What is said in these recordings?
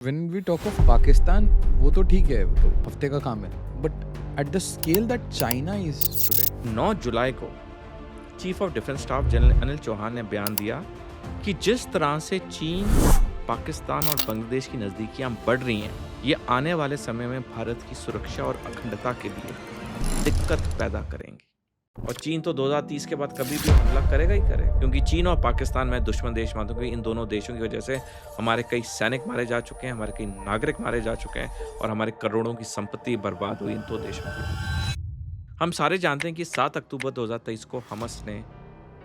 When we talk of Pakistan, वो तो ठीक है, वो तो हफ्ते का काम है. But at the scale that China is today, 9 जुलाई को chief of defence staff general Anil Chauhan ने बयान दिया कि जिस तरह से चीन, पाकिस्तान और बांग्लादेश की नज़दीकियां बढ़ रही हैं, ये आने वाले समय में भारत की सुरक्षा और अखंडता के लिए दिक्कत पैदा करेंगी. और चीन तो 2030 के बाद कभी भी हमला करेगा ही करेगा, क्योंकि चीन और पाकिस्तान में दुश्मन देश मानता हूँ कि इन दोनों देशों की वजह से हमारे कई सैनिक मारे जा चुके हैं, हमारे कई नागरिक मारे जा चुके हैं और हमारे करोड़ों की संपत्ति बर्बाद हुई इन दो देशों की. हम सारे जानते हैं कि 7 अक्टूबर 2023 को हमस ने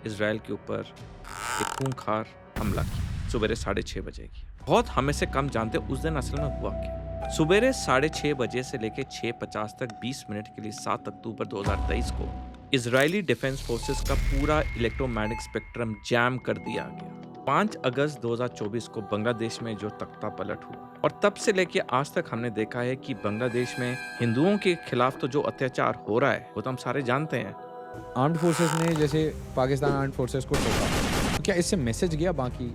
इजराइल के ऊपर एक खूंखार हमला किया सुबह 6:30 बजे की. बहुत हमें से कम जानते उस दिन असल में हुआ क्या. सुबह 6:30 बजे से लेकर 6:50 तक 20 मिनट के लिए 7 अक्टूबर 2023 को इजरायली डिफेंस फोर्सेस का पूरा इलेक्ट्रोमैग्नेटिक स्पेक्ट्रम जैम कर दिया गया. 5 अगस्त 2024 को बांग्लादेश में जो तख्ता पलट हुआ और तब से लेके आज तक हमने देखा है कि बांग्लादेश में हिंदुओं के खिलाफ तो जो अत्याचार हो रहा है वो तो हम सारे जानते हैं. आर्म्ड फोर्सेस ने जैसे पाकिस्तान आर्म्ड फोर्सेस को ठोका, तो क्या इससे मैसेज गया बाकी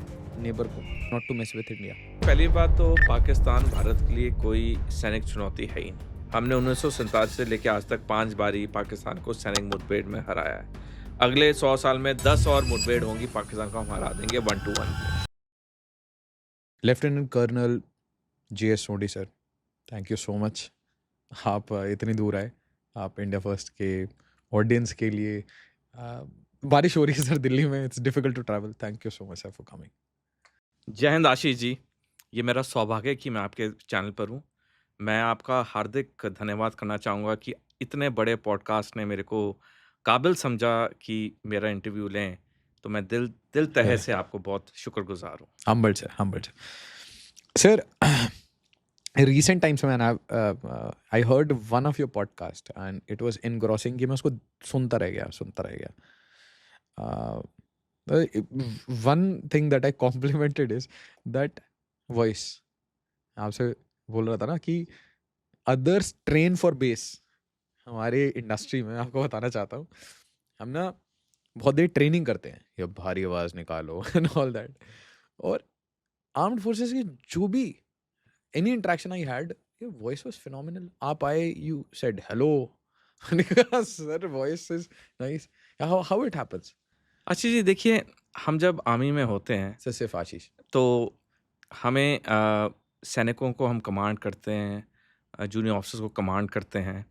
नेबर को not to mess with India? पहली बात तो पाकिस्तान भारत के लिए कोई सैनिक चुनौती है ही नहीं. हमने 1947 से लेकर आज तक 5 बारी पाकिस्तान को सैनिक मुठभेड़ में हराया है. अगले 100 साल में 10 और मुठभेड़ होंगी, पाकिस्तान को हम हरा देंगे 1 to 1. Lieutenant colonel JS Sodhi sir, thank you so much. आप इतनी दूर आए, आप इंडिया फर्स्ट के ऑडियंस के लिए. बारिश हो रही है सर दिल्ली में, it's difficult to travel. Thank you so much sir for coming. जय हिंद आशीष जी. ये मेरा सौभाग्य है कि मैं आपके चैनल पर हूँ. मैं आपका हार्दिक धन्यवाद करना चाहूँगा कि इतने बड़े पॉडकास्ट ने मेरे को काबिल समझा कि मेरा इंटरव्यू लें. तो मैं दिल तहे से आपको बहुत शुक्रगुजार हूँ. Humbled sir, humbled sir. Recent times में I heard one of your podcast and it was engrossing कि मैं उसको सुनता रह गया. One thing that I complimented is that voice. आपसे बोल रहा था ना कि others train for base. हमारे इंडस्ट्री में आपको बताना चाहता हूँ, हम ना बहुत देर ट्रेनिंग करते हैं, ये भारी आवाज निकालो एंड ऑल दैट. और आर्म्ड फोर्सेस की जो भी any interaction I had, your voice was phenomenal. आप आए, you said hello. Sir, voice is nice. How it happens? Ashish ji देखिए, हम जब आर्मी में होते हैं सर सिर्फ आशीष. तो हमें सैनिकों को हम कमांड करते हैं, जूनियर ऑफिसर्स को कमांड करते हैं.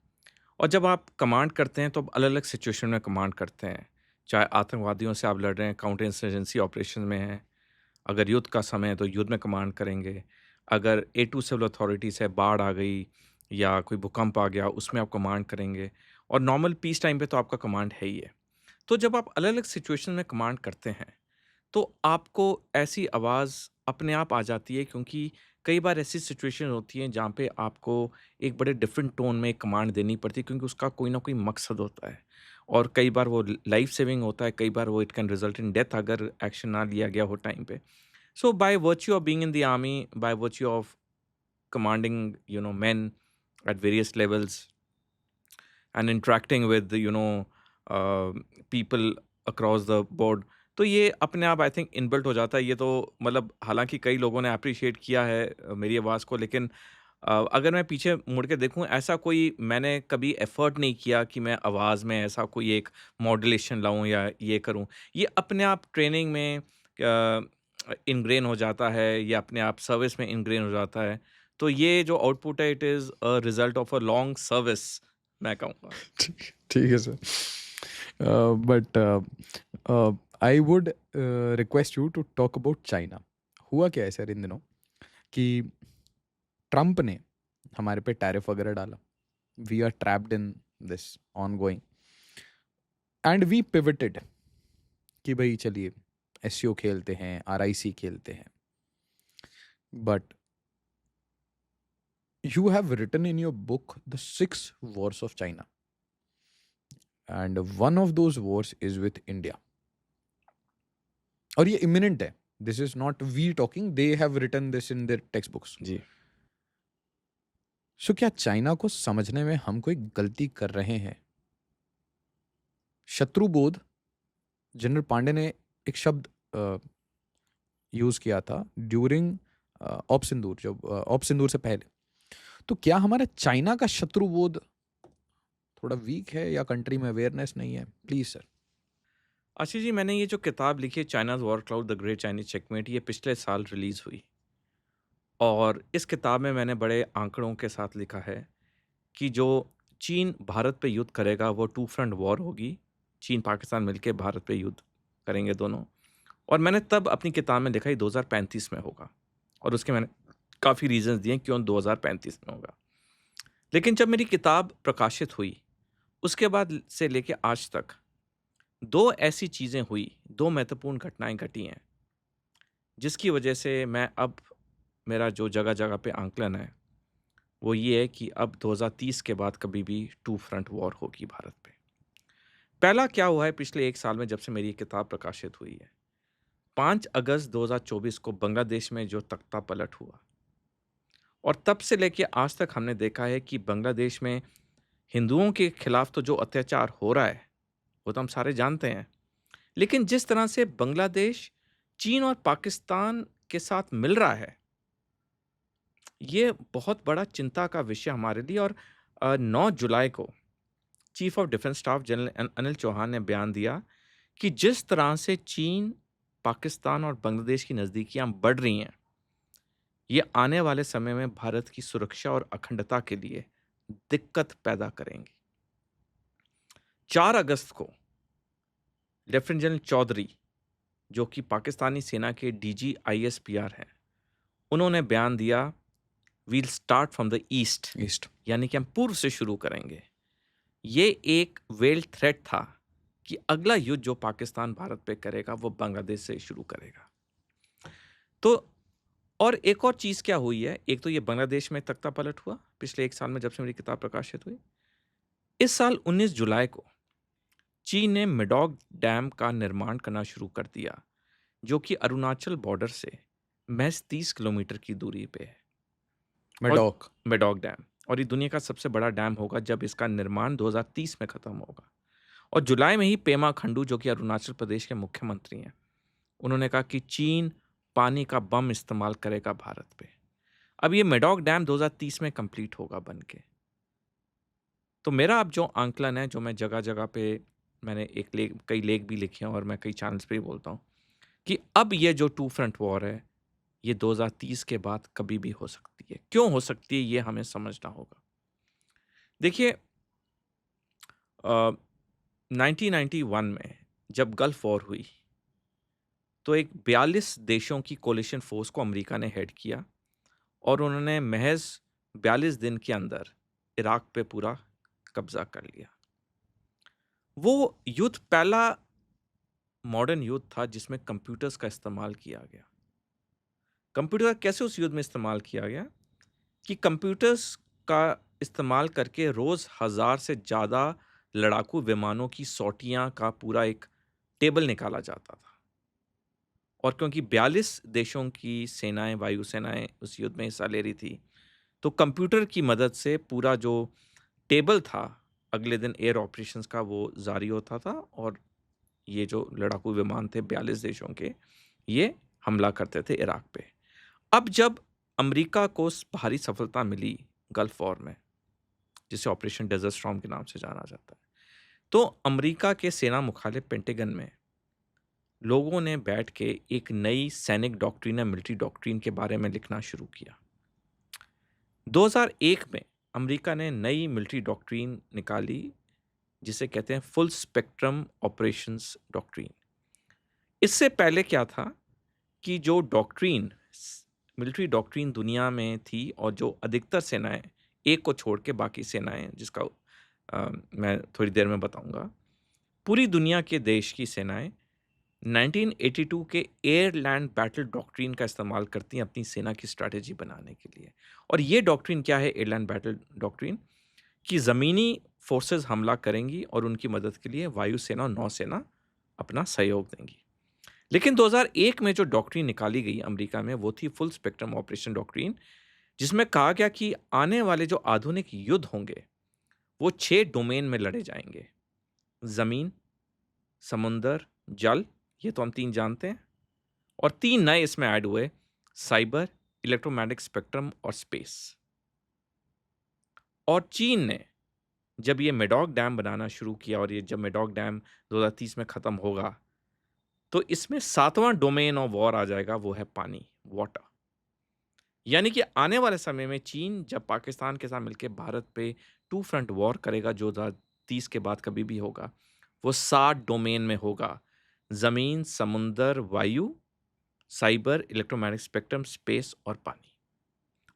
और जब आप कमांड करते हैं तो अलग अलग सिचुएशन में कमांड करते हैं. चाहे आतंकवादियों से आप लड़ रहे हैं, काउंटर इंसर्जेंसी ऑपरेशन में हैं, अगर युद्ध का समय है तो युद्ध में कमांड करेंगे, अगर A2 सिविल अथॉरिटी से बाढ़ आ गई या कोई भूकंप आ गया उसमें आप कमांड करेंगे, और नॉर्मल पीस टाइम पे तो आपका कमांड है ही है. तो जब आप अलग अलग सिचुएशन में कमांड करते हैं तो आपको ऐसी आवाज़ अपने आप आ जाती है, क्योंकि कई बार ऐसी सिचुएशन होती है जहाँ पे आपको एक बड़े डिफरेंट टोन में एक कमांड देनी पड़ती है, क्योंकि उसका कोई ना कोई मकसद होता है. और कई बार वो लाइफ सेविंग होता है, कई बार वो it can result in death अगर एक्शन ना लिया गया हो टाइम पे. So by virtue of being in the army, by virtue of commanding men at various levels and interacting with people across the board, तो ये अपने आप आई थिंक इनबिल्ट हो जाता है. ये तो मतलब हालांकि कई लोगों ने अप्रिशिएट किया है मेरी आवाज़ को, लेकिन अगर मैं पीछे मुड़ के देखूं, ऐसा कोई मैंने कभी एफर्ट नहीं किया कि मैं आवाज़ में ऐसा कोई एक मॉड्यूलेशन लाऊं या ये करूं. ये अपने आप ट्रेनिंग में इनग्रेन हो जाता है, या अपने आप सर्विस में इनग्रेन हो जाता है. तो ये जो आउटपुट है, it is a result of a long service, मैं कहूँगा. ठीक है sir. But I would request you to talk about China. हुआ क्या है सर इन दिनों कि ट्रंप ने हमारे पे टैरिफ वगैरह डाला. We are trapped in this ongoing and we pivoted कि भाई चलिए SEO खेलते हैं, RIC खेलते हैं. But you have written in your book the 6 wars of China, and one of those wars is with India. और ये imminent है. This is not we talking, they have written this in their textbooks. जी. So क्या China को समझने में हम कोई गलती कर रहे हैं? शत्रुबोध, जनरल पांडे ने एक शब्द यूज किया था ड्यूरिंग ऑप सिंदूर, जब ऑप सिंदूर से पहले, तो क्या हमारा चाइना का शत्रुबोध थोड़ा वीक है या कंट्री में अवेयरनेस नहीं है? Please sir. आशीष जी, मैंने ये जो किताब लिखी है China's war cloud the great Chinese checkmate, ये पिछले साल रिलीज हुई। और इस किताब में मैंने बड़े आंकड़ों के साथ लिखा है कि जो चीन भारत पे युद्ध करेगा वो टू फ्रंट वॉर होगी। चीन पाकिस्तान मिलके भारत पे युद्ध करेंगे दोनों। और मैंने तब अपनी किताब में लिखा ही 2035 में होगा, और उसके मैंने काफ़ी रीजंस दिए क्यों 2035 में होगा। लेकिन जब मेरी किताब प्रकाशित हुई उसके बाद से लेके आज तक दो ऐसी चीज़ें हुई, दो महत्वपूर्ण घटनाएं घटी हैं जिसकी वजह से मैं अब, मेरा जो जगह जगह पे आंकलन है वो ये है कि अब 2030 के बाद कभी भी टू फ्रंट वॉर होगी भारत पे। पहला क्या हुआ है पिछले एक साल में जब से मेरी ये किताब प्रकाशित हुई है। 5 अगस्त 2024 को बांग्लादेश में जो तख्ता पलट हुआ, और तब से लेके आज तक हमने देखा है कि बांग्लादेश में हिंदुओं के खिलाफ तो जो अत्याचार हो रहा है वो तो हम सारे जानते हैं। लेकिन जिस तरह से बांग्लादेश चीन और पाकिस्तान के साथ मिल रहा है, ये बहुत बड़ा चिंता का विषय हमारे लिए। और 9 जुलाई को chief of defence staff general Anil Chauhan ने बयान दिया कि जिस तरह से चीन, पाकिस्तान और बांग्लादेश की नज़दीकियां बढ़ रही हैं, ये आने वाले समय में भारत की सुरक्षा और अखंडता के लिए दिक्कत पैदा करेंगी। 4 अगस्त को लेफ्टिनेंट जनरल चौधरी, जो कि पाकिस्तानी सेना के डीजी ISPR हैं, उन्होंने बयान दिया, we'll start from the east, यानी कि हम पूर्व से शुरू करेंगे। ये एक वेल्ड थ्रेट था कि अगला युद्ध जो पाकिस्तान भारत पे करेगा वो बांग्लादेश से शुरू करेगा। तो और एक और चीज़ क्या हुई है, एक तो ये बांग्लादेश में तख्ता पलट हुआ पिछले एक साल में जब से मेरी किताब प्रकाशित हुई। इस साल 19 जुलाई को चीन ने मेडॉक डैम का निर्माण करना शुरू कर दिया, जो कि अरुणाचल बॉर्डर से महज 30 किलोमीटर की दूरी पे है। मेडॉक डैम, और ये दुनिया का सबसे बड़ा डैम होगा जब इसका निर्माण 2030 में खत्म होगा। और जुलाई में ही पेमा खंडू, जो कि अरुणाचल प्रदेश के मुख्यमंत्री हैं, उन्होंने कहा कि चीन पानी का बम इस्तेमाल करेगा भारत पे। अब ये मेडॉक डैम 2030 में कंप्लीट होगा बन के। तो मेरा अब जो आंकलन है, जो मैं जगह जगह पे, मैंने कई लेख भी लिखे हैं और मैं कई चैनल्स पे भी बोलता हूँ कि अब ये जो टू फ्रंट वॉर है ये 2030 के बाद कभी भी हो सकती है। क्यों हो सकती है ये हमें समझना होगा। देखिए, 1991 में जब गल्फ वॉर हुई तो एक 42 देशों की कोलिशन फोर्स को अमेरिका ने हेड किया, और उन्होंने महज 42 दिन के अंदर इराक पे पूरा कब्जा कर लिया। वो युद्ध पहला मॉडर्न युद्ध था जिसमें कंप्यूटर्स का इस्तेमाल किया गया। कंप्यूटर कैसे उस युद्ध में इस्तेमाल किया गया कि कंप्यूटर्स का इस्तेमाल करके रोज़ 1000 से ज़्यादा लड़ाकू विमानों की सौटियाँ का पूरा एक टेबल निकाला जाता था। और क्योंकि 42 देशों की सेनाएं, वायु सेनाएं उस युद्ध में हिस्सा ले रही थी, तो कंप्यूटर की मदद से पूरा जो टेबल था अगले दिन एयर ऑपरेशंस का वो जारी होता था, और ये जो लड़ाकू विमान थे 42 देशों के, ये हमला करते थे इराक पे। अब जब अमेरिका को भारी सफलता मिली गल्फ वॉर में, जिसे ऑपरेशन डेजर्ट स्टॉर्म के नाम से जाना जाता है, तो अमेरिका के सेना मुख्यालय पेंटागन में लोगों ने बैठ के एक नई सैनिक डॉक्ट्रिन या मिलिट्री डॉक्ट्रिन के बारे में लिखना शुरू किया। 2001 में अमेरिका ने नई मिलिट्री डॉक्ट्रिन निकाली जिसे कहते हैं फुल स्पेक्ट्रम ऑपरेशंस डॉक्ट्रिन। इससे पहले क्या था कि जो डॉक्ट्रिन, मिलिट्री डॉक्ट्रिन दुनिया में थी, और जो अधिकतर सेनाएं, एक को छोड़ के बाकी सेनाएं, जिसका मैं थोड़ी देर में बताऊंगा, पूरी दुनिया के देश की सेनाएं 1982 के एयर लैंड बैटल डॉक्ट्रिन का इस्तेमाल करती हैं अपनी सेना की स्ट्रैटेजी बनाने के लिए। और ये डॉक्ट्रिन क्या है, एयर लैंड बैटल डॉक्ट्रिन, कि ज़मीनी फोर्सेस हमला करेंगी और उनकी मदद के लिए वायुसेना और नौसेना अपना सहयोग देंगी। लेकिन 2001 में जो डॉक्ट्रिन निकाली गई अमेरिका में, वो थी फुल स्पेक्ट्रम ऑपरेशन डॉक्ट्रिन, जिसमें कहा गया कि आने वाले जो आधुनिक युद्ध होंगे वो 6 डोमेन में लड़े जाएंगे: ज़मीन, समुंदर, जल, ये तो हम 3 जानते हैं, और 3 नए इसमें ऐड हुए: साइबर, इलेक्ट्रोमैग्नेटिक स्पेक्ट्रम और स्पेस। और चीन ने जब ये मेडॉक डैम बनाना शुरू किया और ये जब मेडॉक डैम 2030 में ख़त्म होगा, तो इसमें 7वां डोमेन ऑफ वॉर आ जाएगा, वो है पानी, वाटर। यानी कि आने वाले समय में चीन जब पाकिस्तान के साथ मिलकर भारत पे टू फ्रंट वॉर करेगा, जो 2030 के बाद कभी भी होगा, वो 7 डोमेन में होगा: ज़मीन, समुंदर, वायु, साइबर, इलेक्ट्रोमैग्नेटिक स्पेक्ट्रम, स्पेस और पानी।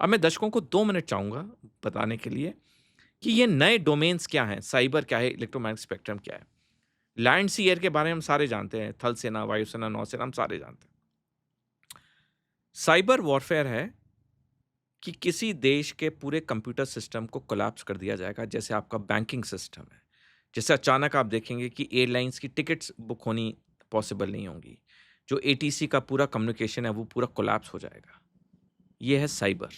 अब मैं दर्शकों को 2 मिनट चाहूँगा बताने के लिए कि ये नए डोमेन्स क्या हैं, साइबर क्या है, इलेक्ट्रोमैग्नेटिक स्पेक्ट्रम क्या है। लैंड सी एयर के बारे में हम सारे जानते हैं, थल सेना, वायुसेना, नौसेना, हम सारे जानते हैं। साइबर वॉरफेयर है कि किसी देश के पूरे कंप्यूटर सिस्टम को कोलैप्स कर दिया जाएगा, जैसे आपका बैंकिंग सिस्टम है। जैसे अचानक आप देखेंगे कि एयरलाइंस की टिकट्स बुक होनी पॉसिबल नहीं होंगी, जो एटीसी का पूरा कम्युनिकेशन है वो पूरा कोलैप्स हो जाएगा। ये है साइबर।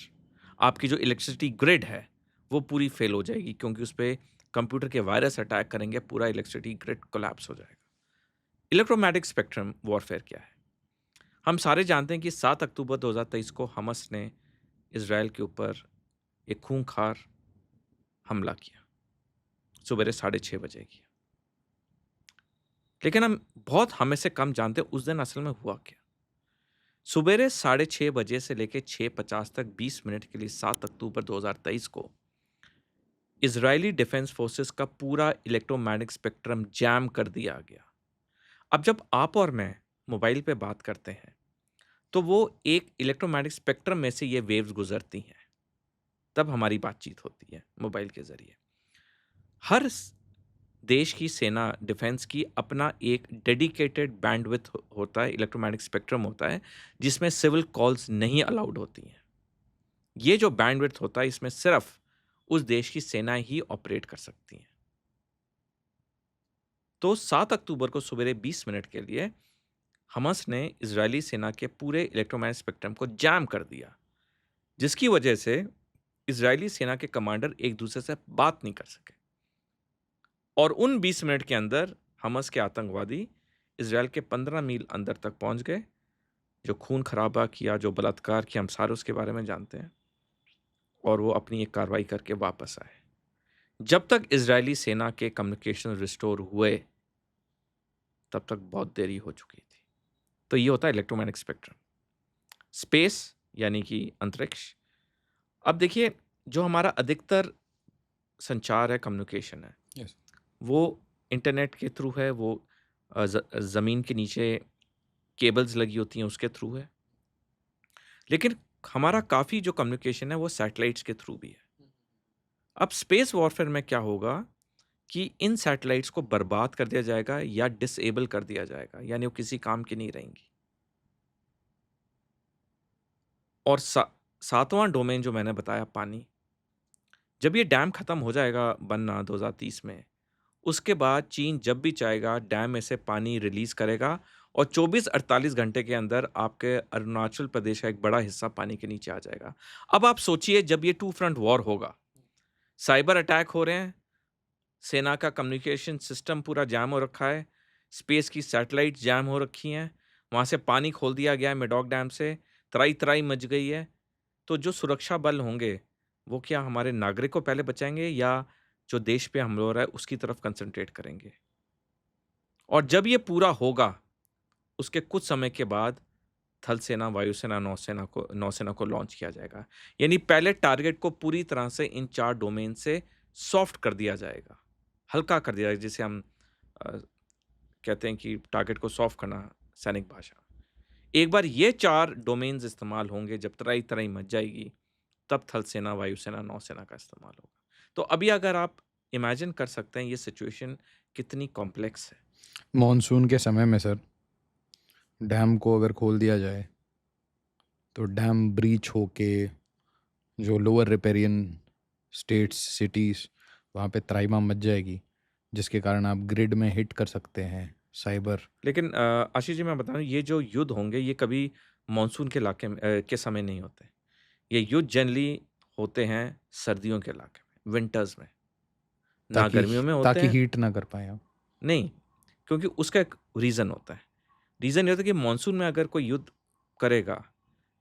आपकी जो इलेक्ट्रिसिटी ग्रिड है वो पूरी फेल हो जाएगी, क्योंकि उस पे कंप्यूटर के वायरस अटैक करेंगे, पूरा इलेक्ट्रिसिटी ग्रिड कोलैप्स हो जाएगा। इलेक्ट्रोमैग्नेटिक स्पेक्ट्रम वॉरफेयर क्या है? हम सारे जानते हैं कि 7 अक्टूबर 2023 को हमास ने इज़राइल के ऊपर एक खूंखार हमला किया, सुबह 6:30 बजे किया। लेकिन हम बहुत हमें से कम जानते हैं उस दिन असल में हुआ क्या। सुबह 6:30 बजे से लेकर 6:50 तक 20 मिनट के लिए 7 अक्टूबर 2023 को इजरायली डिफेंस फोर्सेस का पूरा इलेक्ट्रोमैग्नेटिक स्पेक्ट्रम जैम कर दिया गया। अब जब आप और मैं मोबाइल पे बात करते हैं तो वो एक इलेक्ट्रोमैग्नेटिक स्पेक्ट्रम में से ये वेव्स गुजरती हैं, तब हमारी बातचीत होती है मोबाइल के जरिए। हर देश की सेना डिफेंस की अपना एक डेडिकेटेड बैंडविड्थ होता है, इलेक्ट्रोमैग्नेटिक स्पेक्ट्रम होता है, जिसमें सिविल कॉल्स नहीं अलाउड होती हैं। ये जो बैंडविड्थ होता है इसमें सिर्फ उस देश की सेनाएं ही ऑपरेट कर सकती हैं। तो 7 अक्टूबर को सुबह 20 मिनट के लिए हमास ने इजरायली सेना के पूरे इलेक्ट्रोमैग्नेटिक स्पेक्ट्रम को जैम कर दिया, जिसकी वजह से इजरायली सेना के कमांडर एक दूसरे से बात नहीं कर सके। और उन 20 मिनट के अंदर हमास के आतंकवादी इजराइल के 15 मील अंदर तक पहुंच गए। जो खून खराबा किया, जो बलात्कार किया, हम सारे उसके बारे में जानते हैं। और वो अपनी एक कार्रवाई करके वापस आए। जब तक इजरायली सेना के कम्युनिकेशन रिस्टोर हुए तब तक बहुत देरी हो चुकी थी। तो ये होता है इलेक्ट्रोमैग्नेटिक स्पेक्ट्रम। स्पेस यानी कि अंतरिक्ष। अब देखिए, जो हमारा अधिकतर संचार है, कम्युनिकेशन है, Yes. वो इंटरनेट के थ्रू है, वो ज़मीन के नीचे केबल्स लगी होती हैं उसके थ्रू है। लेकिन हमारा काफ़ी जो कम्युनिकेशन है वो सैटेलाइट्स के थ्रू भी है। अब स्पेस वॉरफेयर में क्या होगा कि इन सैटेलाइट्स को बर्बाद कर दिया जाएगा या डिसेबल कर दिया जाएगा, यानी वो किसी काम की नहीं रहेंगी। और 7वां डोमेन जो मैंने बताया, पानी, जब ये डैम खत्म हो जाएगा बनना 2030 में, उसके बाद चीन जब भी चाहेगा डैम में से पानी रिलीज करेगा और 24-48 घंटे के अंदर आपके अरुणाचल प्रदेश का एक बड़ा हिस्सा पानी के नीचे आ जाएगा। अब आप सोचिए, जब ये टू फ्रंट वॉर होगा, साइबर अटैक हो रहे हैं, सेना का कम्युनिकेशन सिस्टम पूरा जैम हो रखा है, स्पेस की सैटेलाइट जैम हो रखी हैं, वहाँ से पानी खोल दिया गया है मेडॉक डैम से, तराई तराई मच गई है। तो जो सुरक्षा बल होंगे वो क्या हमारे नागरिक को पहले बचाएंगे या जो देश पे हमला हो रहा है उसकी तरफ कंसंट्रेट करेंगे? और जब ये पूरा होगा उसके कुछ समय के बाद थल सेना, वायुसेना, नौसेना को लॉन्च किया जाएगा। यानी पहले टारगेट को पूरी तरह से इन 4 डोमेन से सॉफ्ट कर दिया जाएगा, हल्का कर दिया जाएगा, जिसे हम कहते हैं कि टारगेट को सॉफ्ट करना सैनिक भाषा। एक बार ये 4 डोमेन्स इस्तेमाल होंगे, जब तराई तराई मच जाएगी, तब थल सेना, वायुसेना, नौसेना का इस्तेमाल होगा। तो अभी अगर आप इमेजिन कर सकते हैं ये सिचुएशन कितनी कॉम्प्लेक्स है। मॉनसून के समय में सर, डैम को अगर खोल दिया जाए तो डैम ब्रीच होके जो लोअर रिपेरियन स्टेट्स, सिटीज़, वहाँ पे त्राइमा मच जाएगी, जिसके कारण आप ग्रिड में हिट कर सकते हैं साइबर। लेकिन आशीष जी, मैं बता रहा हूँ, ये जो युद्ध होंगे ये कभी मानसून के इलाके में के समय नहीं होते। ये युद्ध जनरली होते हैं सर्दियों के इलाके में, विंटर्स में, ना गर्मियों में होते ताकि हैं। हीट ना कर पाए आप। नहीं, क्योंकि उसका एक रीज़न होता है। रीज़न ये होता है कि मानसून में अगर कोई युद्ध करेगा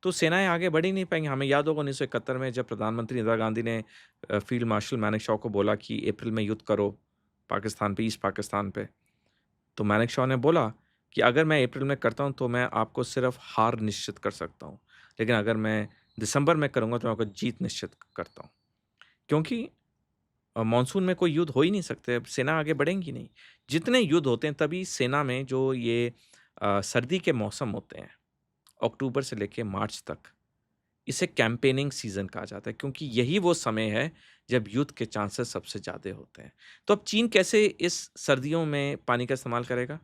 तो सेनाएं आगे बढ़ ही नहीं पाएंगी। हमें याद होगा 1971 में जब प्रधानमंत्री इंदिरा गांधी ने फील्ड मार्शल मानेकशॉ को बोला कि अप्रैल में युद्ध करो पाकिस्तान पे, ईस्ट पाकिस्तान पे, तो मानेकशॉ ने बोला कि अगर मैं अप्रैल में करता हूं तो मैं आपको सिर्फ हार निश्चित कर सकता हूं, लेकिन अगर मैं दिसंबर में करूंगा तो मैं आपको जीत निश्चित करता हूं, क्योंकि मानसून में कोई युद्ध हो ही नहीं सकते, सेना आगे बढ़ेंगी नहीं। जितने युद्ध होते हैं तभी सेना में जो ये सर्दी के मौसम होते हैं, अक्टूबर से लेके मार्च तक, इसे कैंपेनिंग सीजन कहा जाता है, क्योंकि यही वो समय है जब युद्ध के चांसेस सबसे ज़्यादा होते हैं। तो अब चीन कैसे इस सर्दियों में पानी का इस्तेमाल करेगा?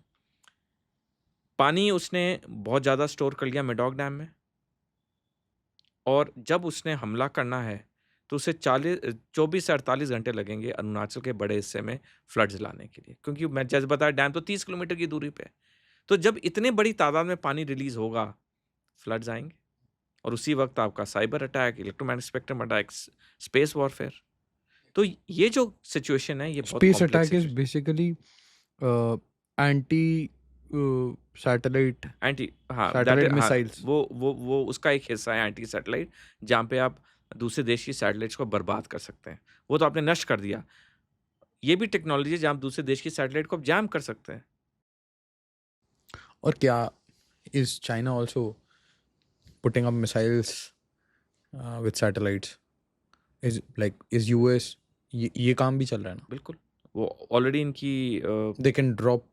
पानी उसने बहुत ज़्यादा स्टोर कर लिया मेडॉक डैम में, और जब उसने हमला करना है तो उसे 24 से 48 घंटे लगेंगे अरुणाचल के बड़े हिस्से में फ्लड्स लाने के लिए, क्योंकि मैं जैसे बताया डैम तो 30 किलोमीटर की दूरी पे है। तो जब इतने बड़ी तादाद में पानी रिलीज होगा, फ्लड्स आएंगे, और उसी वक्त आपका cyber attack, electromagnetic spectrum attack, space warfare. तो ये जो सिचुएशन है ये बहुत space complex attack is situation. Basically anti satellite anti, हाँ दैट, सैटेलाइट हाँ, मिसाइल्स। वो उसका एक हिस्सा है एंटी सैटेलाइट, जहाँ पे आप दूसरे देश की सैटेलाइट्स को बर्बाद कर सकते हैं। वो तो आपने नष्ट कर दिया। ये भी टेक्नोलॉजी है जहाँ आप दूसरे देश की सैटेलाइट को आप जैम कर सकते हैं। और क्या is China also putting up missiles with satellites? Is US ये काम भी चल रहा है ना? बिल्कुल, वो ऑलरेडी इनकी दे कैन ड्रॉप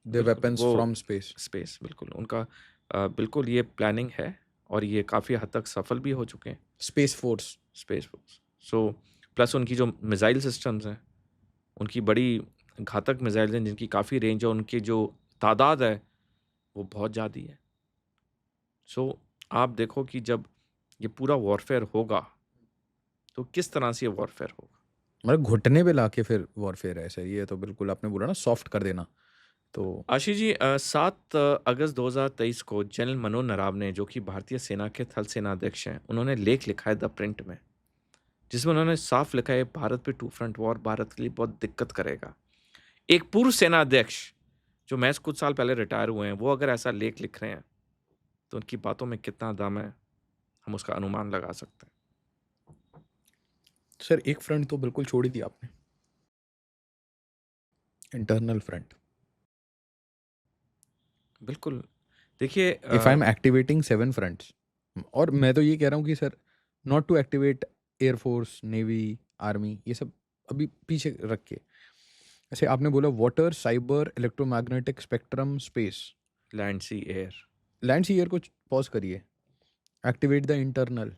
द बिल्कुल वेपन्स वो फ्रॉम स्पेस। स्पेस, बिल्कुल उनका बिल्कुल ये प्लानिंग है, और ये काफ़ी हद तक सफल भी हो चुके हैं। Space force. Space force, so plus उनकी जो मिसाइल सिस्टम्स हैं, उनकी बड़ी घातक मिसाइल हैं जिनकी काफ़ी रेंज है, उनकी जो तादाद है वो बहुत ज़्यादा है। सो आप देखो कि जब ये पूरा वॉरफेयर होगा तो किस तरह से ये वॉरफेयर होगा। मतलब घुटने पे लाके फिर वॉरफेयर है ऐसे। ये तो बिल्कुल आपने बोला ना, सॉफ्ट कर देना। तो आशीष जी, 7 अगस्त 2023 को जनरल मनोज नरावने, जो कि भारतीय सेना के थल सेना अध्यक्ष हैं, उन्होंने लेख लिखा है द प्रिंट में, जिसमें उन्होंने साफ लिखा है भारत पे टू फ्रंट वॉर भारत के लिए बहुत दिक्कत करेगा। एक पूर्व सेना अध्यक्ष जो महज कुछ साल पहले रिटायर हुए हैं, वो अगर ऐसा लेख लिख रहे हैं तो उनकी बातों में कितना दम है, हम उसका अनुमान लगा सकते हैं। सर एक फ्रंट तो बिल्कुल छोड़ ही दिया आपने, इंटरनल फ्रंट। बिल्कुल, देखिए if I am activating 7 fronts, और मैं तो ये कह रहा हूँ कि sir not to activate air force, navy, army, ये सब अभी पीछे रख के, ऐसे आपने बोला water, cyber, electromagnetic spectrum, space, land sea air. Land sea air को पॉज करिए, activate the internal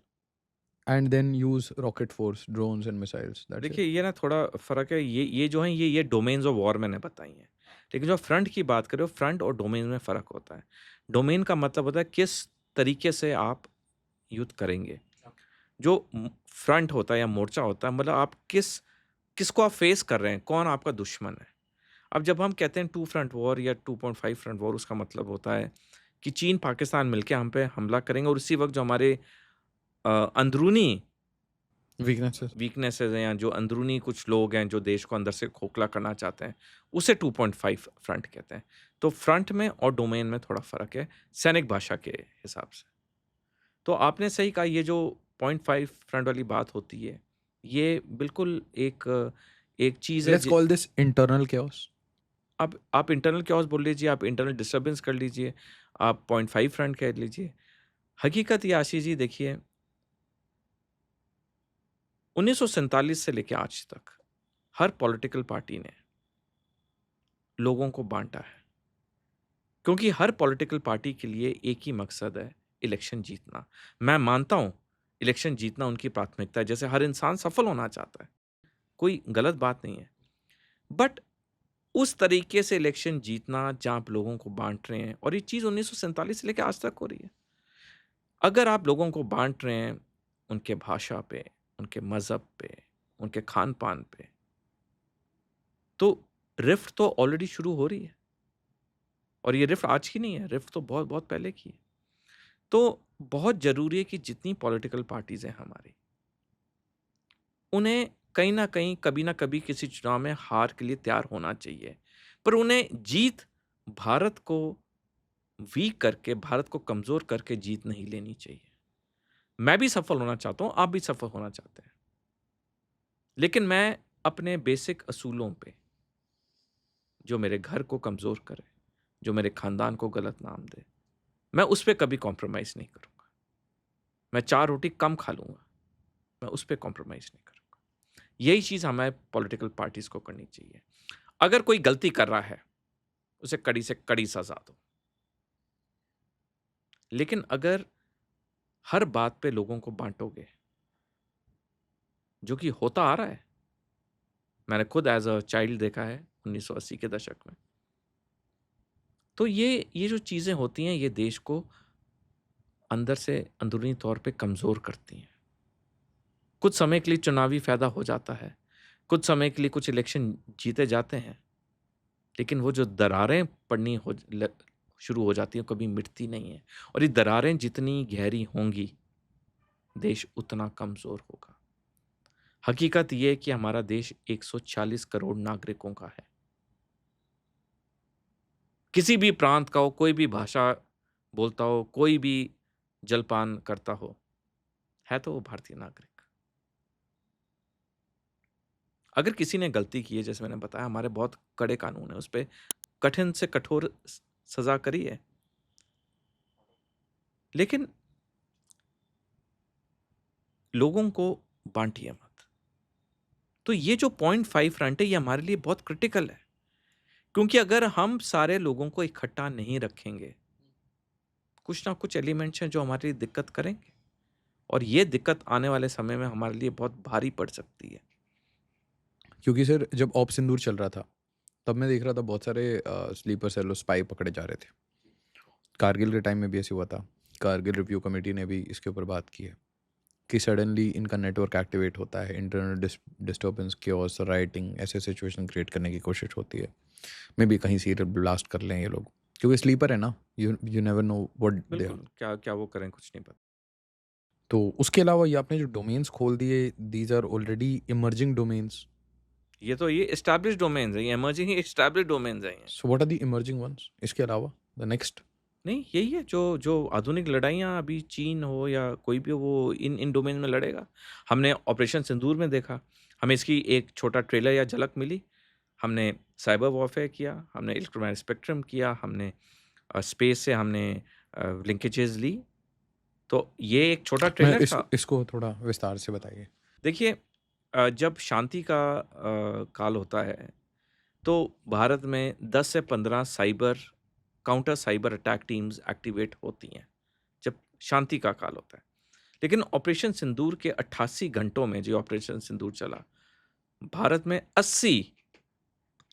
and then use rocket force, drones and missiles, that's देखिए इट। ये ना थोड़ा फ़र्क है, ये जो हैं ये डोमेन्स ऑफ वॉर मैंने बताई हैं। लेकिन जो फ्रंट की बात करें, फ्रंट और डोमेन में फ़र्क होता है। डोमेन का मतलब होता है किस तरीके से आप युद्ध करेंगे। जो फ्रंट होता है या मोर्चा होता है, मतलब आप किसको आप फेस कर रहे हैं, कौन आपका दुश्मन है। अब जब हम कहते हैं टू फ्रंट वॉर या 2.5 फ्रंट वॉर, उसका मतलब होता है कि चीन पाकिस्तान मिलके हम पे हमला करेंगे, और उसी वक्त जो हमारे अंदरूनी वीकनेसेस। वीकनेसेस हैं, या जो अंदरूनी कुछ लोग हैं जो देश को अंदर से खोखला करना चाहते हैं, उसे 2.5 फ्रंट कहते हैं। तो फ्रंट में और डोमेन में थोड़ा फ़र्क है सैनिक भाषा के हिसाब से। तो आपने सही कहा, ये जो 0.5 फ्रंट वाली बात होती है, ये बिल्कुल एक चीज़ है। Let's call this internal chaos। अब आप इंटरनल क्योस बोल लीजिए, आप इंटरनल डिस्टर्बेंस कर लीजिए, आप 0.5 फ्रंट कह लीजिए। हकीकत ये आशीष जी देखिए, 1947 से लेके आज तक हर पॉलिटिकल पार्टी ने लोगों को बांटा है, क्योंकि हर पॉलिटिकल पार्टी के लिए एक ही मकसद है, इलेक्शन जीतना। मैं मानता हूं इलेक्शन जीतना उनकी प्राथमिकता है, जैसे हर इंसान सफल होना चाहता है, कोई गलत बात नहीं है। बट उस तरीके से इलेक्शन जीतना जहां आप लोगों को बांट रहे हैं, और ये चीज़ 1947 से लेकर आज तक हो रही है। अगर आप लोगों को बांट रहे हैं उनके भाषा पे, उनके मज़हब पे, उनके खान पान पे, तो रिफ्ट तो ऑलरेडी शुरू हो रही है। और ये रिफ्ट आज की नहीं है, रिफ्ट तो बहुत बहुत पहले की है। तो बहुत ज़रूरी है कि जितनी पॉलिटिकल पार्टीज़ हैं हमारी, उन्हें कहीं ना कहीं कभी ना कभी किसी चुनाव में हार के लिए तैयार होना चाहिए, पर उन्हें जीत भारत को वीक करके, भारत को कमज़ोर करके जीत नहीं लेनी चाहिए। मैं भी सफल होना चाहता हूँ, आप भी सफल होना चाहते हैं, लेकिन मैं अपने बेसिक असूलों पे, जो मेरे घर को कमज़ोर करे, जो मेरे ख़ानदान को गलत नाम दे, मैं उस पे कभी कॉम्प्रोमाइज़ नहीं करूँगा। मैं 4 रोटी कम खा लूँगा, मैं उस पे कॉम्प्रोमाइज़ नहीं करूँगा। यही चीज़ हमें पॉलिटिकल पार्टीज़ को करनी चाहिए। अगर कोई गलती कर रहा है, उसे कड़ी से कड़ी सज़ा दो। लेकिन अगर हर बात पे लोगों को बाँटोगे, जो कि होता आ रहा है, मैंने खुद एज़ अ चाइल्ड देखा है 1980 के दशक में। तो ये जो चीज़ें होती हैं, ये देश को अंदर से अंदरूनी तौर पे कमज़ोर करती हैं। कुछ समय के लिए चुनावी फ़ायदा हो जाता है, कुछ समय के लिए कुछ इलेक्शन जीते जाते हैं, लेकिन वो जो दरारें पड़नी शुरू हो जाती हैं, कभी मिटती नहीं हैं, और ये दरारें जितनी गहरी होंगी, देश उतना कमज़ोर होगा। हकीकत ये है कि हमारा देश 140 करोड़ नागरिकों का है। किसी भी प्रांत का हो, कोई भी भाषा बोलता हो, कोई भी जलपान करता हो, है तो वो भारतीय नागरिक। अगर किसी ने गलती की है, जैसे मैंने बताया, हमारे बहुत कड़े कानून हैं, उस पे कठिन से कठोर सज़ा करी है। लेकिन लोगों को बाँटिए मत। तो ये जो 0.5 फ्रंट है, ये हमारे लिए बहुत क्रिटिकल है, क्योंकि अगर हम सारे लोगों को इकट्ठा नहीं रखेंगे, कुछ ना कुछ एलिमेंट्स हैं जो हमारे लिए दिक्कत करेंगे, और ये दिक्कत आने वाले समय में हमारे लिए बहुत भारी पड़ सकती है। क्योंकि सर जब ऑप सिंदूर चल रहा था, तब मैं देख रहा था बहुत सारे स्लीपर सेल और स्पाई पकड़े जा रहे थे। कारगिल के टाइम में भी ऐसे हुआ था। कारगिल रिव्यू कमेटी ने भी इसके ऊपर बात की है कि सडनली इनका नेटवर्क एक्टिवेट होता है, इंटरनल डिस्टर्बेंस, क्योस, राइटिंग, ऐसे सिचुएशन क्रिएट करने की कोशिश होती है। मे बी कहीं सीरियल ब्लास्ट कर लें ये लोग, क्योंकि स्लीपर है ना, you never know what they are. बिल्कुल, क्या क्या वो करें, कुछ नहीं पता। तो उसके अलावा ये आपने जो डोमेन्स खोल दिए, these are already emerging domains. ये एस्टैब्लिश्ड डोमेन्स हैं, ये इमर्जिंग ही एस्टैब्लिश्ड डोमेन्स हैं ये। So what are the emerging ones? इसके अलावा द नेक्स्ट। नहीं, यही है जो आधुनिक लड़ाइयाँ अभी चीन हो या कोई भी हो, वो इन डोमेन में लड़ेगा। हमने ऑपरेशन सिंदूर में देखा, हमें इसकी एक छोटा ट्रेलर या झलक मिली। हमने साइबर वॉरफेयर किया, हमने इलेक्ट्रोमैग्नेटिक स्पेक्ट्रम किया, हमने स्पेस से हमने लिंकेजेस ली। तो ये एक छोटा मैं ट्रेलर था। इसको थोड़ा विस्तार से बताइए। देखिए, जब शांति का काल होता है, तो भारत में 10 से 15 counter cyber attack teams activate होती हैं, जब शांति का काल होता है। लेकिन ऑपरेशन सिंदूर के 88 घंटों में जो ऑपरेशन सिंदूर चला, भारत में 80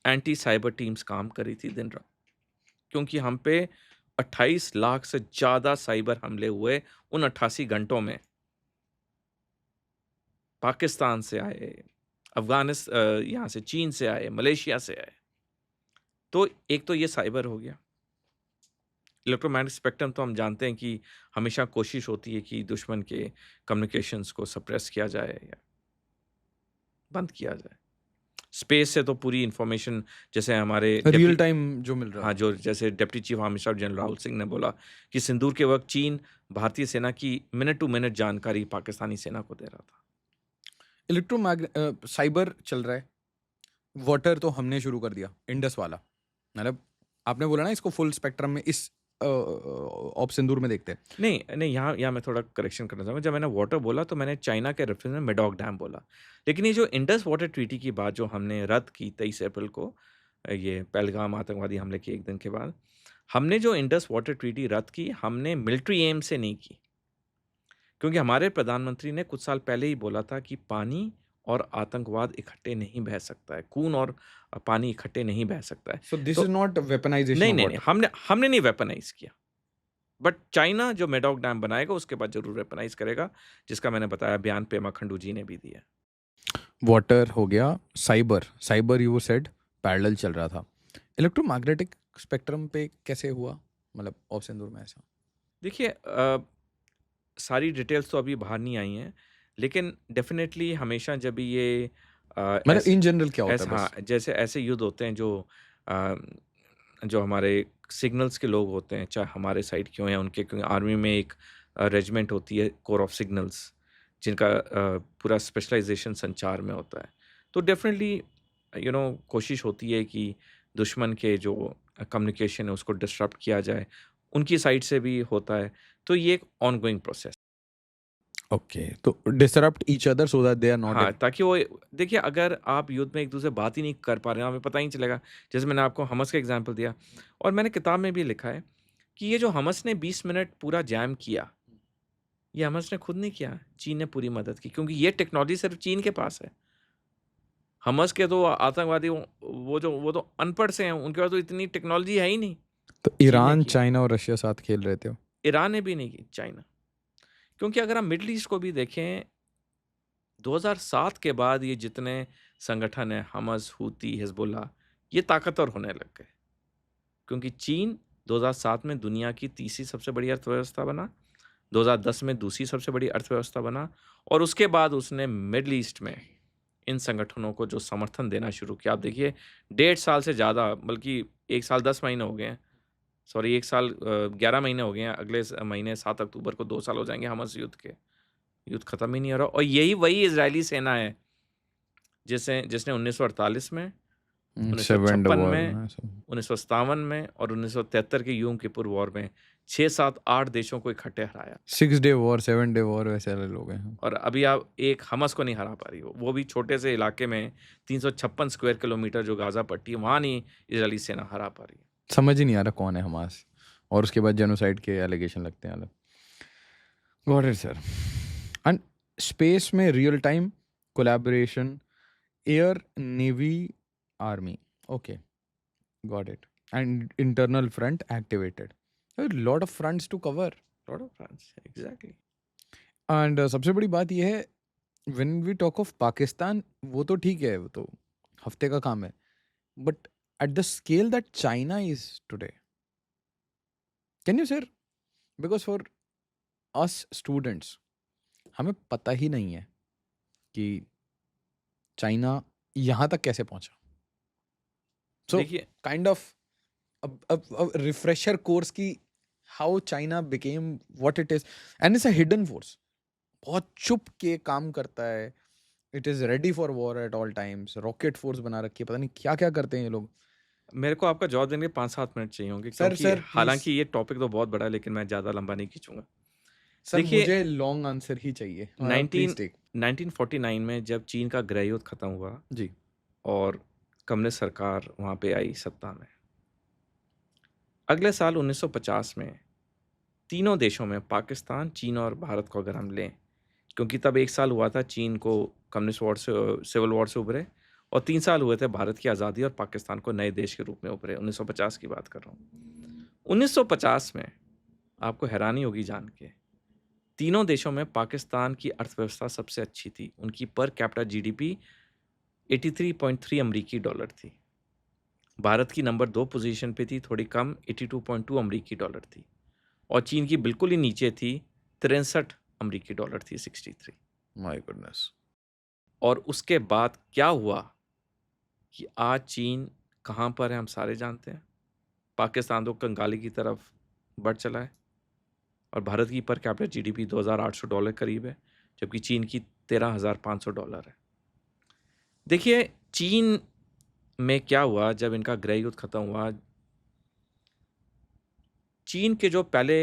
एंटी साइबर टीम्स काम करी थी दिन रात, क्योंकि हम पे 28 लाख से ज़्यादा साइबर हमले हुए उन 88 घंटों में। पाकिस्तान से आए, यहाँ से चीन से आए, मलेशिया से आए। तो एक तो ये साइबर हो गया। इलेक्ट्रोमैग्नेटिक स्पेक्ट्रम तो हम जानते हैं कि हमेशा कोशिश होती है कि दुश्मन के कम्युनिकेशंस को सप्रेस किया जाए या बंद किया जाए। स्पेस से तो पूरी इन्फॉर्मेशन, जैसे हमारे रियल टाइम जो मिल रहा हाँ, था। जो जैसे deputy chief army staff general Rahul Singh ने बोला कि सिंदूर के वक्त चीन भारतीय सेना की मिनट टू मिनट जानकारी पाकिस्तानी सेना को दे रहा था। साइबर चल रहा है, वाटर तो हमने शुरू कर दिया, इंडस वाला। मतलब आपने बोला ना इसको फुल स्पेक्ट्रम में इस ऑप सिंदूर में देखते हैं। नहीं, यहाँ मैं थोड़ा करेक्शन करना चाहूँगा। जब मैंने वाटर बोला तो मैंने चाइना के रेफरेंस में मेडॉक डैम बोला। लेकिन ये जो इंडस वाटर ट्रीटी की बात जो हमने रद्द की 23 अप्रैल को, ये पहलगाम आतंकवादी हमले के 1 दिन के बाद, हमने जो इंडस वाटर ट्रीटी रद्द की, हमने मिलिट्री एम से नहीं की। क्योंकि हमारे प्रधानमंत्री ने कुछ साल पहले ही बोला था कि पानी और आतंकवाद इकट्ठे नहीं बह सकता है, खून और पानी इकट्ठे नहीं बह सकता है। सो दिस तो इज नॉट वेपनाइजेशन नहीं, ऑफ नहीं, नहीं, वाटर। हमने नहीं वेपनाइज़ किया। बट चाइना जो मेडॉक डैम बनाएगा, उसके बाद ज़रूर वेपनाइज़ करेगा, जिसका मैंने बताया बयान पेमा खंडू जी ने भी दिया। वाटर हो गया, साइबर यू सेड पैरेलल चल रहा था। इलेक्ट्रोमैग्नेटिक स्पेक्ट्रम पे कैसे हुआ, मतलब ऑप सिंदूर में ऐसा? देखिए, सारी डिटेल्स तो अभी बाहर नहीं आई हैं, लेकिन डेफ़िनेटली हमेशा जब भी ये मतलब ऐसे इन जनरल क्या होता है हाँ, बस? जैसे ऐसे युद्ध होते हैं अ, जो हमारे सिग्नल्स के लोग होते हैं, चाहे हमारे साइड के हों या उनके, क्योंकि आर्मी में एक रेजिमेंट होती है, कोर ऑफ सिग्नल्स, जिनका पूरा स्पेशलाइजेशन संचार में होता है। तो डेफिनेटली कोशिश होती है कि दुश्मन के जो कम्युनिकेशन है उसको डिस्टर्ब किया जाए, उनकी साइड से भी होता है। तो ये एक ऑनगोइंग प्रोसेस। ओके, तो disrupt each other so that they are not हाँ, ताकि वो देखिए, अगर आप युद्ध में एक-दूसरे से बात ही नहीं कर पा रहे हैं, हमें पता ही नहीं चलेगा। जैसे मैंने आपको हमास का एग्ज़ाम्पल दिया, और मैंने किताब में भी लिखा है कि ये जो हमास ने 20 मिनट पूरा जैम किया, ये हमास ने खुद नहीं किया, चीन ने पूरी मदद की, क्योंकि ये टेक्नोलॉजी सिर्फ़ चीन के पास है। हमास के तो आतंकवादी वो तो अनपढ़ से हैं, उनके पास तो इतनी टेक्नोलॉजी है ही नहीं। तो चीन ने ईरान, की, चाइना और रशिया साथ खेल रहे थे। ईरान ने भी नहीं की, चाइना। क्योंकि अगर हम मिडल ईस्ट को भी देखें, 2007 के बाद ये जितने संगठन हैं, हमास, हूती, हिजबुल्लाह, ये ताकतवर होने लग गए। क्योंकि चीन 2007 में दुनिया की तीसरी सबसे बड़ी अर्थव्यवस्था बना, 2010 में दूसरी सबसे बड़ी अर्थव्यवस्था बना, और उसके बाद उसने मिडल ईस्ट में इन संगठनों को जो समर्थन देना शुरू किया। आप देखिए, 1.5 साल से ज़्यादा, बल्कि 1 साल 10 महीने हो गए हैं, सॉरी 1 साल 11 महीने हो गए हैं, अगले महीने 7 अक्टूबर को 2 साल हो जाएंगे हमास युद्ध के। युद्ध खत्म ही नहीं हो रहा, और यही वही इजरायली सेना है जिसने 1948 में, 7 1956 वॉर में, में सब। 1957 में और 1973 के यूम किपुर वॉर में 6, 7, 8 देशों को इकट्ठे हराया। 6 डे वॉर, 7 डे वॉर, वैसे अलग लोग हैं। और अभी आप एक हमास को नहीं हरा पा रही हो, वो भी छोटे से इलाके में 356 स्क्वायर किलोमीटर जो गाजा पट्टी है, वहाँ नहीं इजरायली सेना हरा पा रही है। समझ ही नहीं आ रहा कौन है हमास, और उसके बाद जेनोसाइड के एलिगेशन लगते हैं अलग। Got it sir. And space में real time collaboration, air, navy, army, okay, got it. And internal front activated, lot of fronts to cover. Lot of France, exactly. And सबसे बड़ी बात यह है, when we talk of Pakistan, वो तो ठीक है, वो तो हफ्ते का काम है, but at the scale that China is today, can you sir, because for us students हमें पता ही नहीं है कि चाइना यहाँ तक कैसे पहुंचा। सो देखिए, काइंड ऑफ रिफ्रेशर कोर्स की how China became what it is, and it's a hidden force, बहुत चुप के काम करता है। It is ready for war at all times, rocket force बना रखी है, पता नहीं क्या क्या करते हैं ये लोग। मेरे को आपका जवाब देने के 5-7 मिनट चाहिए होंगे, सर क्योंकि सर हालांकि प्लीज ये टॉपिक तो बहुत बड़ा है, लेकिन मैं ज़्यादा लंबा नहीं खींचूंगा। सर, देखिए, मुझे लॉन्ग आंसर ही चाहिए, 19 प्लीज टेक। 1949 में जब चीन का गृह युद्ध खत्म हुआ जी। और कम्युनिस्ट सरकार वहाँ पे आई सत्ता में, अगले साल 1950 में तीनों देशों में, पाकिस्तान, चीन और भारत को अगर हम लें, क्योंकि तब 1 साल हुआ था चीन को कम्युनिस्ट वॉर से, सिविल वॉर से उभरे, और 3 साल हुए थे भारत की आज़ादी और पाकिस्तान को नए देश के रूप में उभरे। 1950 की बात कर रहा हूँ। 1950 में आपको हैरानी होगी जान के, तीनों देशों में पाकिस्तान की अर्थव्यवस्था सबसे अच्छी थी। उनकी पर कैपिटा जीडीपी 83.3 अमरीकी डॉलर थी। भारत की नंबर 2 पोजीशन पे थी, थोड़ी कम, 82.2 अमरीकी डॉलर थी, और चीन की बिल्कुल ही नीचे थी, 63 अमरीकी डॉलर थी, 63। My goodness. और उसके बाद क्या हुआ कि आज चीन कहाँ पर है हम सारे जानते हैं। पाकिस्तान तो कंगाली की तरफ बढ़ चला है, और भारत की पर कैपिटा जीडीपी $2,800 करीब है, जबकि चीन की $13,500 है। देखिए, चीन में क्या हुआ जब इनका गृह युद्ध खत्म हुआ। चीन के जो पहले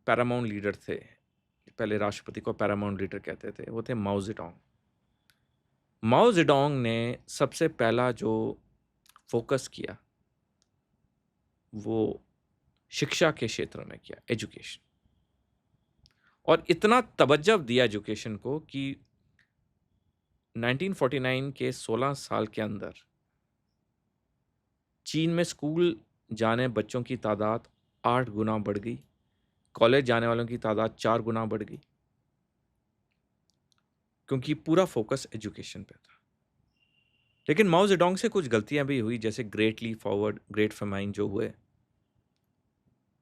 पैरामाउंट लीडर थे, पहले राष्ट्रपति को पैरामाउंट लीडर कहते थे, वो थे माओ जेडोंग। माओ जेडोंग ने सबसे पहला जो फोकस किया वो शिक्षा के क्षेत्र में किया, एजुकेशन, और इतना तवज्जो दिया एजुकेशन को कि 1949 के 16 साल के अंदर चीन में स्कूल जाने बच्चों की तादाद 8 गुना बढ़ गई, कॉलेज जाने वालों की तादाद 4 गुना बढ़ गई, क्योंकि पूरा फोकस एजुकेशन पे था। लेकिन माओ जेडोंग से कुछ गलतियां भी हुई, जैसे great leap forward, great famine जो हुए,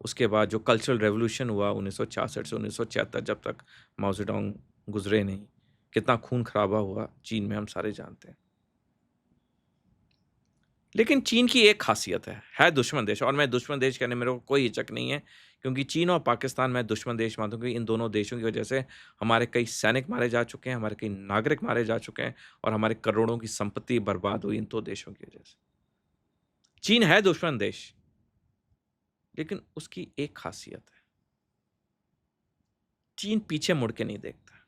उसके बाद जो कल्चरल रेवोल्यूशन हुआ 1966 से 1976, जब तक माओ जेडोंग गुजरे नहीं, कितना खून खराबा हुआ चीन में हम सारे जानते हैं। लेकिन चीन की एक खासियत है दुश्मन देश, और मैं दुश्मन देश कहने में मेरे को कोई हिचक नहीं है, क्योंकि चीन और पाकिस्तान मैं दुश्मन देश मानता हूँ, क्योंकि इन दोनों देशों की वजह से हमारे कई सैनिक मारे जा चुके हैं, हमारे कई नागरिक मारे जा चुके हैं, और हमारे करोड़ों की संपत्ति बर्बाद हुई इन दो देशों की वजह से। चीन है दुश्मन देश, लेकिन उसकी एक खासियत है, चीन पीछे मुड़ के नहीं देखता,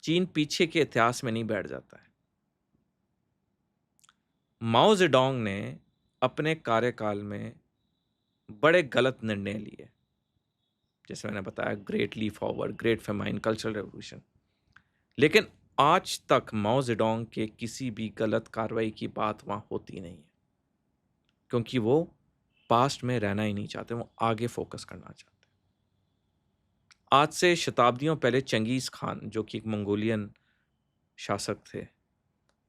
चीन पीछे के इतिहास में नहीं बैठ जाता है। माओ जेडोंग ने अपने कार्यकाल में बड़े गलत निर्णय लिए, जैसे मैंने बताया, great leap forward, great famine, cultural revolution, लेकिन आज तक माओ जेडोंग के किसी भी गलत कार्रवाई की बात वहां होती नहीं है, क्योंकि वो पास्ट में रहना ही नहीं चाहते, वो आगे फोकस करना चाहते। आज से शताब्दियों पहले चंगेज खान, जो कि एक मंगोलियन शासक थे,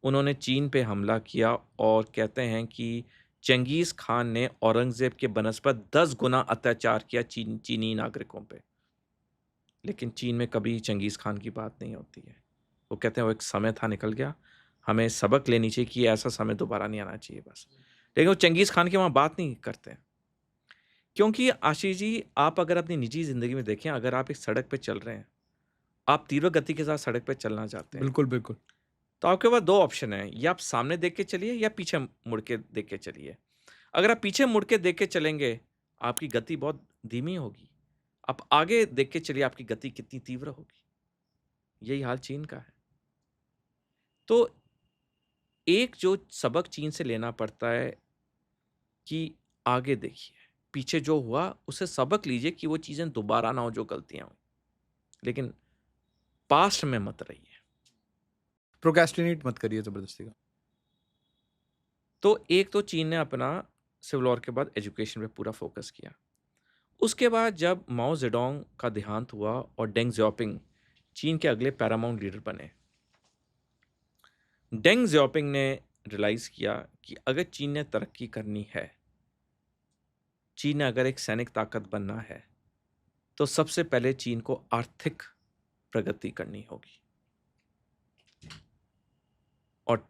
उन्होंने चीन पे हमला किया, और कहते हैं कि चंगेज खान ने औरंगजेब के बनस्पत 10 गुना अत्याचार किया चीनी नागरिकों पे, लेकिन चीन में कभी चंगेज खान की बात नहीं होती है। वो कहते हैं वो एक समय था, निकल गया, हमें सबक लेनी चाहिए कि ऐसा समय दोबारा नहीं आना चाहिए बस। लेकिन वो चंगेज खान की वहाँ बात नहीं करते हैं, क्योंकि आशीष जी, आप अगर अपनी निजी ज़िंदगी में देखें, अगर आप एक सड़क पे चल रहे हैं, आप तीव्र गति के साथ सड़क पे चलना चाहते हैं, बिल्कुल बिल्कुल। तो आपके पास 2 ऑप्शन हैं, या आप सामने देख के चलिए या पीछे मुड़ के देख के चलिए। अगर आप पीछे मुड़ के देख के चलेंगे, आपकी गति बहुत धीमी होगी। आप आगे देख के चलिए, आपकी गति कितनी तीव्र होगी। यही हाल चीन का है। तो एक जो सबक चीन से लेना पड़ता है कि आगे देखिए, पीछे जो हुआ उससे सबक लीजिए कि वो चीज़ें दोबारा ना हो जो गलतियाँ हुई। लेकिन पास्ट में मत रहिए। प्रोक्रेस्टिनेट मत करिए जबरदस्ती का। तो एक तो चीन ने अपना सिविल वॉर के बाद एजुकेशन पे पूरा फोकस किया। उसके बाद जब माओ जेडोंग का देहांत हुआ और डेंग ज़ियाओपिंग चीन के अगले पैरामाउंट लीडर बने, डेंग ज़ियाओपिंग ने रियलाइज़ किया कि अगर चीन ने तरक्की करनी है, चीन ने अगर एक सैनिक ताकत बनना है, तो सबसे पहले चीन को आर्थिक प्रगति करनी होगी। और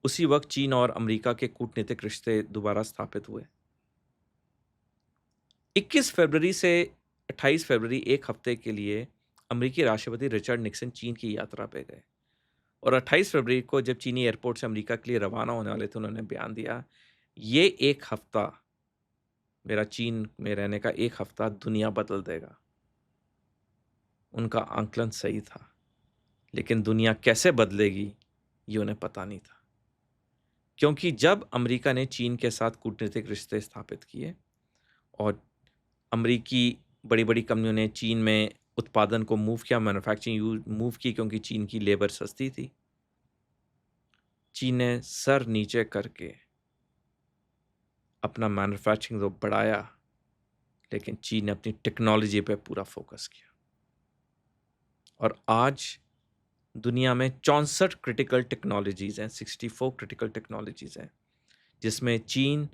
उसी वक्त चीन और अमेरिका के कूटनीतिक रिश्ते दोबारा स्थापित हुए। 21 फरवरी से 28 फरवरी, एक हफ्ते के लिए अमेरिकी राष्ट्रपति रिचर्ड निक्सन चीन की यात्रा पे गए, और 28 फरवरी को जब चीनी एयरपोर्ट से अमेरिका के लिए रवाना होने वाले थे, उन्होंने बयान दिया, ये एक हफ्ता, मेरा चीन में रहने का एक हफ्ता दुनिया बदल देगा। उनका आंकलन सही था, लेकिन दुनिया कैसे बदलेगी ये उन्हें पता नहीं था, क्योंकि जब अमेरिका ने चीन के साथ कूटनीतिक रिश्ते स्थापित किए और अमेरिकी बड़ी बड़ी कंपनियों ने चीन में उत्पादन को मूव किया, मैन्युफैक्चरिंग मूव की, क्योंकि चीन की लेबर सस्ती थी, चीन ने सर नीचे करके अपना मैन्युफैक्चरिंग तो बढ़ाया, लेकिन चीन ने अपनी टेक्नोलॉजी पे पूरा फोकस किया। और आज दुनिया में 64 क्रिटिकल टेक्नोलॉजीज़ हैं, 64 क्रिटिकल टेक्नोलॉजीज़ हैं, जिसमें चीन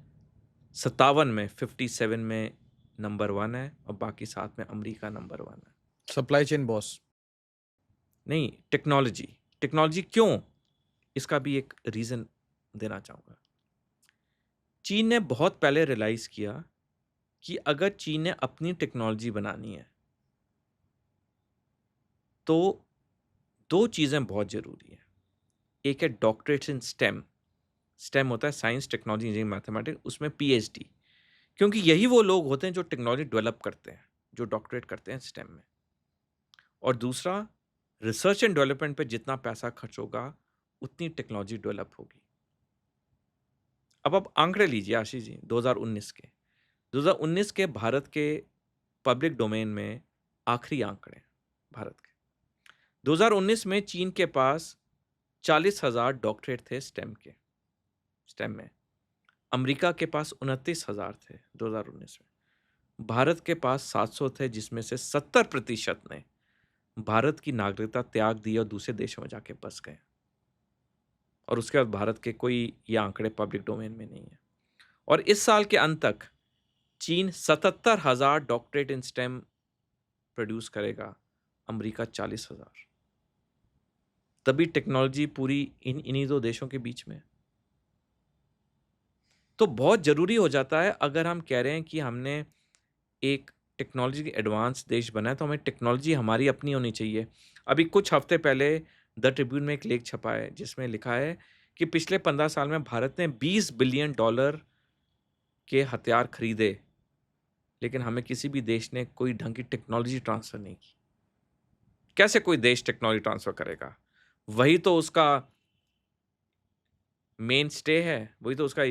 57 में, 57 में नंबर 1 है, और बाकी 7 में अमेरिका नंबर 1 है। Supply chain boss. नहीं, टेक्नोलॉजी क्यों, इसका भी एक रीज़न देना चाहूँगा। चीन ने बहुत पहले रियलाइज़ किया कि अगर चीन ने अपनी टेक्नोलॉजी बनानी है, तो 2 चीज़ें बहुत ज़रूरी हैं। एक है डॉक्टरेट इन स्टेम। स्टेम होता है साइंस, टेक्नोलॉजी, इंजीनियरिंग, मैथमेटिक्स, उसमें पीएचडी, क्योंकि यही वो लोग होते हैं जो टेक्नोलॉजी डेवलप करते हैं, जो डॉक्टरेट करते हैं स्टेम में। और दूसरा, रिसर्च एंड डेवलपमेंट पे जितना पैसा खर्च होगा, उतनी टेक्नोलॉजी डेवलप होगी। अब आप आंकड़े लीजिए आशीष जी, 2019 के। 2019 के भारत के पब्लिक डोमेन में आखिरी आंकड़े भारत के। 2019 में चीन के पास 40,000 डॉक्टरेट थे स्टेम में। अमेरिका के पास 29,000 थे 2019 में। भारत के पास 700 थे, जिसमें से 70% ने भारत की नागरिकता त्याग दी और दूसरे देशों में जाके बस गए। और उसके बाद भारत के कोई ये आंकड़े पब्लिक डोमेन में नहीं है। और इस साल के अंत तक चीन 77,000 डॉक्टरेट इन स्टेम प्रोड्यूस करेगा, अमेरिका 40,000। तभी टेक्नोलॉजी पूरी इन्हीं 2 देशों के बीच में है। तो बहुत ज़रूरी हो जाता है, अगर हम कह रहे हैं कि हमने एक टेक्नोलॉजी एडवांस देश बना है, तो हमें टेक्नोलॉजी हमारी अपनी होनी चाहिए। अभी कुछ हफ्ते पहले द ट्रिब्यून में एक लेख छपा है, जिसमें लिखा है कि पिछले 15 साल में भारत ने $20 बिलियन के हथियार खरीदे, लेकिन हमें किसी भी देश ने कोई ढंग की टेक्नोलॉजी ट्रांसफ़र नहीं की। कैसे कोई देश टेक्नोलॉजी ट्रांसफ़र करेगा? वही तो उसका मेन स्टे है, वही तो उसका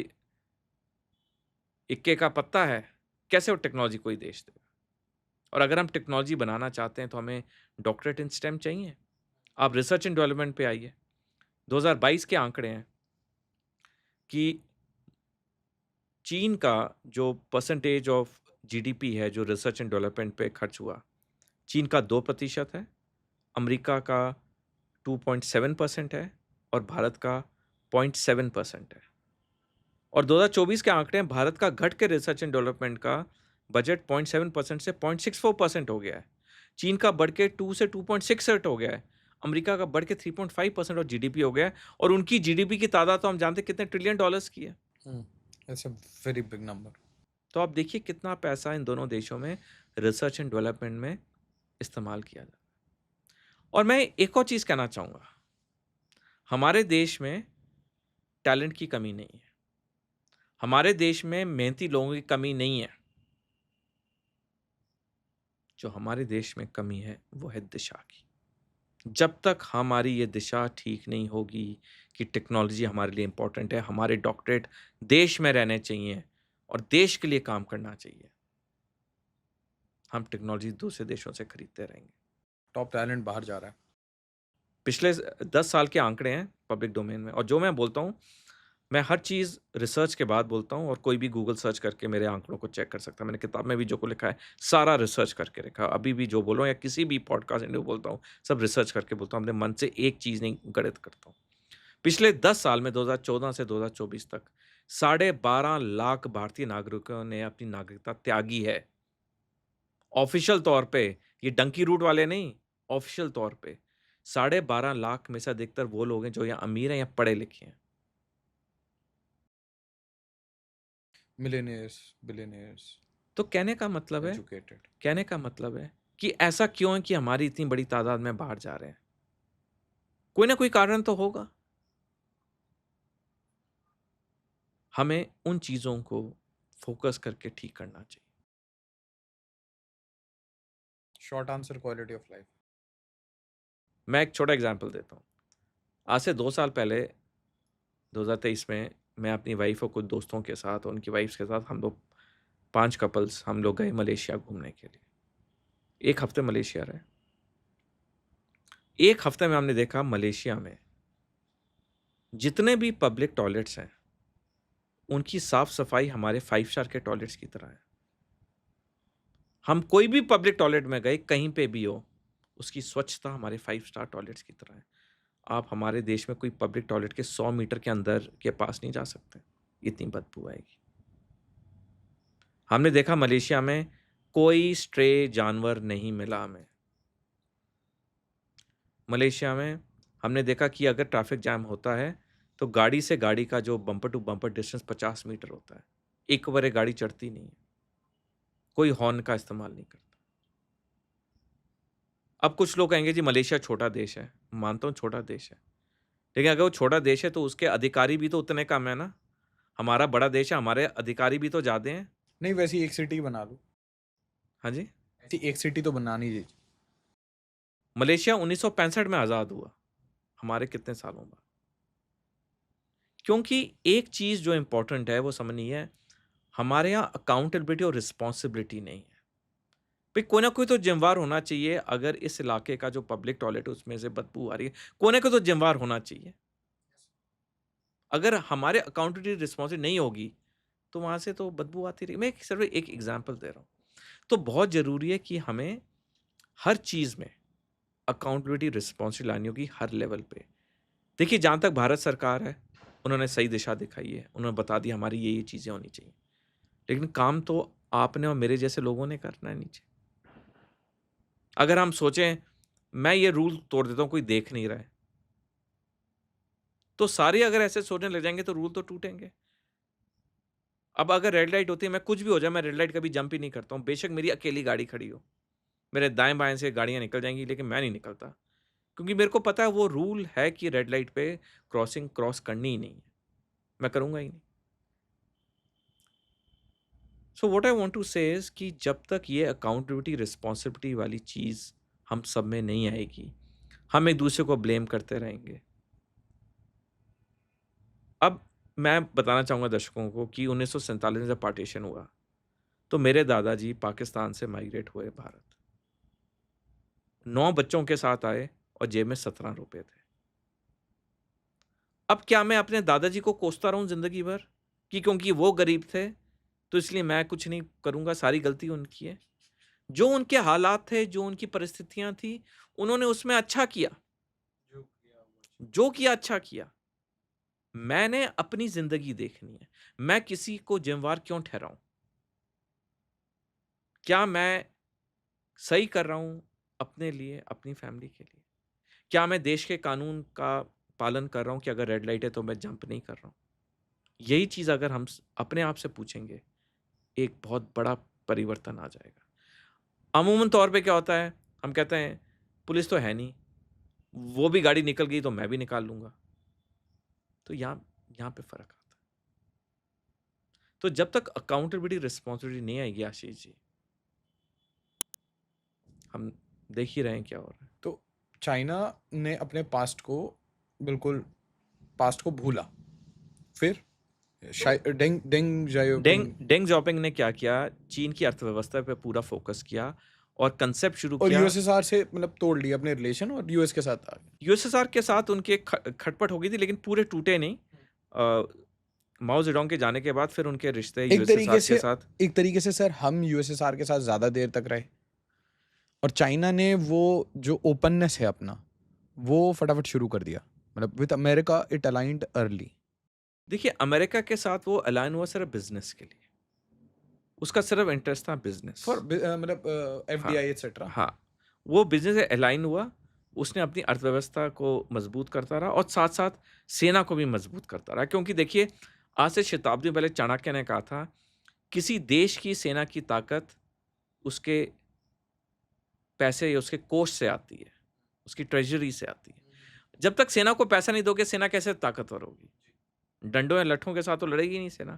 इक्के का पत्ता है। कैसे वो टेक्नोलॉजी कोई देश देगा? और अगर हम टेक्नोलॉजी बनाना चाहते हैं, तो हमें डॉक्टरेट इन स्टेम चाहिए। आप रिसर्च एंड डेवलपमेंट पे आइए। 2022 के आंकड़े हैं कि चीन का जो परसेंटेज ऑफ जीडीपी है, जो रिसर्च एंड डेवलपमेंट पे खर्च हुआ, चीन का 2% है, अमेरिका का 2.7% है और भारत का 0.7% है। और 2024 के आंकड़े हैं, भारत का घट के रिसर्च एंड डेवलपमेंट का बजट 0.7% से 0.64% हो गया है। चीन का बढ़ के 2 से 2.68 हो गया है। अमेरिका का बढ़ के 3.5% ऑफ जीडीपी हो गया है, और उनकी जीडीपी की तादाद तो हम जानते हैं कितने ट्रिलियन डॉलर्स की है। That's a very big number. तो आप देखिए कितना पैसा इन दोनों देशों में रिसर्च एंड डेवलपमेंट में इस्तेमाल किया जाता है। और मैं एक और चीज़ कहना चाहूँगा, हमारे देश में टैलेंट की कमी नहीं है, हमारे देश में मेहनती लोगों की कमी नहीं है। जो हमारे देश में कमी है, वो है दिशा की। जब तक हमारी ये दिशा ठीक नहीं होगी कि टेक्नोलॉजी हमारे लिए इम्पोर्टेंट है, हमारे डॉक्टरेट देश में रहने चाहिए और देश के लिए काम करना चाहिए, हम टेक्नोलॉजी दूसरे देशों से खरीदते रहेंगे। टॉप टैलेंट बाहर जा रहा है। पिछले 10 साल के आंकड़े हैं पब्लिक डोमेन में, और जो मैं बोलता हूँ, मैं हर चीज़ रिसर्च के बाद बोलता हूँ, और कोई भी गूगल सर्च करके मेरे आंकड़ों को चेक कर सकता है। मैंने किताब में भी जो को लिखा है, सारा रिसर्च करके लिखा है। अभी भी जो बोल रहा हूँ या किसी भी पॉडकास्ट इंटरव्यू बोलता हूँ, सब रिसर्च करके बोलता हूँ, अपने मन से एक चीज़ नहीं गढ़ित करता हूँ। पिछले 10 साल में 2014 से 2024 तक 12.5 लाख भारतीय नागरिकों ने अपनी नागरिकता त्यागी है। ऑफिशियल तौर पे, ये डंकी रूट वाले नहीं, ऑफिशियल तौर पे 12.5 लाख में से अधिकतर वो लोग हैं जो या अमीर हैं या पढ़े लिखे हैं। Millionaires, billionaires, तो कहने का मतलब है, educated. कहने का मतलब है कि ऐसा क्यों है कि हमारी इतनी बड़ी तादाद में बाहर जा रहे हैं? कोई ना कोई कारण तो होगा। हमें उन चीज़ों को फोकस करके ठीक करना चाहिए। Short answer, quality of life. मैं एक छोटा एग्जांपल देता हूँ। आज से 2 साल पहले 2023 में मैं अपनी वाइफ और कुछ दोस्तों के साथ, उनकी वाइफ्स के साथ, हम लोग 5 कपल्स हम लोग गए मलेशिया घूमने के लिए। 1 हफ्ते मलेशिया रहे। 1 हफ्ते में हमने देखा मलेशिया में जितने भी पब्लिक टॉयलेट्स हैं, उनकी साफ-सफाई हमारे 5 स्टार के टॉयलेट्स की तरह है। हम कोई भी पब्लिक टॉयलेट में गए, कहीं पे भी हो, उसकी स्वच्छता हमारे 5 स्टार टॉयलेट्स की तरह है। आप हमारे देश में कोई पब्लिक टॉयलेट के 100 मीटर के अंदर के पास नहीं जा सकते, इतनी बदबू आएगी। हमने देखा मलेशिया में कोई स्ट्रे जानवर नहीं मिला हमें। मलेशिया में हमने देखा कि अगर ट्रैफिक जैम होता है, तो गाड़ी से गाड़ी का जो bumper to bumper distance 50 metre होता है। एक बार गाड़ी चढ़ती नहीं है, कोई हॉर्न का इस्तेमाल नहीं करता। अब कुछ लोग कहेंगे जी मलेशिया छोटा देश है। मानता हूँ छोटा देश है, लेकिन अगर वो छोटा देश है तो उसके अधिकारी भी तो उतने कम है ना। हमारा बड़ा देश है, हमारे अधिकारी भी तो ज़्यादा हैं। नहीं, वैसी एक सिटी बना लो। हाँ जी, ऐसी एक सिटी तो बनानी चाहिए। मलेशिया 1965 में आज़ाद हुआ, हमारे कितने सालों बाद। क्योंकि एक चीज़ जो इम्पोर्टेंट है वो समझनी है, हमारे यहाँ अकाउंटेबिलिटी और रिस्पॉन्सिबिलिटी नहीं है। भाई कोई ना कोई तो जिम्मेवार होना चाहिए। अगर इस इलाके का जो पब्लिक टॉयलेट है उसमें से बदबू आ रही है, कोई ना कोई तो जिम्मेवार होना चाहिए। अगर हमारे अकाउंटेबिलिटी रिस्पॉन्सिबिलिटी नहीं होगी, तो वहाँ से तो बदबू आती रही। मैं सिर्फ एक एग्जाम्पल दे रहा हूँ। तो बहुत ज़रूरी है कि हमें हर चीज़ में अकाउंटेबिलिटी रिस्पॉन्सिबिलिटी लानी होगी, हर लेवल पे। देखिए, जहाँ तक भारत सरकार है, उन्होंने सही दिशा दिखाई है, उन्होंने बता दिया हमारी ये चीज़ें होनी चाहिए, लेकिन काम तो आपने और मेरे जैसे लोगों ने करना है नीचे। अगर हम सोचें मैं ये रूल तोड़ देता हूँ, कोई देख नहीं रहा है, तो सारे अगर ऐसे सोचने लग जाएंगे तो रूल तो टूटेंगे। अब अगर रेड लाइट होती है, मैं कुछ भी हो जाए, मैं रेड लाइट कभी जंप ही नहीं करता हूँ, बेशक मेरी अकेली गाड़ी खड़ी हो। मेरे दाएँ-बाएँ से गाड़ियाँ निकल जाएँगी, लेकिन मैं नहीं निकलता। क्योंकि मेरे को पता है वो रूल है कि रेड लाइट पे क्रॉसिंग क्रॉस करनी ही नहीं है। मैं करूँगा ही नहीं। So what I want to say is कि जब तक ये अकाउंटेबिलिटी, रिस्पॉन्सिबिलिटी वाली चीज़ हम सब में नहीं आएगी, हम एक-दूसरे को ब्लेम करते रहेंगे। अब मैं बताना चाहूँगा दर्शकों को कि 1947 में जब पार्टीशन हुआ, तो मेरे दादाजी पाकिस्तान से माइग्रेट हुए भारत। 9 बच्चों के साथ आए और जेब में ₹17 थे। अब क्या मैं अपने दादाजी को कोसता रहूँ ज़िंदगी भर कि क्योंकि वो गरीब थे, तो इसलिए मैं कुछ नहीं करूँगा, सारी गलती उनकी है? जो उनके हालात थे, जो उनकी परिस्थितियाँ थी, उन्होंने उसमें अच्छा किया। जो किया अच्छा किया। मैंने अपनी ज़िंदगी देखनी है। मैं किसी को ज़िम्मेवार क्यों ठहराऊँ? क्या मैं सही कर रहा हूँ अपने लिए, अपनी फैमिली के लिए? क्या मैं देश के कानून का पालन कर रहा हूँ कि अगर रेड लाइट है तो मैं जंप नहीं कर रहा हूँ? यही चीज़ अगर हम अपने आप से पूछेंगे, एक बहुत बड़ा परिवर्तन आ जाएगा। अमूमन तौर पे क्या होता है, हम कहते हैं पुलिस तो है नहीं, वो भी गाड़ी निकल गई तो मैं भी निकाल लूँगा। तो यहाँ यहाँ पे फ़र्क आता है। तो जब तक अकाउंटेबिलिटी, रिस्पॉन्सिबिलिटी नहीं आएगी आशीष जी, हम देख ही रहे हैं क्या हो रहा है। तो चाइना ने अपने पास्ट को बिल्कुल पास्ट को भूला, फिर डेंग डेंग जाओपिंग डेंग ज़ाओपिंग ने क्या किया, चीन की अर्थव्यवस्था पे पूरा फ़ोकस किया और कंसेप्ट शुरू और किया। यूएसएसआर से मतलब तोड़ लिया अपने रिलेशन और यूएस के साथ आ गए। यूएसएसआर के साथ उनकी एक खटपट हो गई थी, लेकिन पूरे टूटे नहीं। माओ ज़ेडोंग के जाने के बाद फिर उनके रिश्ते यूएसएसआर के साथ एक तरीके से सर हम यूएसएसआर के साथ ज़्यादा देर तक रहे और चाइना ने वो जो ओपननेस है अपना वो फटाफट शुरू कर दिया, मतलब with America it aligned early. देखिए, अमेरिका के साथ वो अलाइन हुआ सिर्फ बिज़नेस के लिए। उसका सिर्फ इंटरेस्ट था बिज़नेस। फॉर मतलब हाँ, एफडीआई एटसेट्रा। हाँ। वो बिज़नेस से अलाइन हुआ, उसने अपनी अर्थव्यवस्था को मज़बूत करता रहा और साथ-साथ सेना को भी मज़बूत करता रहा। क्योंकि देखिए, आज से शताब्दियों पहले चाणक्य ने कहा था, किसी देश की सेना की ताकत उसके पैसे या उसके कोष से आती है, उसकी ट्रेज़री से आती है। जब तक सेना को पैसा नहीं दोगे, सेना कैसे ताकतवर होगी? डंडों या लट्ठों के साथ तो लड़ेगी नहीं सेना।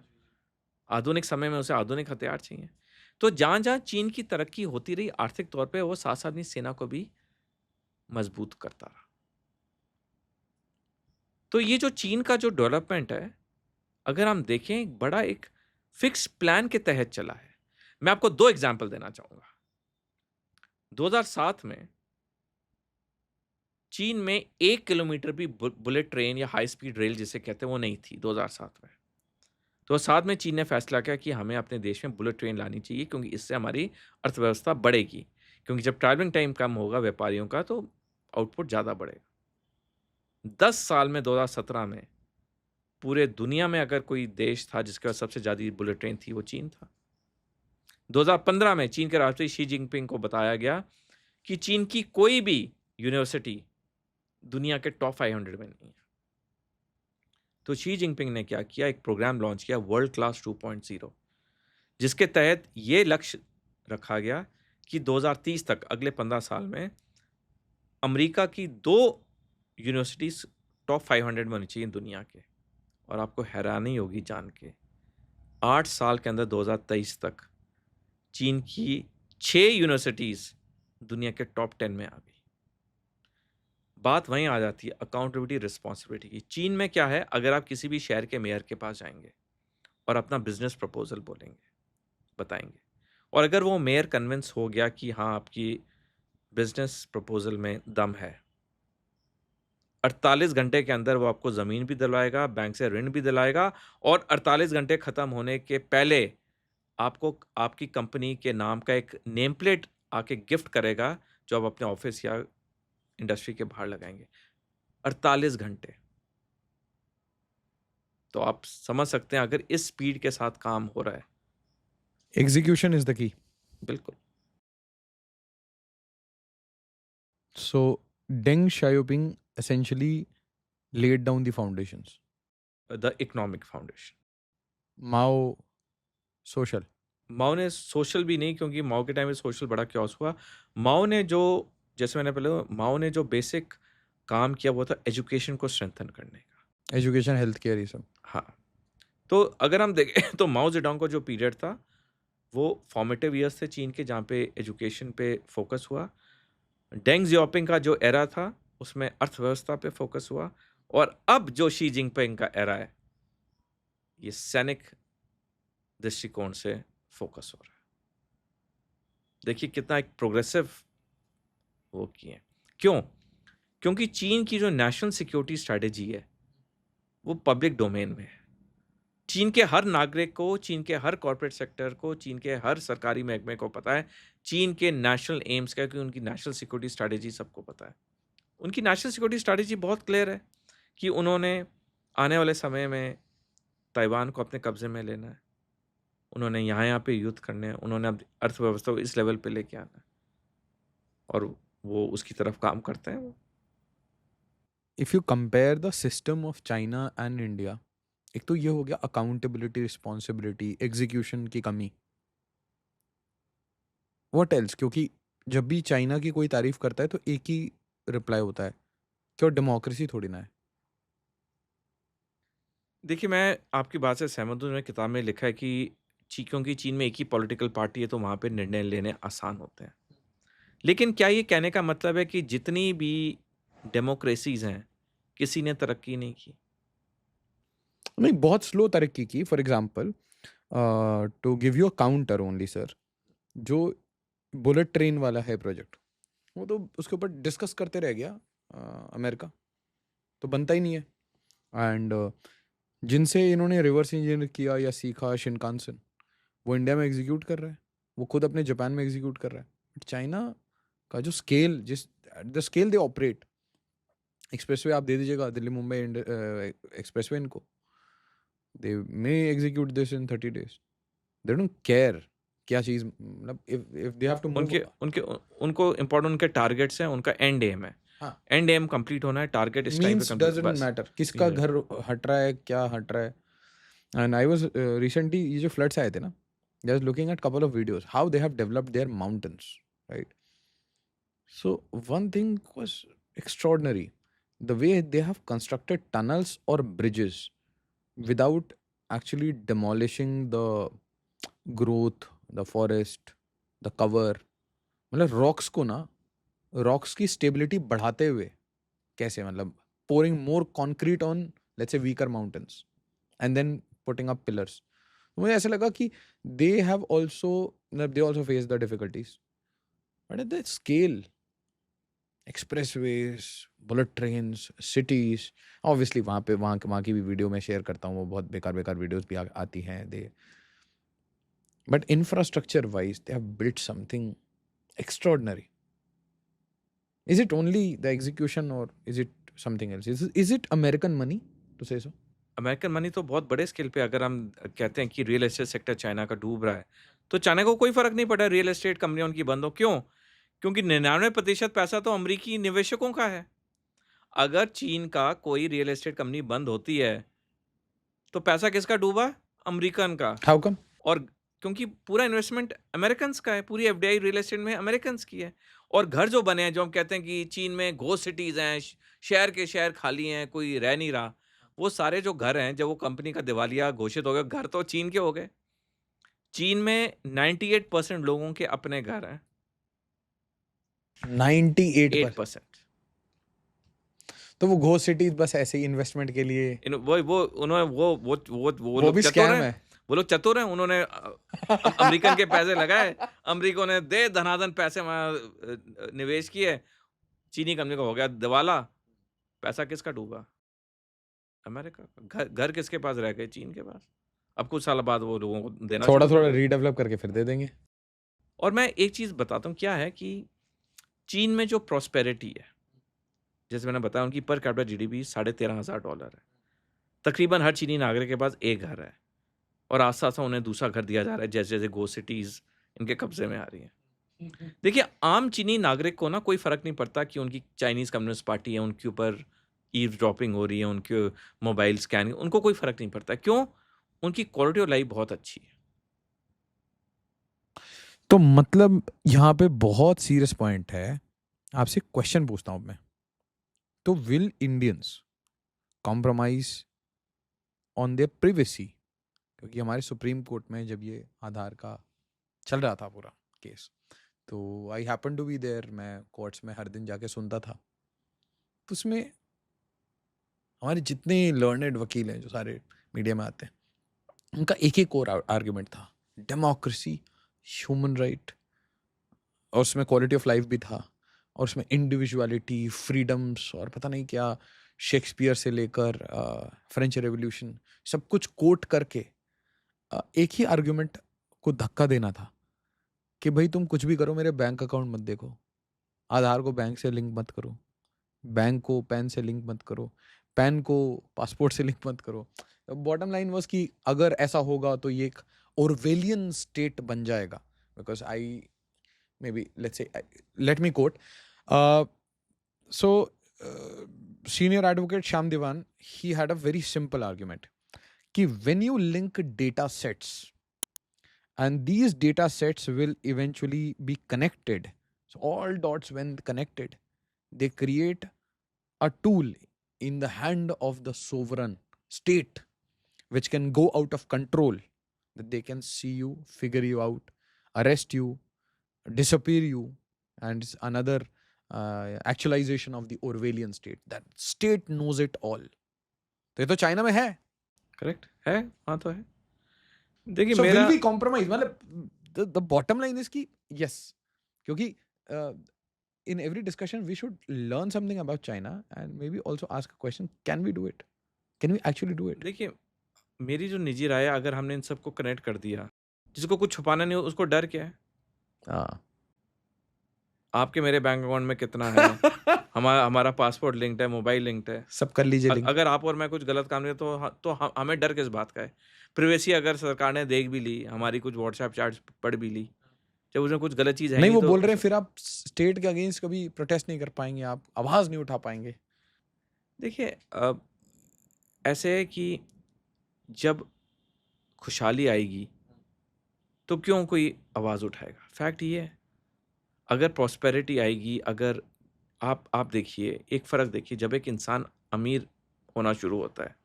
आधुनिक समय में उसे आधुनिक हथियार चाहिए। तो जहाँ-जहाँ चीन की तरक्की होती रही आर्थिक तौर पे, वो साथ-साथ अपनी सेना को भी मजबूत करता रहा। तो ये जो चीन का जो डेवलपमेंट है, अगर हम देखें एक बड़ा एक फिक्स प्लान के तहत चला है। मैं आपको 2 एग्ज़ाम्पल देना चाहूँगा। 2007 में चीन में 1 किलोमीटर भी बुलेट ट्रेन या हाई स्पीड रेल जिसे कहते हैं वो नहीं थी 2007 में। तो साथ में चीन ने फैसला किया कि हमें अपने देश में बुलेट ट्रेन लानी चाहिए क्योंकि इससे हमारी अर्थव्यवस्था बढ़ेगी। क्योंकि जब ट्रैवलिंग टाइम कम होगा व्यापारियों का तो आउटपुट ज़्यादा बढ़ेगा। 10 साल में 2017 में पूरे दुनिया में अगर कोई देश था जिसके पास सबसे ज़्यादा बुलेट ट्रेन थी वो चीन था। 2015 में चीन के राष्ट्रपति शी जिनपिंग को बताया गया कि चीन की कोई भी यूनिवर्सिटी दुनिया के टॉप 500 में नहीं है। तो शी जिनपिंग ने क्या किया, एक प्रोग्राम लॉन्च किया वर्ल्ड क्लास 2.0 जिसके तहत ये लक्ष्य रखा गया कि 2030 तक अगले 15 साल में अमेरिका की 2 यूनिवर्सिटीज़ टॉप 500 में होनी चाहिए दुनिया के। और आपको हैरानी होगी जान के 8 साल के अंदर 2023 तक चीन की 6 यूनिवर्सिटीज़ दुनिया के टॉप 10 में आ गई। बात वहीं आ जाती है अकाउंटेबिलिटी, रिस्पॉन्सिबिलिटी की। चीन में क्या है, अगर आप किसी भी शहर के मेयर के पास जाएंगे और अपना बिजनेस प्रपोजल बोलेंगे, बताएंगे, और अगर वो मेयर कन्विंस हो गया कि हाँ आपकी बिजनेस प्रपोजल में दम है, 48 घंटे के अंदर वो आपको ज़मीन भी दिलवाएगा, बैंक से ऋण भी दिलाएगा और 48 घंटे ख़त्म होने के पहले आपको आपकी कंपनी के नाम का एक नेम प्लेट आके गिफ्ट करेगा, जो आप अपने ऑफिस या इंडस्ट्री के बाहर लगाएंगे। 48 घंटे। तो आप समझ सकते हैं अगर इस स्पीड के साथ काम हो रहा है। Execution is the key. बिल्कुल। So Deng Xiaoping essentially laid down the foundations. The economic foundation. Mao social. Mao ने सोशल भी नहीं, क्योंकि माओ के टाइम में सोशल बड़ा क्योस हुआ। माओ ने जो, जैसे मैंने पहले, माओ ने जो बेसिक काम किया वो था एजुकेशन को स्ट्रेंथन करने का। एजुकेशन, हेल्थ केयर, ये सब। हाँ, तो अगर हम देखें तो माओ जेडोंग का जो पीरियड था वो फॉर्मेटिव ईयर्स थे चीन के, जहाँ पे एजुकेशन पे फोकस हुआ। डेंग जियाओपिंग का जो एरा था उसमें अर्थव्यवस्था पे फोकस हुआ। और अब जो शी जिनपिंग का एरा है ये सैनिक दृष्टिकोण से फोकस हो रहा है। देखिए कितना एक प्रोग्रेसिव वो किए। क्यों? क्योंकि चीन की जो नेशनल सिक्योरिटी स्ट्रेटेजी है वो पब्लिक डोमेन में है। चीन के हर नागरिक को, चीन के हर कॉर्पोरेट सेक्टर को, चीन के हर सरकारी महकमे को पता है चीन के नेशनल एम्स क्या है, कि उनकी नेशनल सिक्योरिटी स्ट्रेटेजी सबको पता है। उनकी नेशनल सिक्योरिटी स्ट्रेटेजी बहुत क्लियर है कि उन्होंने आने वाले समय में ताइवान को अपने कब्जे में लेना है, उन्होंने यहाँ पे युद्ध करने हैं, उन्होंने अब अर्थव्यवस्था को इस लेवल पे लेके आना है, और वो उसकी तरफ काम करते हैं। If you compare the system of China and India, एक तो ये हो गया अकाउंटेबिलिटी, रिस्पॉन्सिबिलिटी, एग्जीक्यूशन की कमी। What else? क्योंकि जब भी चाइना की कोई तारीफ करता है तो एक ही रिप्लाई होता है कि वो डेमोक्रेसी थोड़ी ना है। देखिए, मैं आपकी बात से सहमत हूँ। उन्होंने किताब में लिखा है कि क्योंकि चीन में एक ही पॉलिटिकल पार्टी है तो वहाँ पे निर्णय लेने आसान होते हैं। लेकिन क्या ये कहने का मतलब है कि जितनी भी डेमोक्रेसीज हैं किसी ने तरक्की नहीं की? नहीं, बहुत स्लो तरक्की की। For example, to give you a counter only sir, जो बुलेट ट्रेन वाला है प्रोजेक्ट, वो तो उसके ऊपर डिस्कस करते रह गया अमेरिका, तो बनता ही नहीं है। एंड जिनसे इन्होंने रिवर्स इंजीनियर किया या सीखा, शिनकानसेन, वो इंडिया में एग्जीक्यूट कर रहा है, वो खुद अपने जापान में एग्जीक्यूट कर रहा है। बट चाइना का जो स्केल, जिस the scale they operate, expressway आप दे दीजिएगा दिल्ली मुंबई एक्सप्रेसवे इनको, they may execute this in 30 days। They don't care क्या चीज़, मतलब if they have to move. उनके उनके उनको इम्पोर्टेंट उनके टारगेट्स हैं, उनका एंड एम है। हाँ, एंड एम कंप्लीट होना है, टारगेट इस टाइम पे मीन्स कंप्लीट, डजंट बस। मैटर किसका घर हट रहा है, क्या हट रहा है। एंड आई वाज रिसेंटली, ये जो फ्लड्स आए थे ना, I was looking at couple of videos how they have developed their mountains, right? So one thing was extraordinary, the way they have constructed tunnels or bridges without actually demolishing the growth, the forest, the cover। मतलब rocks को ना, rocks की stability बढ़ाते हुए कैसे, मतलब pouring more concrete on let's say weaker mountains and then putting up pillars। मुझे ऐसा लगा कि they have also, they also face the difficulties, but at that scale, expressways, bullet trains, cities, obviously वहाँ की भी वीडियो मैं share करता हूँ, वो बहुत बेकार बेकार वीडियोस भी आती हैं दे, but infrastructure wise they have built something extraordinary। Is it only the execution or is it something else? Is it American money to say so? American money तो बहुत बड़े स्केल पे, अगर हम कहते हैं कि रियल एस्टेट सेक्टर चाइना का डूब रहा है, तो चाइना को कोई फर्क नहीं पड़ा रियल एस्टेट कंपनियां उनकी बंद हो। क्यों? क्योंकि 99% पैसा तो अमेरिकी निवेशकों का है। अगर चीन का कोई रियल एस्टेट कंपनी बंद होती है तो पैसा किसका डूबा? अमेरिकन का। How come? और क्योंकि पूरा इन्वेस्टमेंट अमेरिकन्स का है, पूरी एफडीआई रियल एस्टेट में अमेरिकन्स की है। और घर जो बने हैं, जो हम कहते हैं कि चीन में घोस्ट सिटीज हैं, शहर के शहर खाली हैं, कोई रह नहीं रहा, वो सारे जो घर हैं, जब वो कंपनी का दिवालिया घोषित हो गया, घर तो चीन के हो गए। चीन में 98% लोगों के अपने घर हैं। 98%। 8%। तो वो घोस्ट सिटीज बस ऐसे ही इन्वेस्टमेंट के लिए, वो उन्होंने वो वो लोग भी चतुर स्कैम हैं। है। वो लोग चतुर हैं, उन्होंने अमेरिकन के पैसे लगाए, अमेरिका ने दे धनाधन पैसे वहाँ निवेश किए, चीनी कंपनी का हो गया दिवाला। पैसा किसका डूबा? अमेरिका का। घर किसके पास रह गए? चीन के पास। अब कुछ साल बाद वो लोगों को देना थोड़ा शुरू कर थोड़ा देंगे। रीडेवलप करके फिर दे देंगे। और मैं एक चीज़ बताता हूँ, क्या है कि चीन में जो प्रॉस्पेरिटी है, जैसे मैंने बताया, उनकी पर कैपिटा जीडीपी $13,500 है। तकरीबन हर चीनी नागरिक के पास एक घर है, और आस्ता आस्ता उन्हें दूसरा घर दिया जा रहा है, जैसे जैसे गो सिटीज़ इनके कब्जे में आ रही हैं। देखिए, आम चीनी नागरिक को ना कोई फ़र्क नहीं पड़ता कि उनकी चाइनीज़ कम्युनिस्ट पार्टी है, उनके ऊपर ईवज़ड्रॉपिंग हो रही है, उनके मोबाइल स्कैन, उनको कोई फ़र्क नहीं पड़ता। क्यों? उनकी क्वालिटी ऑफ लाइफ बहुत अच्छी है। तो मतलब यहाँ पे बहुत सीरियस पॉइंट है. आपसे क्वेश्चन पूछता हूँ मैं. तो will Indians compromise on their privacy? क्योंकि हमारे सुप्रीम कोर्ट में जब ये आधार का चल रहा था पूरा केस, तो I happen to be there. मैं कोर्ट्स में हर दिन जाके सुनता था. तो उसमें हमारे जितने लर्नेड वकील हैं जो सारे मीडिया में आते हैं, उनका एक एक और आर्ग्यूमेंट था. डेमोक्रेसी, ह्यूमन राइट, और उसमें क्वालिटी ऑफ लाइफ भी था, और उसमें इंडिविजुअलिटी, फ्रीडम्स, और पता नहीं क्या, शेक्सपियर से लेकर फ्रेंच रेवोल्यूशन, सब कुछ कोट करके एक ही आर्ग्यूमेंट को धक्का देना था कि भाई तुम कुछ भी करो, मेरे बैंक अकाउंट मत देखो, आधार को बैंक से लिंक मत करो, बैंक को पैन से लिंक मत करो, पैन को पासपोर्ट से लिंक मत करो. बॉटम लाइन वाज कि अगर ऐसा होगा तो ये एक ऑरवेलियन स्टेट बन जाएगा. Because I may be let's say, let me quote. So senior advocate Shyam Diwan, he had a very simple argument कि when you link data sets and these data sets will eventually be connected, so all dots when connected, they create a tool in the hand of the sovereign state which can go out of control, that they can see you, figure you out, arrest you, disappear you, and it's another actualization of the Orwellian state. That state knows it all. तो ये तो China में है. Correct है, हाँ तो है. देखिए So will मेरा we compromise? मतलब the bottom line is कि yes, क्योंकि in every discussion we should learn something about China and maybe also ask a question: Can we do it? Can we actually do it? देखिए मेरी जो निजी राय है, अगर हमने इन सबको कनेक्ट कर दिया, जिसको कुछ छुपाना नहीं हो उसको डर क्या है? हाँ. आपके मेरे बैंक अकाउंट में कितना है, हमारा पासपोर्ट लिंक्ड है, मोबाइल लिंक्ड है. सब कर लीजिए लिंक. अगर आप और मैं कुछ गलत काम नहीं तो हमें डर किस बात का है? प्रिवेसी अगर सरकार ने देख भी ली, हमारी कुछ व्हाट्सएप चैट्स पढ़ भी ली, जब उसमें कुछ गलत चीज़ है नहीं, नहीं वो तो बोल रहे हैं फिर आप स्टेट के अगेंस्ट कभी प्रोटेस्ट नहीं कर पाएंगे, आप आवाज नहीं उठा पाएंगे. देखिए ऐसे है कि जब खुशहाली आएगी तो क्यों कोई आवाज़ उठाएगा? फैक्ट ये है, अगर प्रॉस्पेरिटी आएगी, अगर आप देखिए, एक फ़र्क देखिए, जब एक इंसान अमीर होना शुरू होता है,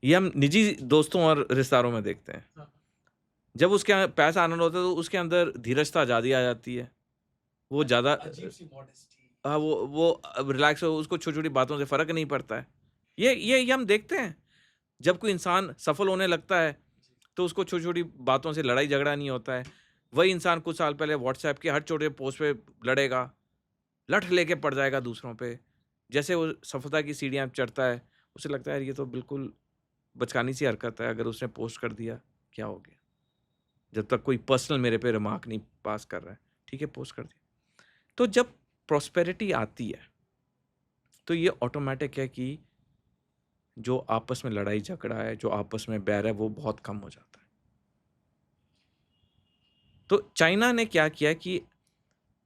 ये हम निजी दोस्तों और रिश्तेदारों में देखते हैं. जब उसके यहाँ पैसा आना होता है तो उसके अंदर धीरजता ज़्यादा आ जाती है. वो ज़्यादा हाँ, वो रिलैक्स हो, उसको छोटी-छोटी बातों से फ़र्क नहीं पड़ता है. ये हम देखते हैं. जब कोई इंसान सफल होने लगता है, तो उसको छोटी-छोटी बातों से लड़ाई-झगड़ा नहीं होता है. वही इंसान कुछ साल पहले व्हाट्सऐप के हर छोटे पोस्ट पे लड़ेगा, लठ लेके पड़ जाएगा दूसरों पे. जैसे वो सफलता की सीढ़ियाँ चढ़ता है, उसे लगता है यार ये तो बिल्कुल बचकानी सी हरकत है, अगर उसने पोस्ट कर दिया, क्या हो गया? जब तक कोई पर्सनल मेरे पे रिमार्क नहीं पास कर रहा है, ठीक है, पोस्ट कर दिया. तो जब प्रॉस्पेरिटी आती है, तो ये ऑटोमैटिक है कि जो आपस में लड़ाई झगड़ा है, जो आपस में बैर है, वो बहुत कम हो जाता है. तो चाइना ने क्या किया कि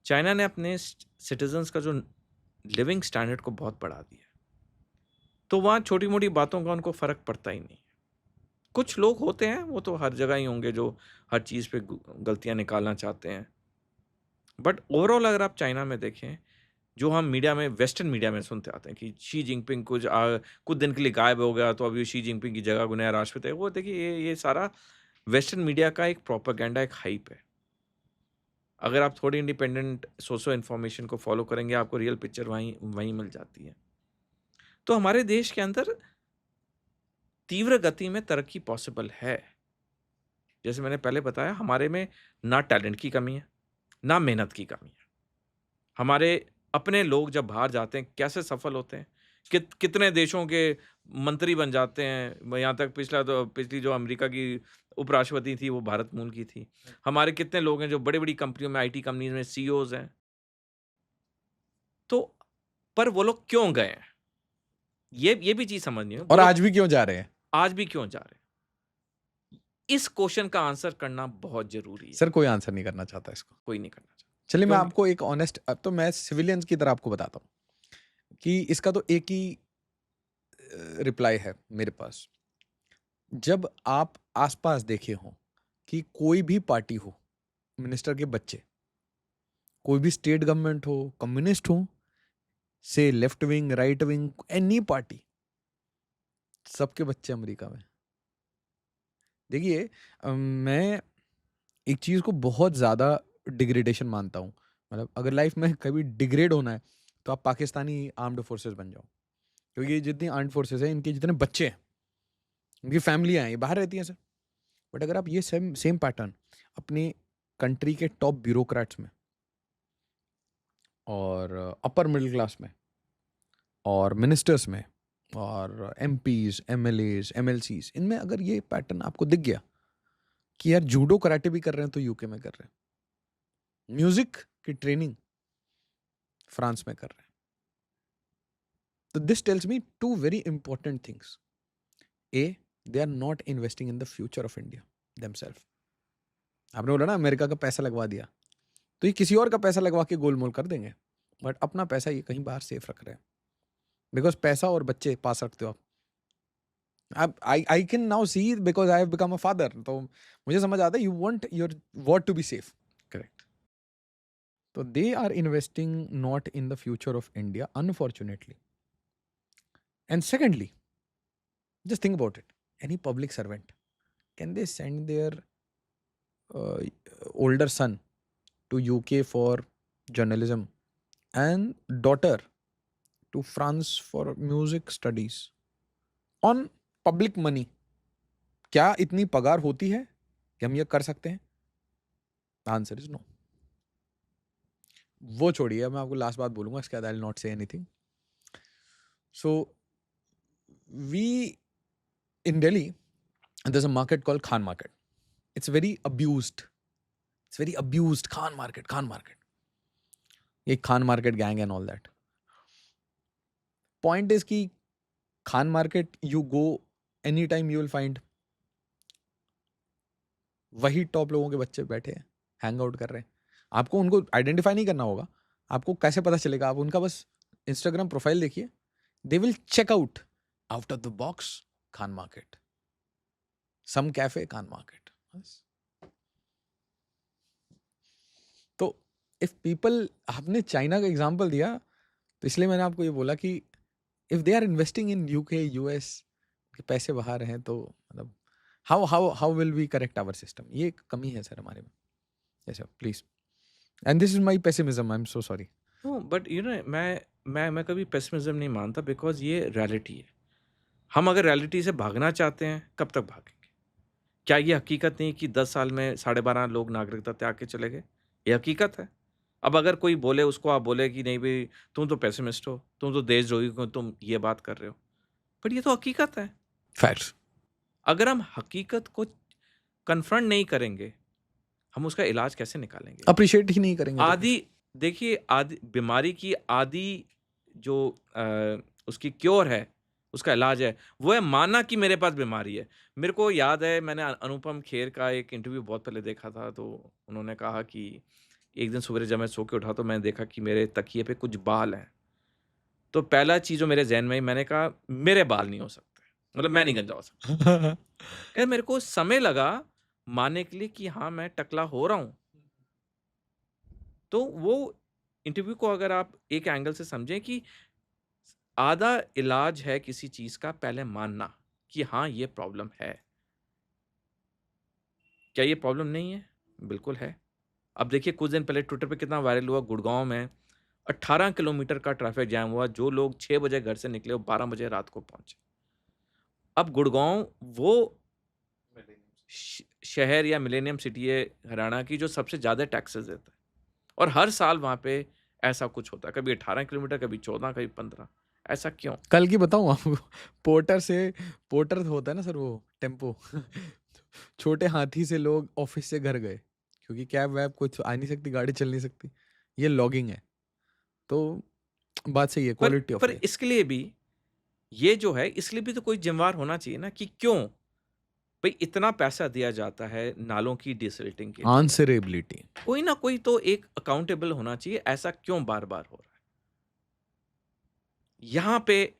चाइना ने अपने सिटीजन्स का जो लिविंग स्टैंडर्ड को बहुत बढ़ा दिया. तो वहाँ छोटी-मोटी बातों का उनको फ़र्क पड़ता ही नहीं. कुछ लोग होते हैं, वो तो हर जगह ही होंगे, जो हर चीज़ पे गलतियाँ निकालना चाहते हैं. बट ओवरऑल अगर आप चाइना में देखें, जो हम मीडिया में, वेस्टर्न मीडिया में सुनते आते हैं कि शी जिनपिंग कुछ दिन के लिए गायब हो गया, तो अभी शी जिनपिंग की जगह को नया राष्ट्रपति है. वो देखिए ये सारा वेस्टर्न मीडिया का एक प्रोपेगेंडा, एक हाइप है. अगर आप थोड़ी इंडिपेंडेंट सोर्सो इन्फॉर्मेशन को फॉलो करेंगे, आपको रियल पिक्चर वहीं मिल जाती है. तो हमारे देश के अंदर तीव्र गति में तरक्की पॉसिबल है. जैसे मैंने पहले बताया, हमारे में ना टैलेंट की कमी है, ना मेहनत की कमी है. हमारे अपने लोग जब बाहर जाते हैं कैसे सफल होते हैं, कितने देशों के मंत्री बन जाते हैं. यहाँ तक पिछली जो अमेरिका की उपराष्ट्रपति थी, वो भारत मूल की थी. हमारे कितने लोग हैं जो बड़ी-बड़ी कंपनियों में, आईटी कंपनीज में सीईओज हैं. तो पर वो लोग क्यों गए हैं? ये भी चीज़ समझनी है. और आज भी क्यों जा रहे हैं? आज भी क्यों जा रहे हैं? इस क्वेश्चन का आंसर करना बहुत ज़रूरी है. सर कोई आंसर नहीं करना चाहता इसको. कोई नहीं करना चाहता. चलिए मैं क्यों? आपको एक ऑनेस्ट, अब तो मैं सिविलियंस की तरह आपको बताता हूँ कि इसका तो एक ही रिप्लाई है मेरे पास. जब आप आसपास देखे हो कि कोई भी पार्टी हो मिनिस्टर के बच्चे, कोई भी स्टेट गवर्नमेंट हो, कम्युनिस्ट हो, से left wing, right wing, any party, सबके बच्चे अमेरिका में। देखिए मैं एक चीज को बहुत ज्यादा डिग्रेडेशन मानता हूँ। मतलब अगर लाइफ में कभी डिग्रेड होना है तो आप पाकिस्तानी आर्म्ड फोर्सेस बन जाओ, क्योंकि ये जितनी आर्म्ड फोर्सेस हैं, इनके जितने बच्चे हैं, इनकी फैमिलियां हैं, ये बाहर रहती हैं सर। बट अगर आप ये सेम सेम पैटर्न अपनी कंट्री के टॉप ब्यूरोक्रेट्स में और अपर मिडिल क्लास में और मिनिस्टर्स में और एमपीज, एमएलएज, एमएलसीज, इनमें अगर ये पैटर्न आपको दिख गया कि यार जूडो कराटे भी कर रहे हैं तो यूके में कर रहे हैं, म्यूजिक की ट्रेनिंग फ्रांस में कर रहे हैं, तो this tells me two very important things. Uh, they are not investing in the future of India themselves. आपने बोला ना अमेरिका का पैसा लगवा दिया, तो ये किसी और का पैसा लगवा के गोलमोल कर देंगे, बट अपना पैसा ये कहीं बाहर सेफ रख रहे हैं, बिकॉज पैसा और बच्चे पास रखते हो आप। I can now see because I have become a father, तो मुझे समझ आता है you want your ward to be safe, correct. तो they are investing not in the future of India unfortunately. And secondly, just think about it. Any public servant, can they send their uh, older son to UK for journalism and daughter to France for music studies on public money? क्या इतनी पगार होती है कि हम ये कर सकते हैं? Answer is no. वो छोड़िए, मैं आपको लास्ट बात बोलूंगा, इसके बाद I will not say anything. So we in Delhi, there's a market called Khan Market. It's very abused. It's very abused. Khan Market, Khan Market. ये Khan Market gang and all that. Point is कि Khan Market, you go anytime you will find वही top लोगों के बच्चे बैठे हैं, hang out कर रहे हैं। आपको उनको आइडेंटिफाई नहीं करना होगा। आपको कैसे पता चलेगा? आप उनका बस इंस्टाग्राम प्रोफाइल देखिए, they will check out of the box Khan market, some cafe Khan market. So if people, आपने चाइना का एग्जांपल दिया तो इसलिए मैंने आपको ये बोला कि if they are investing in UK, US, के पैसे बाहर हैं, तो मतलब how will we correct our system? ये एक कमी है सर हमारे में। Yes sir, please. And this is my pessimism, I am so sorry. No but you know मैं कभी पेसिमिज्म नहीं मानता, बिकॉज ये रियलिटी है। हम अगर रियलिटी से भागना चाहते हैं, कब तक भागेंगे? क्या ये हकीकत नहीं कि 10 साल में 12.5 लोग नागरिकता त्याग के चले गए? ये हकीकत है। अब अगर कोई बोले, उसको आप बोले कि नहीं भाई तुम तो पेसिमिस्ट हो, तुम तो देशद्रोही हो, तुम ये बात कर रहे हो, बट ये तो हकीकत है। फैक्ट्स। अगर हम हकीकत को कन्फ्रंट नहीं करेंगे, हम उसका इलाज कैसे निकालेंगे? अप्रिशिएट ही नहीं करेंगे तो आदि देखिए, आदि बीमारी की आदि जो उसकी क्योर है, उसका इलाज है, वो है मानना कि मेरे पास बीमारी है। मेरे को याद है, मैंने अनुपम खेर का एक इंटरव्यू बहुत पहले देखा था, तो उन्होंने कहा कि एक दिन सवेरे जब मैं सो के उठा तो मैंने देखा कि मेरे तकिए पे कुछ बाल हैं। तो पहला चीज़ जो मेरे ज़हन में आई, मैंने कहा मेरे बाल नहीं हो सकते, मतलब मैं नहीं गंजा हो सकता। फिर यार मेरे को समय लगा मानने के लिए कि हाँ, मैं टकला हो रहा हूँ। तो वो इंटरव्यू को अगर आप एक एंगल से समझें कि आधा इलाज है किसी चीज़ का पहले मानना कि हाँ, ये प्रॉब्लम है। क्या ये प्रॉब्लम नहीं है? बिल्कुल है। अब देखिए, कुछ दिन पहले ट्विटर पे कितना वायरल हुआ, गुड़गाँव में 18 किलोमीटर का ट्रैफिक जैम हुआ। जो लोग 6 बजे घर से निकले, वो 12 बजे रात को पहुँचे। अब गुड़गाँव वो शहर या मिलेनियम सिटी है हरियाणा की, जो सबसे ज़्यादा टैक्सेस देता है, और हर साल वहाँ पे ऐसा कुछ होता है, कभी 18 किलोमीटर, कभी 14, कभी 15। ऐसा क्यों? कल की बताऊं आपको, पोर्टर होता है ना सर, वो टेम्पो छोटे हाथी से लोग ऑफिस से घर गए, क्योंकि कैब वैब कुछ आ नहीं सकती, गाड़ी चल नहीं सकती, ये लॉगिंग है। तो बात सही है, क्वालिटी ऑफ पर लाइफ। इसके लिए भी, ये जो है, इसके लिए भी तो कोई जिम्मेवार होना चाहिए ना, कि क्यों भाई इतना पैसा दिया जाता है नालों की डिसिल्टिंग के लिए? आंसरेबिलिटी। कोई ना कोई तो एक अकाउंटेबल होना चाहिए। ऐसा क्यों बार बार हो रहा है? यहाँ पे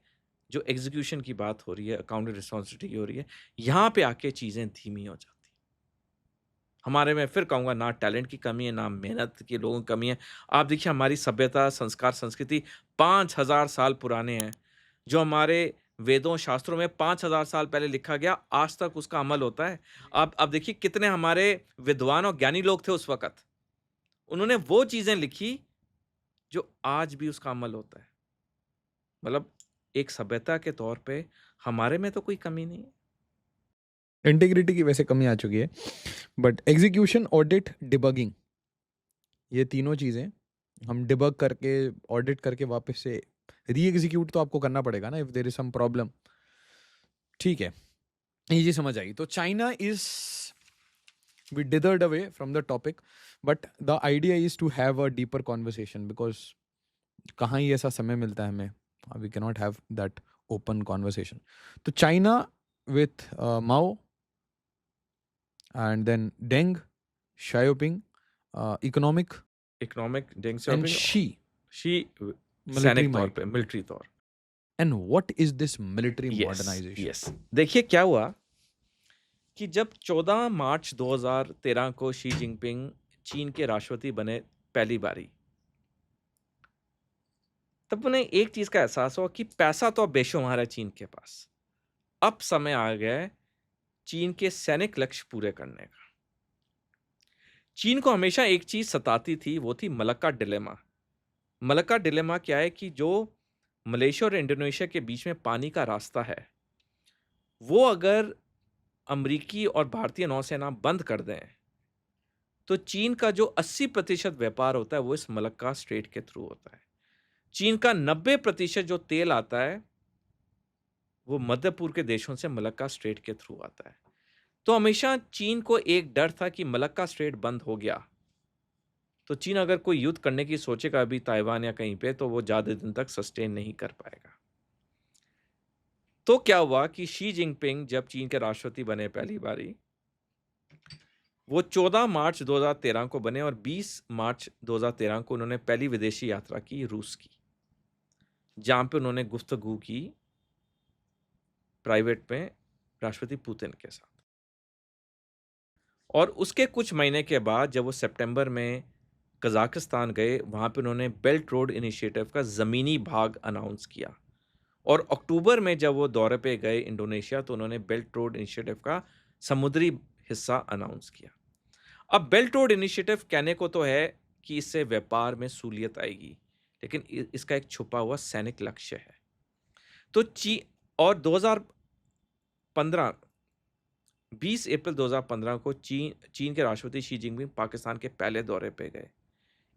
जो एग्जीक्यूशन की बात हो रही है, अकाउंटेंट रिस्पॉन्सिबिलिटी की हो रही है, यहाँ पे आके चीज़ें धीमी हो जाती हैं। हमारे में फिर कहूँगा ना टैलेंट की कमी है, ना मेहनत की लोगों की कमी है। आप देखिए हमारी सभ्यता, संस्कार, संस्कृति 5000 साल पुराने हैं। जो हमारे वेदों, शास्त्रों में 5000 साल पहले लिखा गया, आज तक उसका अमल होता है। अब देखिए कितने हमारे विद्वान और ज्ञानी लोग थे उस वक़्त। उन्होंने वो चीज़ें लिखी जो आज भी उसका अमल होता है। मतलब एक सभ्यता के तौर पे हमारे में तो कोई कमी नहीं है। इंटीग्रिटी की वैसे कमी आ चुकी है, बट एग्जीक्यूशन, ऑडिट, डिबगिंग, ये तीनों चीज़ें हम डिबग करके, ऑडिट करके वापस से री एग्जीक्यूट तो आपको करना पड़ेगा ना, if there is some problem. ठीक है, ये चीज़ समझ आई। तो China is, we dithered away from the topic, but the idea is to have a deeper conversation because कहाँ ही ऐसा समय मिलता है हमें, we cannot have that open conversation. तो China with Mao and then Deng Xiaoping, economic economic Deng and Xiaoping, Xi Xi military सैनिक तौर might. पे, मिलिट्री तौर। And what is this military yes, modernization? Yes. देखिए क्या हुआ कि जब 14 मार्च 2013 को शी जिनपिंग चीन के राष्ट्रपति बने पहली बारी, तब उन्हें एक चीज का एहसास हुआ कि पैसा तो अब बेशुमार है चीन के पास। अब समय आ गया है चीन के सैनिक लक्ष्य पूरे करने का। चीन को हमेशा एक चीज सताती थी, वो थी मलक्का डिलेमा। मलक्का डिलेमा क्या है कि जो मलेशिया और इंडोनेशिया के बीच में पानी का रास्ता है, वो अगर अमेरिकी और भारतीय नौसेना बंद कर दें, तो चीन का जो 80% व्यापार होता है वो इस मलक्का स्ट्रेट के थ्रू होता है। चीन का 90% जो तेल आता है वो मध्य पूर्व के देशों से मलक्का स्ट्रेट के थ्रू आता है। तो हमेशा चीन को एक डर था कि मलक्का स्ट्रेट बंद हो गया तो चीन अगर कोई युद्ध करने की सोचेगा अभी ताइवान या कहीं पे, तो वो ज्यादा दिन तक सस्टेन नहीं कर पाएगा। तो क्या हुआ कि शी जिनपिंग जब चीन के राष्ट्रपति बने पहली बारी, वो 14 मार्च 2013 को बने और 20 मार्च 2013 को उन्होंने पहली विदेशी यात्रा की रूस की, जहां पे उन्होंने गुफ्तगू की प्राइवेट में राष्ट्रपति पुतिन के साथ। और उसके कुछ महीने के बाद जब वो सितंबर में कजाकिस्तान गए, वहां पे उन्होंने बेल्ट रोड इनिशिएटिव का ज़मीनी भाग अनाउंस किया। और अक्टूबर में जब वो दौरे पे गए इंडोनेशिया, तो उन्होंने बेल्ट रोड इनिशिएटिव का समुद्री हिस्सा अनाउंस किया। अब बेल्ट रोड इनिशिएटिव कहने को तो है कि इससे व्यापार में सहूलियत आएगी, लेकिन इसका एक छुपा हुआ सैनिक लक्ष्य है। तो 2015 20 अप्रैल 2015 को चीन के राष्ट्रपति शी जिनपिंग पाकिस्तान के पहले दौरे पे गए।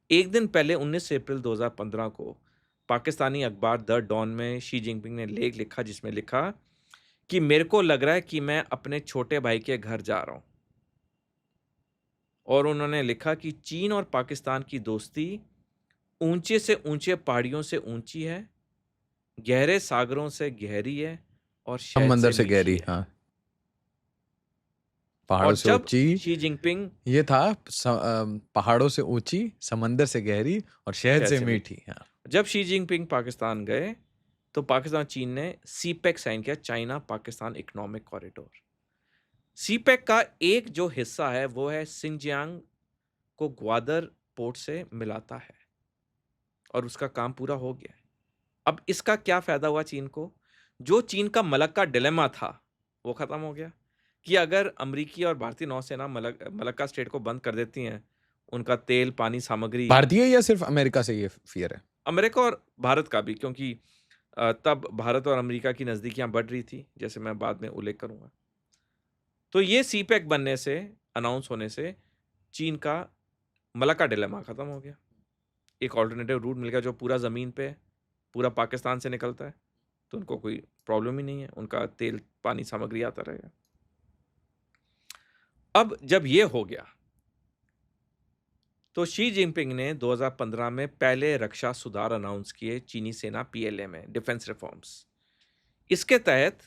एक दिन पहले 19 अप्रैल 2015 को पाकिस्तानी अखबार द डॉन में शी जिनपिंग ने लेख लिखा, जिसमें लिखा कि मेरे को लग रहा है कि मैं अपने छोटे भाई के घर जा रहा हूं। और उन्होंने लिखा कि चीन और पाकिस्तान की दोस्ती ऊंचे से ऊंचे पहाड़ियों से ऊंची है, गहरे सागरों से गहरी है और शहद समंदर से से मीठी गहरी, है। हाँ, पहाड़ों और से जब ऊंची, शी जिनपिंग ये था पहाड़ों से ऊंची, समंदर से गहरी और शहद शहद से से मीठी, हाँ। जब शी जिनपिंग पाकिस्तान गए, तो पाकिस्तान चीन ने सीपेक साइन किया, China Pakistan economic corridor. CPEC का एक जो हिस्सा है वो है सिंजियांग को ग्वादर पोर्ट से मिलाता है, और उसका काम पूरा हो गया है। अब इसका क्या फायदा हुआ चीन को? जो चीन का मलक्का डिलेमा था वो खत्म हो गया कि अगर अमेरिकी और भारतीय नौसेना मलक्का स्ट्रेट को बंद कर देती हैं, उनका तेल, पानी, सामग्री, भारतीय या सिर्फ अमेरिका से ये फियर है? अमेरिका और भारत का भी, क्योंकि तब भारत और अमेरिका की नज़दीकियां बढ़ रही थी, जैसे मैं बाद में उल्लेख करूंगा। तो ये सीपेक बनने से, अनाउंस होने से, चीन का मलक्का डिलेमा खत्म हो गया। एक ऑल्टरनेटिव रूट मिल गया जो पूरा ज़मीन पे है, पूरा पाकिस्तान से निकलता है, तो उनको कोई प्रॉब्लम ही नहीं है, उनका तेल, पानी, सामग्री आता रहेगा। अब जब ये हो गया, तो शी जिनपिंग ने 2015 में पहले रक्षा सुधार अनाउंस किए चीनी सेना पीएलए में, डिफेंस रिफॉर्म्स। इसके तहत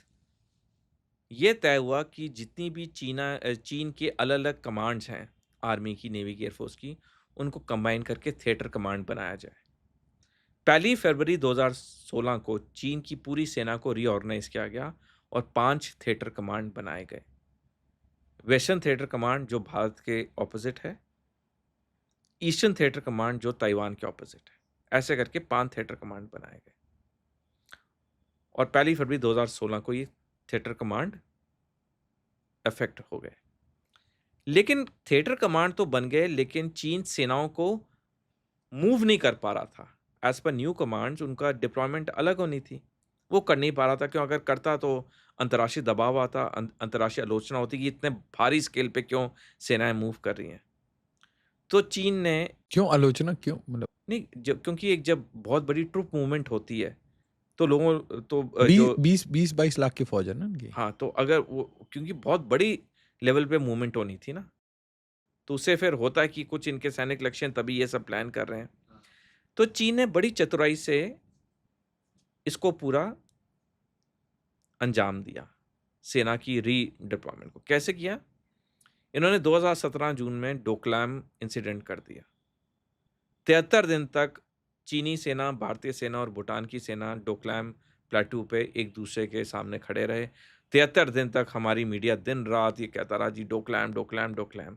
यह तय हुआ कि जितनी भी चीन के अलग अलग कमांड्स हैं, आर्मी की, नेवी की, एयरफोर्स की, उनको कंबाइन करके थिएटर कमांड बनाया जाए। 1 फरवरी 2016 को चीन की पूरी सेना को रीऑर्गेनाइज किया गया और 5 थिएटर कमांड बनाए गए। वेस्टर्न थिएटर कमांड जो भारत के ऑपोजिट है, ईस्टर्न थिएटर कमांड जो ताइवान के ऑपोजिट है। ऐसे करके 5 थिएटर कमांड बनाए गए और 1 फरवरी 2016 को ये थिएटर कमांड इफेक्ट हो गए। लेकिन थिएटर कमांड तो बन गए, लेकिन चीन सेनाओं को मूव नहीं कर पा रहा था। एज पर न्यू कमांड्स उनका डिप्लॉयमेंट अलग होनी थी, वो कर नहीं पा रहा था। क्यों? अगर करता तो अंतर्राष्ट्रीय दबाव आता, अंतर्राष्ट्रीय आलोचना होती कि इतने भारी स्केल पे क्यों सेनाएं मूव कर रही हैं। तो चीन ने क्यों आलोचना, क्यों मतलब? नहीं, क्योंकि एक जब बहुत बड़ी ट्रुप मूवमेंट होती है तो लोगों तो जो 20-22 लाख की फौज है ना इनकी। हाँ, तो अगर वो क्योंकि बहुत बड़ी लेवल पे मूवमेंट होनी थी ना, तो उससे फिर होता है कि कुछ इनके सैनिक लक्ष्य हैं, तभी ये सब प्लान कर रहे हैं। तो चीन ने बड़ी चतुराई से इसको पूरा अंजाम दिया, सेना की री-डिप्लॉयमेंट को। कैसे किया? इन्होंने 2017 जून में डोकलाम इंसिडेंट कर दिया। 73 दिन तक चीनी सेना, भारतीय सेना और भूटान की सेना डोकलाम प्लेटू पे एक दूसरे के सामने खड़े रहे। 73 दिन तक हमारी मीडिया दिन-रात ये कहता रहा जी डोकलाम, डोकलाम, डोकलाम।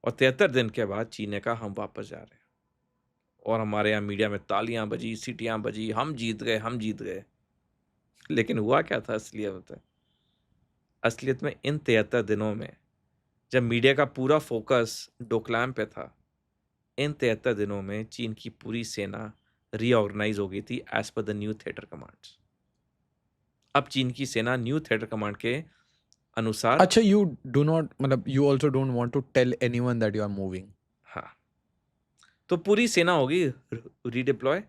और 73 दिन के बाद चीन ने कहा हम वापस जा रहे हैं। और हमारे यहाँ मीडिया में तालियां बजी, सीटियां बजी, हम जीत गए, हम जीत गए। लेकिन हुआ क्या था असलियत में? असलियत में इन 73 दिनों में जब मीडिया का पूरा फोकस डोकलाम पे था, इन 73 दिनों में चीन की पूरी सेना रीऑर्गेनाइज हो गई थी as per the new theatre commands. अब चीन की सेना न्यू थिएटर कमांड के अनुसार अच्छा, you do not मतलब you also don't want to tell anyone that you are moving. हाँ, तो पूरी सेना होगी रीडिप्लॉय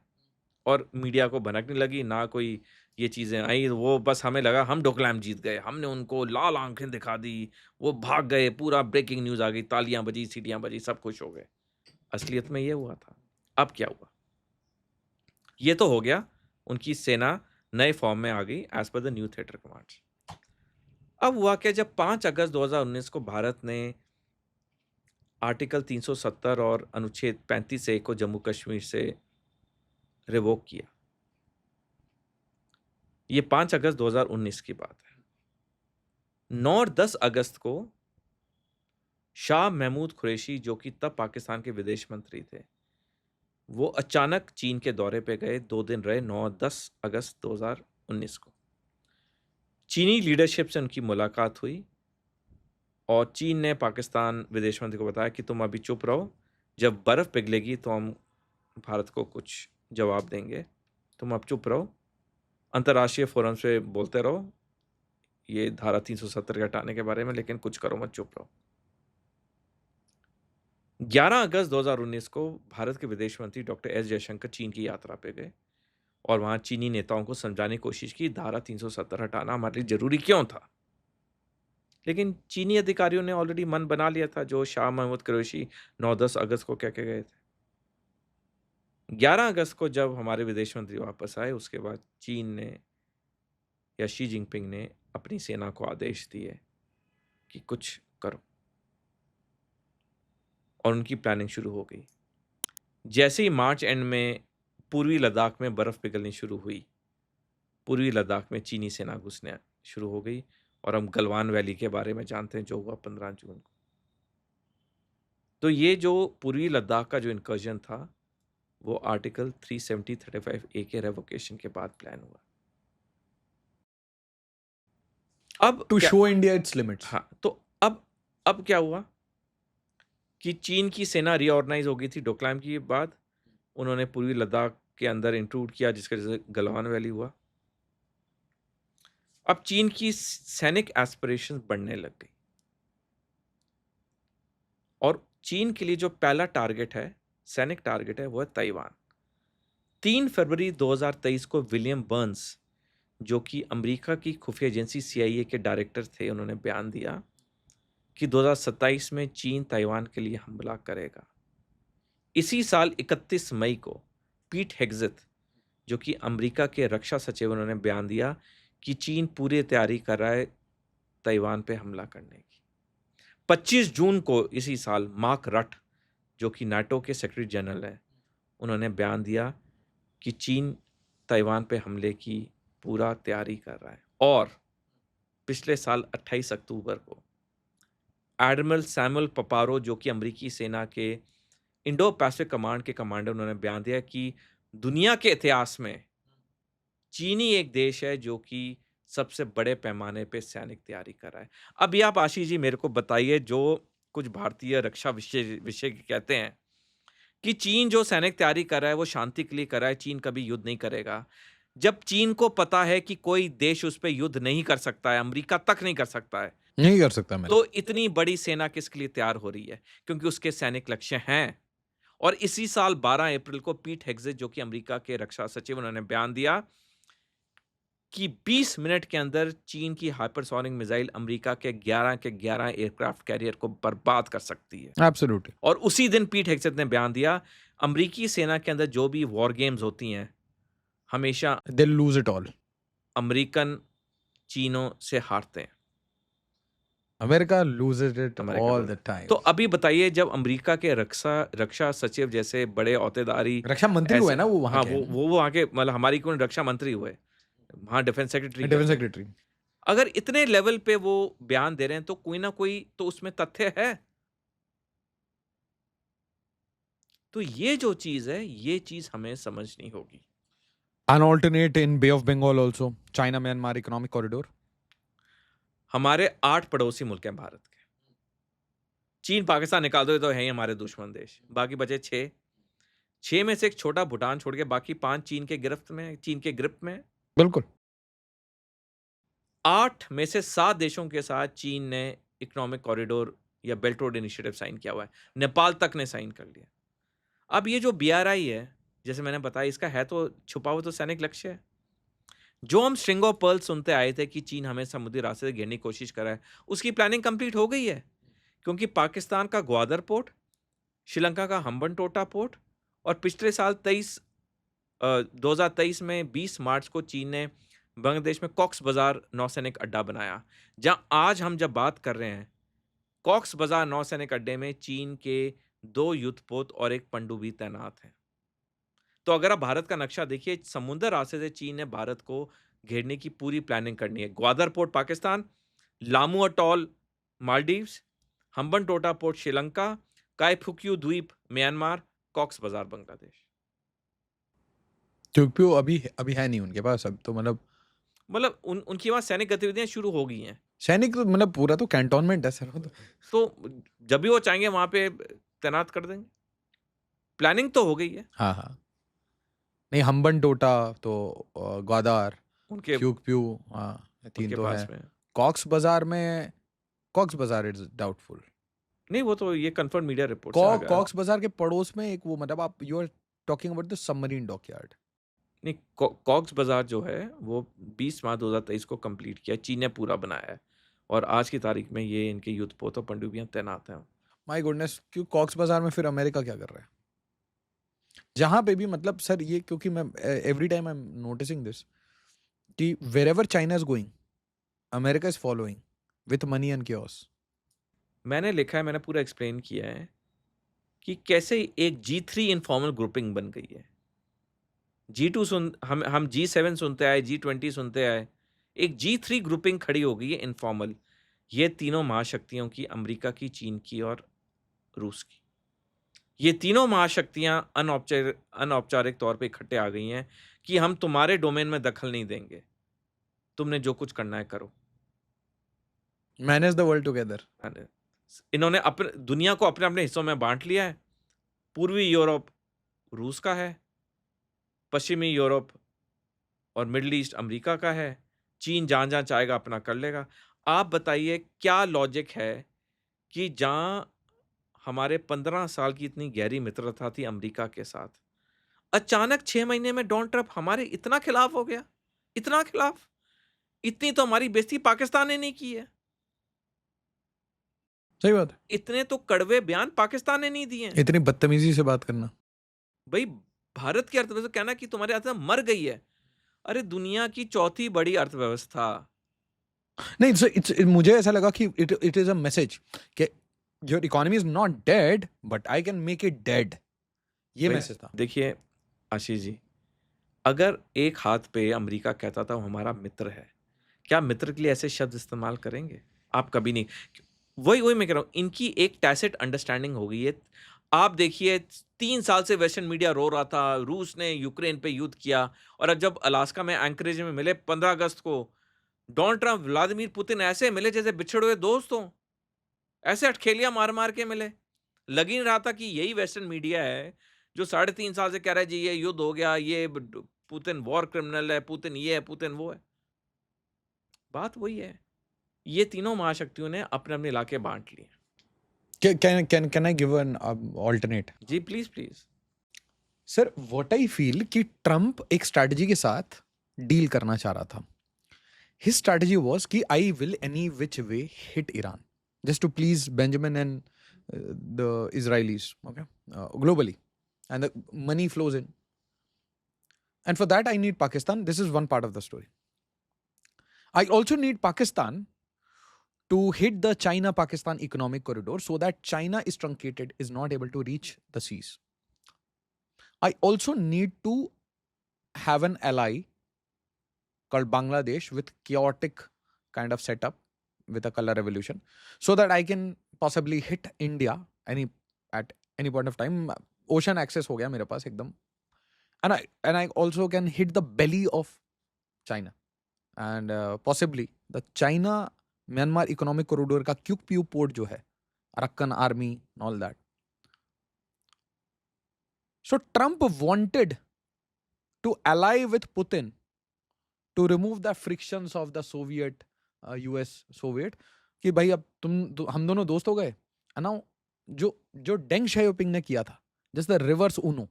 और मीडिया को भनक नहीं लगी, ना कोई ये चीज़ें आई। वो बस हमें लगा हम डोकलाम जीत गए, हमने उनको लाल आंखें दिखा दी, वो भाग गए, पूरा ब्रेकिंग न्यूज़ आ गई, तालियां बजी, सीटियां बजी, सब खुश हो गए। असलियत में ये हुआ था। अब क्या हुआ? ये तो हो गया, उनकी सेना नए फॉर्म में आ गई as per the new theatre commands. अब हुआ क्या? जब 5 अगस्त 2019 को भारत ने आर्टिकल 370 और अनुच्छेद 35A को जम्मू कश्मीर से रिवोक किया। ये 5 अगस्त 2019 की बात है। 9 और 10 अगस्त को शाह महमूद कुरैशी, जो कि तब पाकिस्तान के विदेश मंत्री थे, वो अचानक चीन के दौरे पे गए। 2 दिन रहे, 9 और 10 अगस्त 2019 को। चीनी लीडरशिप से उनकी मुलाकात हुई और चीन ने पाकिस्तान विदेश मंत्री को बताया कि तुम अभी चुप रहो, जब बर्फ़ पिघलेगी तो हम भारत को कुछ जवाब देंगे, तुम अब चुप रहो, अंतर्राष्ट्रीय फोरम से बोलते रहो ये धारा 370 के हटाने के बारे में, लेकिन कुछ करो मत, चुप रहो। 11 अगस्त 2019 को भारत के विदेश मंत्री डॉक्टर एस जयशंकर चीन की यात्रा पे गए और वहाँ चीनी नेताओं को समझाने की कोशिश की धारा 370 हटाना हमारे लिए ज़रूरी क्यों था। लेकिन चीनी अधिकारियों ने ऑलरेडी मन बना लिया था, जो शाह महमूद कुरैशी 9-10 अगस्त को कह के गए थे। 11 अगस्त को जब हमारे विदेश मंत्री वापस आए, उसके बाद चीन ने या शी जिनपिंग ने अपनी सेना को आदेश दिए कि कुछ करो और उनकी प्लानिंग शुरू हो गई। जैसे ही मार्च एंड में पूर्वी लद्दाख में बर्फ़ पिघलनी शुरू हुई, पूर्वी लद्दाख में चीनी सेना घुसने शुरू हो गई और हम गलवान वैली के बारे में जानते हैं जो हुआ 15 जून को। तो ये जो पूर्वी लद्दाख का जो इनकर्जन था, वो आर्टिकल 370-35A के रेवोकेशन के बाद प्लान हुआ। अब To क्या? show India its limits. हाँ, तो अब क्या हुआ कि चीन की सेना रीऑर्गेनाइज हो गई थी डोकलाम की बाद। उन्होंने पूर्वी लद्दाख के अंदर इंक्लूड किया, जिसके वजह से गलवान वैली हुआ। अब चीन की सैनिक एस्पिरेशंस बढ़ने लग गई और चीन के लिए जो पहला टारगेट है, सैनिक टारगेट है, वो है ताइवान। 3 फरवरी 2023 को विलियम बर्न्स, जो कि अमेरिका की खुफिया एजेंसी CIA के डायरेक्टर थे, उन्होंने बयान दिया कि 2027 में चीन ताइवान के लिए हमला करेगा। इसी साल 31 मई को पीट हेग्सेथ, जो कि अमेरिका के रक्षा सचिव, उन्होंने बयान दिया कि चीन पूरी तैयारी कर रहा है ताइवान पे हमला करने की। 25 जून को इसी साल मार्क रट, जो कि नाटो के सेक्रेटरी जनरल है, उन्होंने बयान दिया कि चीन ताइवान पे हमले की पूरा तैयारी कर रहा है। और पिछले साल 28 अक्टूबर को एडमिरल सैमुअल पपारो, जो कि अमेरिकी सेना के इंडो पैसिफिक कमांड के कमांडर, उन्होंने बयान दिया कि दुनिया के इतिहास में चीनी एक देश है जो कि सबसे बड़े पैमाने पे सैनिक तैयारी कर रहा है। अब ये आप आशीष जी मेरे को बताइए, जो कुछ भारतीय रक्षा विशेषज्ञ कहते हैं कि चीन जो सैनिक तैयारी कर रहा है वो शांति के लिए कर रहा है, चीन कभी युद्ध नहीं करेगा। जब चीन को पता है कि कोई देश उस पे युद्ध नहीं कर सकता है, अमेरिका तक नहीं कर सकता है, नहीं कर सकता मैं। तो इतनी बड़ी सेना किसके लिए तैयार हो रही है? क्योंकि उसके सैनिक लक्ष्य हैं। और इसी साल 12 अप्रैल को पीट हेग्सेथ, जो कि अमेरिका के रक्षा सचिव, उन्होंने बयान दिया कि 20 मिनट के अंदर चीन की हाइपरसोनिक मिसाइल अमेरिका के 11 एयरक्राफ्ट कैरियर को बर्बाद कर सकती है। एब्सोल्युटली। और उसी दिन पीट हेग्सेथ ने बयान दिया, अमेरिकी सेना के अंदर जो भी वॉर गेम्स होती हैं, हमेशा they lose it all. American चीनों से हारते हैं। America loses it America all lose- the time. तो अभी बताइए, जब अमेरिका के रक्षा सचिव जैसे बड़े औहदेदारी, रक्षा मंत्री हुए ऐसे ना वो वहां हाँ, के, वो वहाँ के, मतलब हमारी कौन रक्षा मंत्री हुए, वहाँ डिफेंस सेक्रेटरी डिफेंस कहते हैं। सेक्रेटरी। अगर इतने लेवल पे वो बयान दे रहे हैं तो कोई ना कोई तो उसमें तथ्य है। तो ये जो चीज है, ये चीज हमें समझनी होगी। An alternate in Bay of Bengal also, China Myanmar economic corridor. हमारे 8 पड़ोसी मुल्क हैं भारत के। चीन पाकिस्तान निकाल दो तो है ही हमारे दुश्मन देश, बाकी बचे 6 में से एक छोटा भूटान छोड़ के बाकी 5 चीन के ग्रिप में। बिल्कुल। 8 में से 7 देशों के साथ चीन ने इकोनॉमिक कॉरिडोर या बेल्ट रोड इनिशिएटिव साइन किया हुआ है। नेपाल तक ने साइन कर लिया। अब ये जो BRI है, जैसे मैंने बताया, इसका है तो छुपा हुआ तो सैनिक लक्ष्य है। जो हम स्ट्रिंग ऑफ पर्ल सुनते आए थे कि चीन हमें समुद्री रास्ते से घेरने की कोशिश कर रहा है, उसकी प्लानिंग कंप्लीट हो गई है। क्योंकि पाकिस्तान का ग्वादर पोर्ट, श्रीलंका का हम्बनटोटा पोर्ट, और पिछले साल 2023 में 20 मार्च को चीन ने बांग्लादेश में कॉक्स बाजार नौसैनिक अड्डा बनाया, जहां आज हम जब बात कर रहे हैं, कॉक्स बाजार नौसैनिक अड्डे में चीन के 2 युद्धपोत और एक पनडुब्बी तैनात हैं। तो अगर आप भारत का नक्शा देखिए, समुद्र रास्ते से चीन ने भारत को घेरने की पूरी प्लानिंग करनी है। Gwadar port Pakistan, Laamu atoll Maldives, Hambantota port Sri Lanka, Kyaukphyu द्वीप म्यांमार, कॉक्स बाजार बांग्लादेश। क्योंकि अभी है नहीं उनके पास अब तो, मतलब उनकी वहां सैनिक गतिविधियां शुरू हो गई हैं। सैनिक तो पूरा तो कैंटोनमेंट है सर वो तो। तो जब भी वो चाहेंगे वहां पे तैनात कर देंगे। प्लानिंग तो हो गई है हाँ हाँ। नहीं, हम्बनटोटा तो ग्वादर, उनके क्यूक्यू, हाँ 3 उनके तो पास है। में। कॉक्स बाजार इज डाउटफुल। नहीं, वो तो ये कंफर्म मीडिया रिपोर्ट से आ गया। कॉक्स बाजार के पड़ोस में एक वो, आप you are talking about the submarine dockyard. नहीं, कॉक्स बाजार जो है वो 20 मार्च 2023 को कंप्लीट किया, चीन ने पूरा बनाया है, और आज की तारीख में ये इनके युद्धपोत और पनडुब्बियां तैनात हैं। माय गुडनेस, क्यों कॉक्स बाजार में फिर अमेरिका क्या कर रहा है? जहां पे भी सर ये, क्योंकि मैं every time I am noticing this कि wherever China is going, America is following with money and chaos. मैंने लिखा है, मैंने पूरा एक्सप्लेन किया है कि कैसे एक G3 इनफॉर्मल ग्रुपिंग बन गई है। G2 हम G7 सुनते आए, G20 सुनते आए, एक G3 ग्रुपिंग खड़ी हो गई है इनफॉर्मल। ये तीनों महाशक्तियों की, अमेरिका की, चीन की और रूस की, ये तीनों महाशक्तियां अनौपचारिक तौर पे इकट्ठे आ गई हैं कि हम तुम्हारे डोमेन में दखल नहीं देंगे, तुमने जो कुछ करना है करो। Manage the world together. इन्होंने अपने दुनिया को अपने अपने हिस्सों में बांट लिया है। पूर्वी यूरोप रूस का है, पश्चिमी यूरोप और मिडिल ईस्ट अमेरिका का है, चीन जहां जहां चाहेगा अपना कर लेगा। आप बताइए क्या लॉजिक है कि जहां हमारे 15 साल की इतनी गहरी मित्रता थी अमेरिका के साथ, अचानक 6 महीने में डोनाल्ड ट्रंप हमारे इतना खिलाफ हो गया, इतना खिलाफ। इतनी तो हमारी बेइज्जती पाकिस्तान ने नहीं की है। सही बात है। इतने तो कड़वे बयान पाकिस्तान ने नहीं दिए हैं। इतनी बदतमीजी से बात करना। भाई, भारत की अर्थव्यवस्था कहना कि तुम्हारी अर्थव्यवस्था मर गई है। अरे, दुनिया की चौथी बड़ी अर्थव्यवस्था। नहीं, it's मुझे ऐसा लगा कि इट इज अ मैसेज कि your economy is not dead but I can make it dead, ये मैसेज था। देखिए आशीष जी, अगर एक हाथ पे अमेरिका कहता था वो हमारा मित्र है, क्या मित्र के लिए ऐसे शब्द इस्तेमाल करेंगे? आप कभी नहीं। वही मैं कह रहा हूँ, इनकी एक टैसिट अंडरस्टैंडिंग हो गई है। आप देखिए 3 साल से वेस्टर्न मीडिया रो रहा था, रूस ने यूक्रेन पे युद्ध किया और अब जब अलास्का में एंकरेज में मिले 15 अगस्त को, डोनाल्ड ट्रंप, व्लादिमीर पुतिन ऐसे मिले जैसे बिछड़े हुए दोस्त हों। ऐसे अठखेलियाँ मार-मार के मिले। लग ही नहीं रहा था कि यही वेस्टर्न मीडिया है, जो साढ़े 3 साल से कह रहा है जी ये युद्ध हो गया, ये पुतिन वॉर क्रिमिनल है, पुतिन ये है, पुतिन वो है। बात वही है। ये तीनों महाशक्तियों ने अपने-अपने इलाके बाँट लिए। Can I give an alternate? जी, please. Sir what I feel कि ट्रम्प एक स्ट्रैटेजी के साथ डील करना चाह रहा था. हिज स्ट्रैटेजी वाज कि I will any which way hit Iran just to please Benjamin and the Israelis, okay, globally, and the money flows in, and for that I need Pakistan. This is one part of the story. I also need Pakistan to hit the China-Pakistan economic corridor so that China is truncated, is not able to reach the seas. I also need to have an ally called Bangladesh with chaotic kind of setup with a color revolution so that I can possibly hit India at any point of time. Ocean access हो गया मेरे पास एकदम, and I also can hit the belly of China and possibly the China Myanmar economic corridor का quick port जो है, Arakan army and all that. So Trump wanted to ally with Putin to remove the frictions of the Soviet US Soviet, कि भाई अब हम दोनों दोस्त हो गए. And now जो डेंग शाओपिंग ने किया था, just the reverse Uno.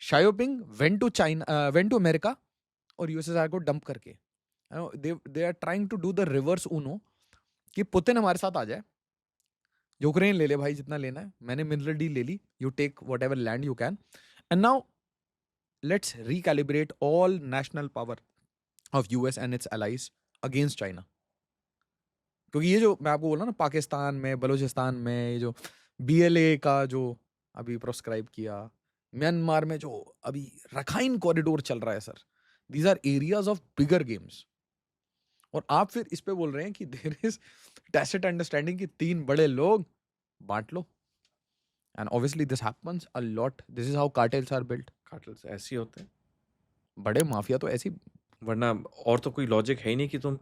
Xiaoping went to China, went to America और यूएसएसआर को डंप करके, they are trying to do the reverse uno कि पुतिन हमारे साथ आ जाए, यूक्रेन ले ले भाई जितना लेना है, मैंने मिलिट्री डील ले ली, you take whatever land you can, and now let's recalibrate all national power of US and its allies against China. क्योंकि ये जो मैं आपको बोला ना, पाकिस्तान में, बलूचिस्तान में, ये जो बीएलए का जो अभी प्रोस्क्राइब किया, म्यांमार में जो अभी रखाइन कॉरिडोर चल रहा है sir, these are areas of bigger games. और आप फिर इस पे बोल रहे हैं कि देयर इज टैसिट अंडरस्टैंडिंग कि 3 बड़े लोग बांट लो. And obviously this happens a lot. This is how cartels are built. Cartels ऐसे ही होते हैं, बड़े माफिया तो ऐसी, वरना और तो कोई लॉजिक है ही नहीं कि तुम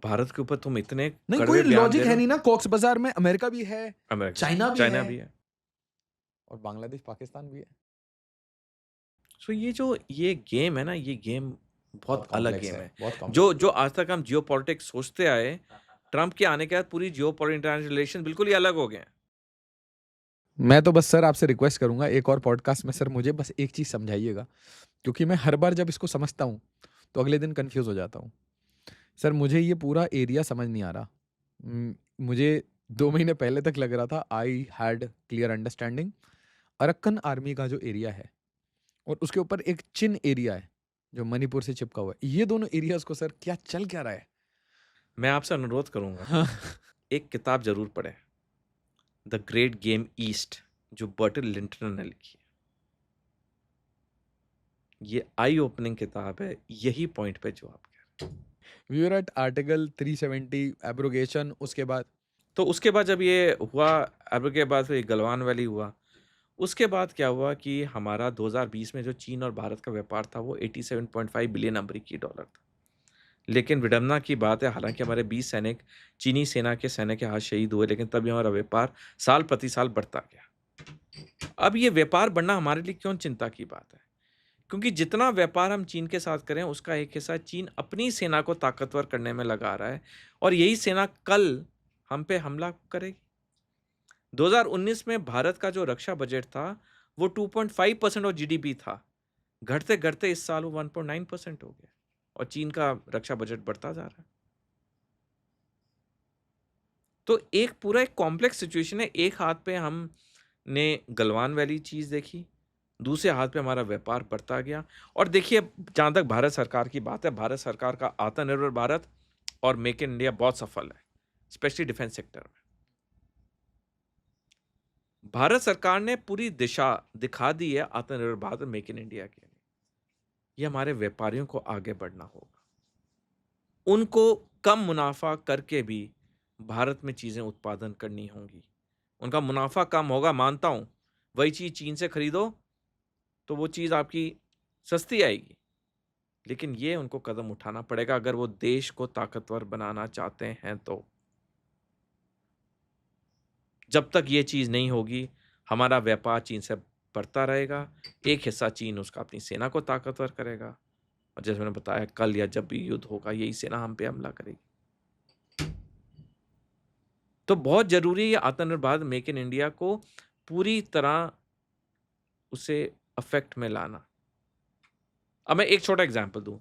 भारत के ऊपर तुम इतने नहीं, कड़वे कोई बयान लॉजिक दे है रहे नहीं ना. कॉक्स बाजार में अमेरिका भी है, हो। अमेरिका, चाइना भी है. और बांग्लादेश, पाकिस्तान भी है. सो ये गेम है ना, ये गेम बहुत अलग complex गेम है. बहुत complex. जो आज तक हम जियोपॉलिटिक्स सोचते आए, ट्रम्प के आने के बाद पूरी जियोपॉलिटिक्स इंटरनेशनल रिलेशन बिल्कुल ही अलग हो गए हैं. मैं तो बस सर आपसे रिक्वेस्ट करूंगा एक और पॉडकास्ट में सर मुझे बस एक चीज समझाइएगा, क्योंकि मैं हर बार जब इसको समझता हूँ तो अगले दिन कंफ्यूज हो जाता हूँ. सर मुझे ये पूरा एरिया समझ नहीं आ रहा. मुझे 2 महीने पहले तक लग रहा था I had clear understanding. Arakan army का जो एरिया है और उसके ऊपर एक चिन एरिया है जो मणिपुर से चिपका हुआ है, ये दोनों एरियाज को सर क्या चल क्या रहा है. मैं आपसे अनुरोध करूंगा, एक किताब जरूर पढ़े, द ग्रेट गेम ईस्ट, जो बर्टल लिंटन ने लिखी है. ये आई ओपनिंग किताब है, यही पॉइंट पे जो आप कह रहे हैं. We were at article 370 abrogation. उसके बाद तो उसके बाद जब ये हुआ, अब के बाद फिर गलवान वैली हुआ, उसके बाद क्या हुआ कि हमारा 2020 में जो चीन और भारत का व्यापार था वो 87.5 बिलियन अमेरिकी डॉलर था. लेकिन विडम्बना की बात है, हालांकि हमारे 20 सैनिक चीनी सेना के सैनिक के हाथ शहीद हुए, लेकिन तभी हमारा व्यापार साल प्रति साल बढ़ता गया. अब ये व्यापार बढ़ना हमारे लिए क्यों चिंता की बात है? क्योंकि जितना व्यापार हम चीन के साथ करें, उसका एक हिस्सा चीन अपनी सेना को ताकतवर करने में लगा रहा है, और यही सेना कल हम पे हमला करेगी. 2019 में भारत का जो रक्षा बजट था वो 2.5% ऑफ जीडीपी था. घटते घटते इस साल वो 1.9% हो गया, और चीन का रक्षा बजट बढ़ता जा रहा है. तो एक कॉम्प्लेक्स सिचुएशन है. एक हाथ पे हमने गलवान वैली चीज देखी, दूसरे हाथ पे हमारा व्यापार बढ़ता गया. और देखिए, जहां तक भारत सरकार की बात है, भारत सरकार का आत्मनिर्भर भारत और मेक इन इंडिया बहुत सफल है, स्पेशली डिफेंस सेक्टर में. भारत सरकार ने पूरी दिशा दिखा दी है आत्मनिर्भर भारत और मेक इन इंडिया के लिए. ये हमारे व्यापारियों को आगे बढ़ना होगा. उनको कम मुनाफा करके भी भारत में चीज़ें उत्पादन करनी होंगी। उनका मुनाफ़ा कम होगा, मानता हूँ। वही चीज़ चीन से खरीदो, तो वो चीज़ आपकी सस्ती आएगी। लेकिन ये उनको कदम उठाना पड़ेगा अगर वो देश को ताकतवर बनाना चाहते हैं तो। जब तक ये चीज़ नहीं होगी, हमारा व्यापार चीन से बढ़ता रहेगा। एक हिस्सा चीन उसका अपनी सेना को ताकतवर करेगा और जैसे मैंने बताया कल या जब भी युद्ध होगा, यही सेना हम पे हमला करेगी। तो बहुत ज़रूरी है आत्मनिर्भर भारत, मेक इन इंडिया को पूरी तरह उसे इफ़ेक्ट में लाना। अब मैं एक छोटा एग्ज़ाम्पल दूँ।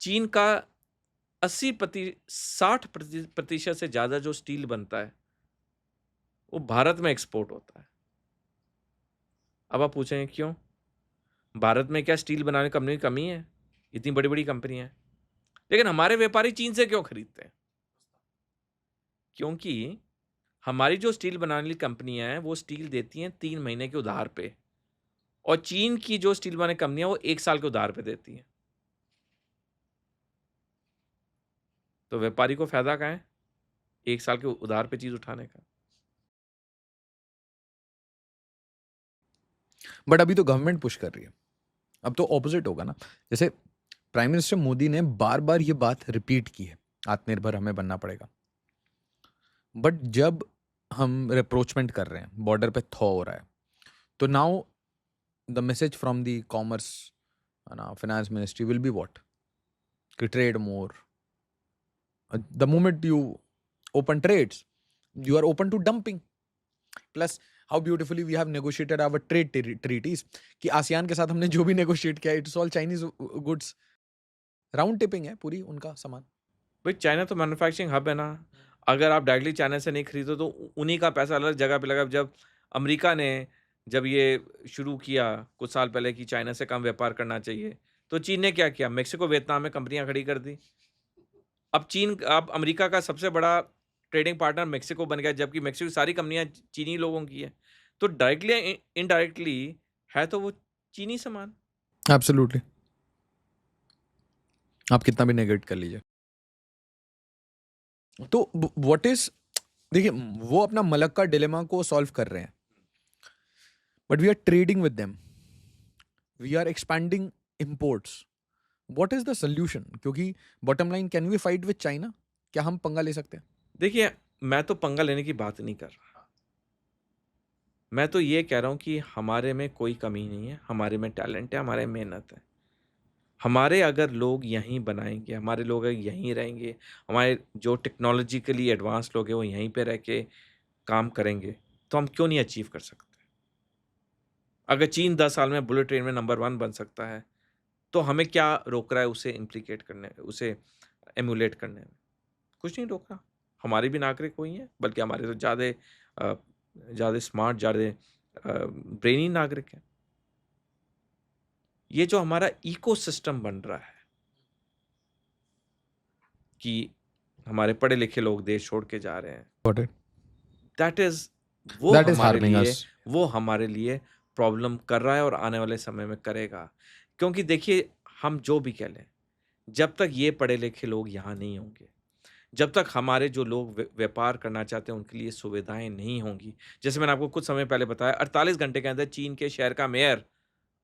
चीन का 60% से ज़्यादा जो स्टील बनता है, वो भारत में एक्सपोर्ट होता है। अब आप पूछेंगे क्यों? भारत में क्या स्टील बनाने कंपनी की कमी है? इतनी बड़ी-बड़ी कंपनियाँ हैं। लेकिन हमारे व्यापारी चीन से क्यों खरीदते हैं? क्योंकि हमारी जो स्टील बनाने वाली कंपनियाँ हैं, वो स्टील देती हैं 3 महीने के उधार पे और चीन की जो स्टील बनाने कंपनियाँ, वो 1 साल के उधार पे देती हैं। तो व्यापारी को फ़ायदा कहाँ है? 1 साल के उधार पे चीज़ उठाने का। बट अभी तो गवर्नमेंट पुश कर रही है, अब तो ऑपोजिट होगा ना। जैसे प्राइम मिनिस्टर मोदी ने बार बार ये बात रिपीट की है, आत्मनिर्भर हमें बनना पड़ेगा। बट जब हम रिप्रोचमेंट कर रहे हैं, बॉर्डर पे थॉ हो रहा है, तो now the message from the commerce finance ministry will be what, कि trade more. The moment you open trades, you are open to dumping. Plus, how beautifully we have negotiated our trade treaties, कि ASEAN के साथ हमने जो भी negotiate किया, it's all Chinese goods. Round tipping है पूरी उनका सामान। भाई चाइना तो मैन्युफैक्चरिंग हब है ना। अगर आप डायरेक्टली चाइना से नहीं खरीदो तो उन्हीं का पैसा अलग जगह पे लगा। जब अमेरिका ने जब ये शुरू किया कुछ साल पहले कि चाइना से कम व्यापार करना चाहिए, तो चीन ने क्या किया? मेक्सिको, वियतनाम में कंपनियां खड़ी कर दी। अब अमेरिका का सबसे बड़ा ट्रेडिंग पार्टनर मेक्सिको बन गया, जबकि मेक्सिको की सारी कंपनियां चीनी लोगों की है। तो डायरेक्टली इनडायरेक्टली है तो वो चीनी सामान। एब्सोल्युटली, आप कितना भी नेगेट कर लीजिए। तो व्हाट इज, देखिए वो अपना मलक्का डिलेमा को सॉल्व कर रहे हैं, but we are trading with them, we are expanding imports. What is the solution? क्योंकि bottom line, can we fight with China? क्या हम पंगा ले सकते हैं? देखिए, मैं तो पंगा लेने की बात नहीं कर रहा। मैं तो ये कह रहा हूँ कि हमारे में कोई कमी नहीं है, हमारे में टैलेंट है, हमारे में मेहनत है। हमारे अगर लोग यहीं बनाएँगे, हमारे लोग अगर यहीं रहेंगे, हमारे जो टेक्नोलॉजिकली एडवांस लोग हैं वो यहीं पे रह के काम करेंगे, तो हम क्यों नहीं अचीव कर सकते? अगर चीन 10 साल में बुलेट ट्रेन में नंबर 1 बन सकता है, तो हमें क्या रोक रहा है उसे उसे एमुलेट करने में? कुछ नहीं रोक रहा। हमारे भी नागरिक वही हैं, बल्कि हमारे तो ज़्यादा स्मार्ट, ब्रेनी नागरिक हैं। ये जो हमारा इकोसिस्टम बन रहा है कि हमारे पढ़े लिखे लोग देश छोड़ के जा रहे हैं, Got it. That is That is harming us. वो हमारे लिए प्रॉब्लम कर रहा है और आने वाले समय में करेगा। क्योंकि देखिए, हम जो भी कह लें, जब तक ये पढ़े लिखे लोग यहाँ नहीं होंगे, जब तक हमारे जो लोग व्यापार करना चाहते हैं उनके लिए सुविधाएँ नहीं होंगी। जैसे मैंने आपको कुछ समय पहले बताया, 48 घंटे के अंदर चीन के शहर का मेयर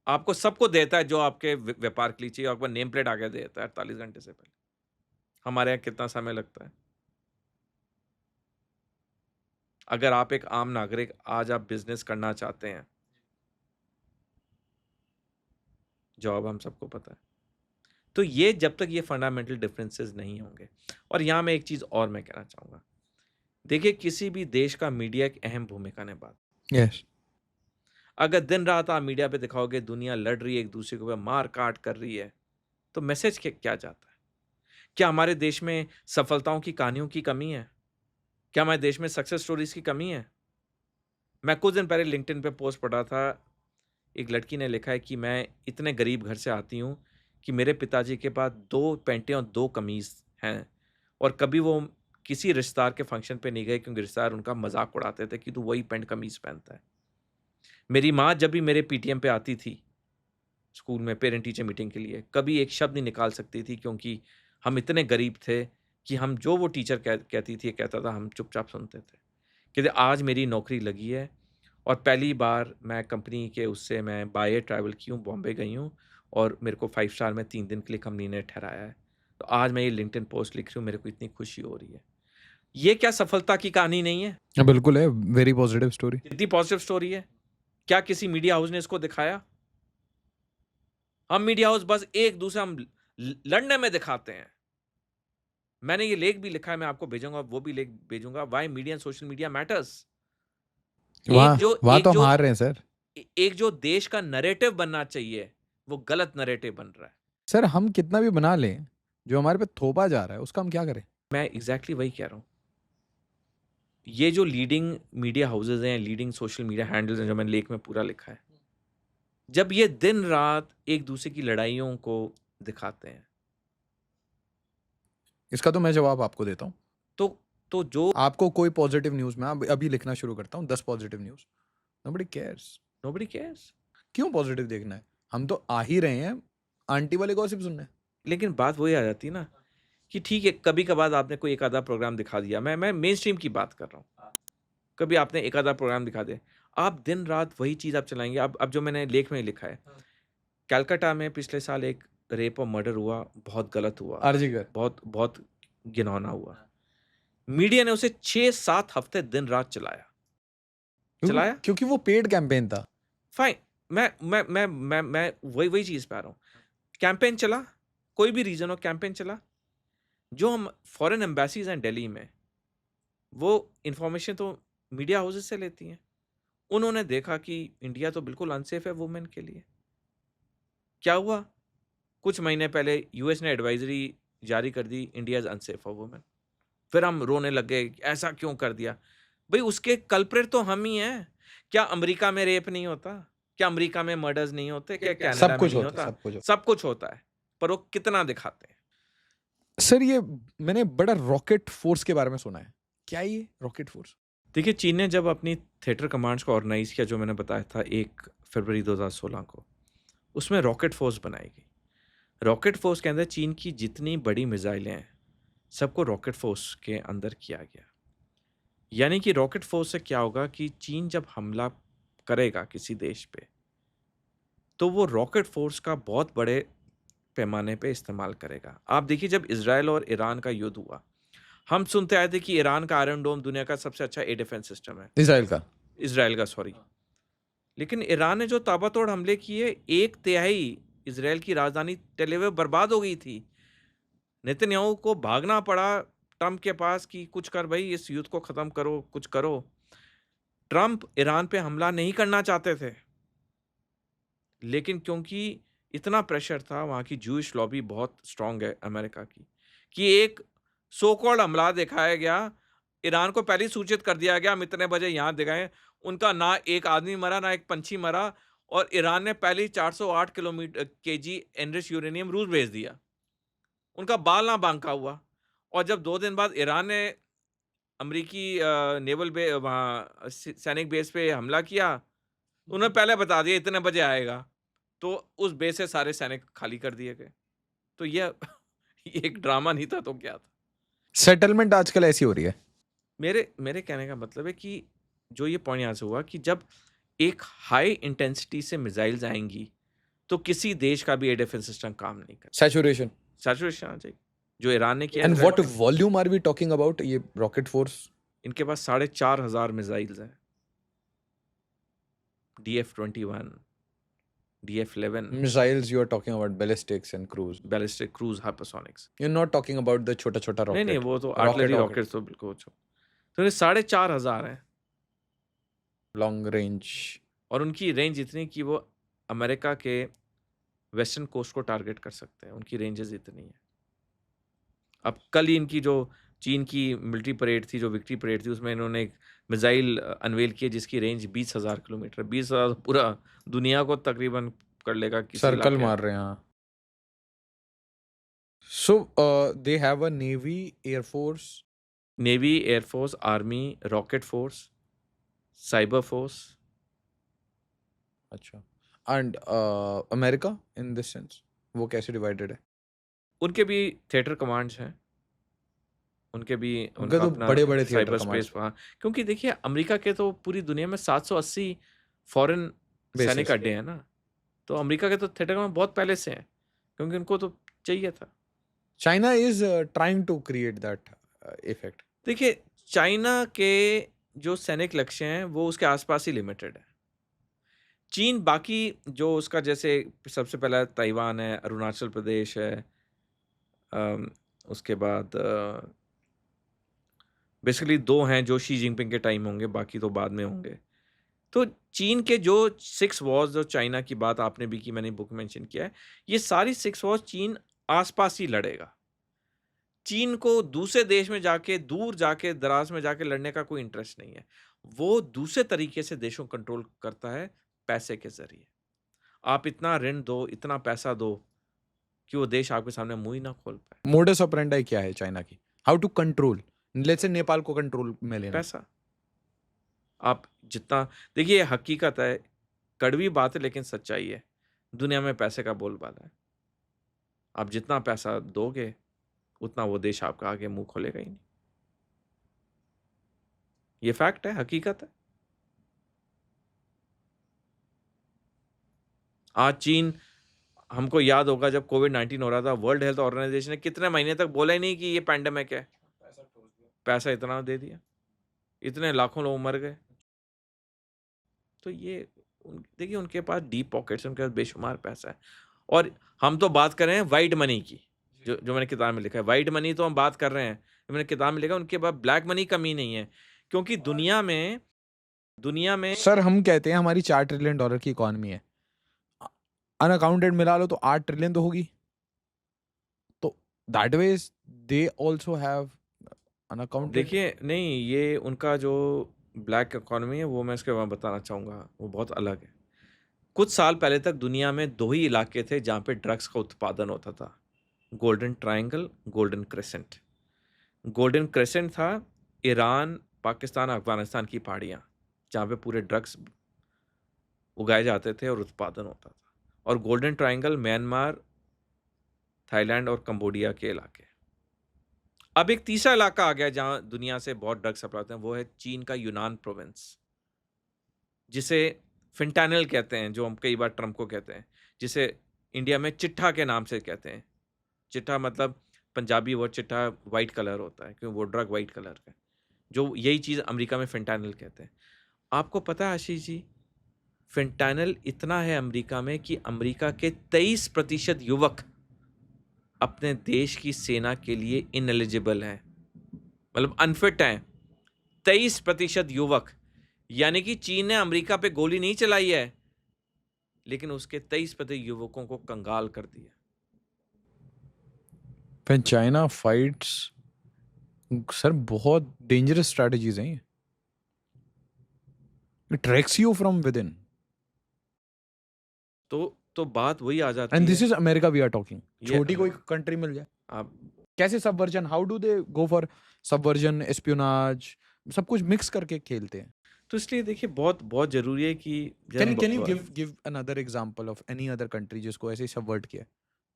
आपको सबको देता है जो आपके व्यापार के लिए चाहिए, आपको नेम प्लेट आके दे देता है 48 घंटे से पहले। हमारे यहाँ कितना समय लगता है? अगर आप एक आम नागरिक आज आप बिज़नेस करना चाहते हैं, जवाब हम सबको पता है। तो ये जब तक ये फंडामेंटल डिफरेंसेस नहीं होंगे, और यहाँ मैं एक चीज़ और मैं कहना चाहूँगा। देखिए, किसी भी देश का मीडिया एक अहम भूमिका निभाता है। Yes. अगर दिन रात आप मीडिया पे दिखाओगे दुनिया लड़ रही है, एक दूसरे के ऊपर मार-काट कर रही है, तो मैसेज क्या जाता है? क्या हमारे देश में सफलताओं की कहानियों की कमी है? क्या हमारे देश में सक्सेस स्टोरीज़ की कमी है? मैं कुछ दिन पहले लिंक्डइन पे पोस्ट पढ़ा था, एक लड़की ने लिखा है कि मैं इतने गरीब घर से आती हूँ कि मेरे पिताजी के पास 2 पैंटें और 2 कमीज़ हैं, और कभी वो किसी रिश्तेदार के फंक्शन पे नहीं गए क्योंकि रिश्तेदार उनका मज़ाक उड़ाते थे कि तू वही पैंट कमीज़ पहनता है। मेरी माँ जब भी मेरे पीटीएम पे आती थी, स्कूल में पेरेंट टीचर मीटिंग के लिए, कभी एक शब्द नहीं निकाल सकती थी क्योंकि हम इतने गरीब थे कि हम जो वो टीचर कहती थी, कहता था, हम चुपचाप सुनते थे। कहते आज मेरी नौकरी लगी है और पहली बार मैं कंपनी के उससे मैं बाय एयर ट्रैवल की हूँ, बॉम्बे गई हूँ और मेरे को 5 स्टार में 3 दिन के लिए कंपनी ने ठहराया है। तो आज मैं ये लिंक्डइन पोस्ट लिख रही हूँ, मेरे को इतनी खुशी हो रही है। ये क्या सफलता की कहानी नहीं है? बिल्कुल है, वेरी पॉजिटिव स्टोरी। कितनी पॉजिटिव स्टोरी है। क्या किसी मीडिया हाउस ने इसको दिखाया? हम मीडिया हाउस बस एक दूसरे हम लड़ने में दिखाते हैं। मैंने ये लेख भी लिखा है, मैं आपको भेजूंगा, वो भी लेख भेजूंगा, why media and social media matters. वहाँ वहाँ तो हम हार रहे हैं सर। एक जो देश का नैरेटिव बनना चाहिए, वो गलत नैरेटिव बन रहा है। सर हम कितना भी बना लें, जो हमारे पे थोपा जा रहा है उसका हम क्या करें? मैं एग्जैक्टली वही कह रहा हूँ। ये जो लीडिंग मीडिया हाउसेज हैं, लीडिंग सोशल मीडिया हैंडल्स हैं, जो मैंने लेख में पूरा लिखा है, जब ये दिन रात एक दूसरे की लड़ाइयों को दिखाते हैं, इसका तो मैं जवाब आपको देता हूँ। तो जो आपको कोई पॉजिटिव न्यूज़, मैं अभी लिखना शुरू करता हूँ 10 positive news, nobody cares. Nobody cares. क्यों पॉजिटिव देखना है? हम तो आ ही रहे हैं आंटी वाले गॉसिप सुनने। लेकिन बात वही आ जाती है ना कि ठीक है, कभी कभार आपने कोई एक आधा प्रोग्राम दिखा दिया, मैं मेन स्ट्रीम की बात कर रहा हूँ, कभी आपने एक आधा प्रोग्राम दिखा दिया, आप दिन रात वही चीज़ आप चलाएंगे। अब जो मैंने लेख में लिखा है, कलकत्ता में पिछले साल एक रेप और मर्डर हुआ, बहुत गलत हुआ, आरजीकर। बहुत बहुत घिनौना हुआ। मीडिया ने उसे 6-7 हफ्ते दिन रात चलाया। क्योंकि वो पेड कैंपेन था। फाइन, मैं वही चीज़ पे आ रहा हूँ। कैंपेन चला, कोई भी रीजन हो, कैंपेन चला। जो हम फॉरेन एम्बेसीज हैं दिल्ली में, वो इंफॉर्मेशन तो मीडिया हाउसेज से लेती हैं। उन्होंने देखा कि इंडिया तो बिल्कुल अनसेफ है वुमेन के लिए। क्या हुआ? कुछ महीने पहले यूएस ने एडवाइजरी जारी कर दी, India is unsafe for women. फिर हम रोने लग गए, ऐसा क्यों कर दिया? भाई उसके कल्प्रेट तो हम ही हैं। क्या अमेरिका में रेप नहीं होता? क्या अमेरिका में मर्डर्स नहीं होते? क्या कनाडा में नहीं होता? सब कुछ होता है, पर वो कितना दिखाते हैं? सर ये मैंने बड़ा रॉकेट फोर्स के बारे में सुना है, क्या ये रॉकेट फोर्स? देखिए, चीन ने जब अपनी थिएटर कमांड्स को ऑर्गेनाइज किया, जो मैंने बताया था 1 फरवरी 2016 को, उसमें रॉकेट फोर्स बनाई गई। रॉकेट फोर्स के अंदर चीन की जितनी बड़ी मिसाइलें हैं, सबको रॉकेट फोर्स के अंदर किया गया। यानी कि रॉकेट फोर्स से क्या होगा कि चीन जब हमला करेगा किसी देश पे, तो वो रॉकेट फोर्स का बहुत बड़े पैमाने पे इस्तेमाल करेगा। आप देखिए, जब इजराइल और ईरान का युद्ध हुआ, हम सुनते आए थे कि ईरान का आयरन डोम दुनिया का सबसे अच्छा एयर डिफेंस सिस्टम है। इजराइल का सॉरी। लेकिन ईरान ने जो ताबड़तोड़ हमले किए, 1/3 इजराइल की राजधानी टेल अवीव बर्बाद हो गई थी। नेतन्याहू को भागना पड़ा ट्रंप के पास कि कुछ कर भाई, इस युद्ध को खत्म करो, कुछ करो। ट्रंप ईरान पे हमला नहीं करना चाहते थे, लेकिन क्योंकि इतना प्रेशर था, वहाँ की जूइश लॉबी बहुत स्ट्रांग है अमेरिका की, कि एक सो कॉल्ड हमला दिखाया गया, ईरान को पहले ही सूचित कर दिया गया हम इतने बजे यहाँ दिखाएं। उनका ना एक आदमी मरा, ना एक पंछी मरा, और ईरान ने पहले ही 408 केजी एनरिच यूरेनियम रूस भेज दिया। उनका बाल ना बांका हुआ। और जब 2 दिन बाद ईरान ने अमेरिकी नेवल वहाँ सैनिक बेस पे हमला किया, उन्होंने पहले बता दिया इतने बजे आएगा, तो उस बेस से सारे सैनिक खाली कर दिए गए। तो ये एक ड्रामा नहीं था तो क्या था? सेटलमेंट आजकल ऐसी हो रही है। मेरे कहने का मतलब है कि जो ये पॉइंट यहाँ से हुआ कि जब एक हाई इंटेंसिटी से मिसाइल्स आएंगी, तो किसी देश का भी एयर डिफेंस सिस्टम काम नहीं कर, सैचुरेशन आ जाएगी, जो ईरान ने किया। And what volume are we talking about? ये रॉकेट फोर्स, इनके पास 4,500 मिसाइल्स हैं, DF-21, DF-11 missiles you are talking about, ballistics and cruise, ballistic cruise hypersonics. you're not talking about the छोटा छोटा नहीं rocket. वो तो आर्टिलरी रॉकेट्स तो बिल्कुल तो ये 4,500 हैं long range, और उनकी रेंज इतनी कि वो अमेरिका के वेस्टर्न कोस्ट को टारगेट कर सकते हैं। उनकी रेंजेस इतनी है। अब कल ही इनकी जो चीन की मिलिट्री परेड थी, जो विक्ट्री परेड थी, उसमें इन्होंने एक मिसाइल अनवेल किया जिसकी रेंज 20,000 किलोमीटर, 20,000 पूरा दुनिया को तकरीबन कर लेगा, सर्कल मार रहे हैं। So they have a navy, air force, air force, army, rocket force, cyber force. अच्छा, and America in this sense वो कैसे डिवाइडेड है? उनके भी थिएटर कमांड्स हैं, उनके भी उनका उनका तो अपना बड़े-बड़े थिएटर साइबर कमाल स्पेस वहाँ, क्योंकि देखिए अमेरिका के तो पूरी दुनिया में 780 फॉरेन सैनिक बेसिस। अड्डे हैं ना, तो अमेरिका के तो थिएटर कमाल बहुत पहले से हैं, क्योंकि उनको तो चाहिए था। China is trying to create that effect. देखिए चाइना के जो सैनिक लक्ष्य हैं वो उसके आसपास ही लिमिटेड है। चीन बाकी जो उसका जैसे सबसे पहला ताइवान है, अरुणाचल प्रदेश है, अम, उसके बाद बेसिकली 2 हैं जो शी जिनपिंग के टाइम होंगे, बाकी तो बाद में होंगे। तो चीन के जो 6 वॉर्स जो चाइना की बात आपने भी की, मैंने बुक मेंशन किया है, ये सारी 6 वॉर्स चीन आस-पास ही लड़ेगा। चीन को दूसरे देश में जाके, दूर जाके, दराज़ में जाके लड़ने का कोई इंटरेस्ट नहीं है। वो दूसरे तरीके से देशों को कंट्रोल करता है, पैसे के ज़रिए। आप इतना ऋण दो, इतना पैसा दो कि वो देश आपके सामने मुँह ही ना खोल पाए। मोडस ऑपरेंडी क्या है चाइना की? How to control? Let's say Nepal को कंट्रोल में लेना है। पैसा। आप जितना देखिए हकीकत है, कड़वी बात है लेकिन सच्चाई है। दुनिया में पैसे का बोलबाला है। आप जितना पैसा दोगे, उतना वो देश आपका आगे मुँह खोलेगा ही नहीं। ये फैक्ट है, हकीकत है। आज चीन, हमको याद होगा जब कोविड-19 हो रहा था, वर्ल्ड हेल्थ ऑर्गेनाइजेशन ने कितने महीने तक बोला ही नहीं कि ये पैंडेमिक है। पैसा इतना दे दिया, इतने लाखों लोग मर गए। तो ये देखिए उनके पास डीप पॉकेट्स हैं, उनके पास बेशुमार पैसा है। और हम तो बात कर रहे हैं वाइट मनी की, जो मैंने किताब में लिखा है। वाइट मनी तो हम बात कर रहे हैं, मैंने किताब में लिखा है उनके पास ब्लैक मनी कमी नहीं है, क्योंकि दुनिया में सर हम कहते हैं हमारी $4 ट्रिलियन की इकोनॉमी है। अनअकाउंटेड मिला लो तो 8 ट्रिलियन तो होगी। तो that veg they also have unaccounted. देखिए नहीं, ये उनका जो ब्लैक इकोनॉमी है वो मैं इसके बारे में बताना चाहूँगा, वो बहुत अलग है। कुछ साल पहले तक दुनिया में 2 ही इलाके थे जहाँ पे ड्रग्स का उत्पादन होता था, golden triangle, golden crescent. Golden crescent था ईरान, पाकिस्तान, अफगानिस्तान की पहाड़ियाँ, जहाँ पे पूरे ड्रग्स उगाए जाते थे और उत्पादन होता था। और गोल्डन ट्रायंगल म्यांमार, थाईलैंड और कंबोडिया के इलाके। अब एक तीसरा इलाका आ गया जहाँ दुनिया से बहुत ड्रग्स सप्लाई होते हैं, वो है चीन का यूनान प्रोविंस, जिसे फिंटानिल कहते हैं, जो हम कई बार ट्रम्प को कहते हैं, जिसे इंडिया में चिट्ठा के नाम से कहते हैं। चिट्ठा मतलब पंजाबी वर्ड चिट्ठा वाइट कलर होता है, क्योंकि वो ड्रग वाइट कलर का है, जो यही चीज़ अमेरिका में फिंटानिल कहते हैं। आपको पता है आशीष जी, फिंटानिल इतना है अमेरिका में कि अमेरिका के 23% युवक अपने देश की सेना के लिए इनएलिजिबल हैं, मतलब अनफिट हैं। 23% युवक, यानी कि चीन ने अमेरिका पे गोली नहीं चलाई है, लेकिन उसके 23% युवकों को कंगाल कर दिया। व्हेन चाइना फाइट्स, सर बहुत डेंजरस स्ट्रेटजीज हैं ये। It wrecks you from within. तो बात वही आ जाती एंड है। This is America we are talking. ये छोटी कोई कंट्री मिल जाए, आप कैसे subversion, how do they go for subversion, espionage, सब कुछ मिक्स करके खेलते हैं। तो इसलिए देखिए बहुत बहुत जरूरी है कि can you give another example of any other country जिसको ऐसे सबवर्ट किया है?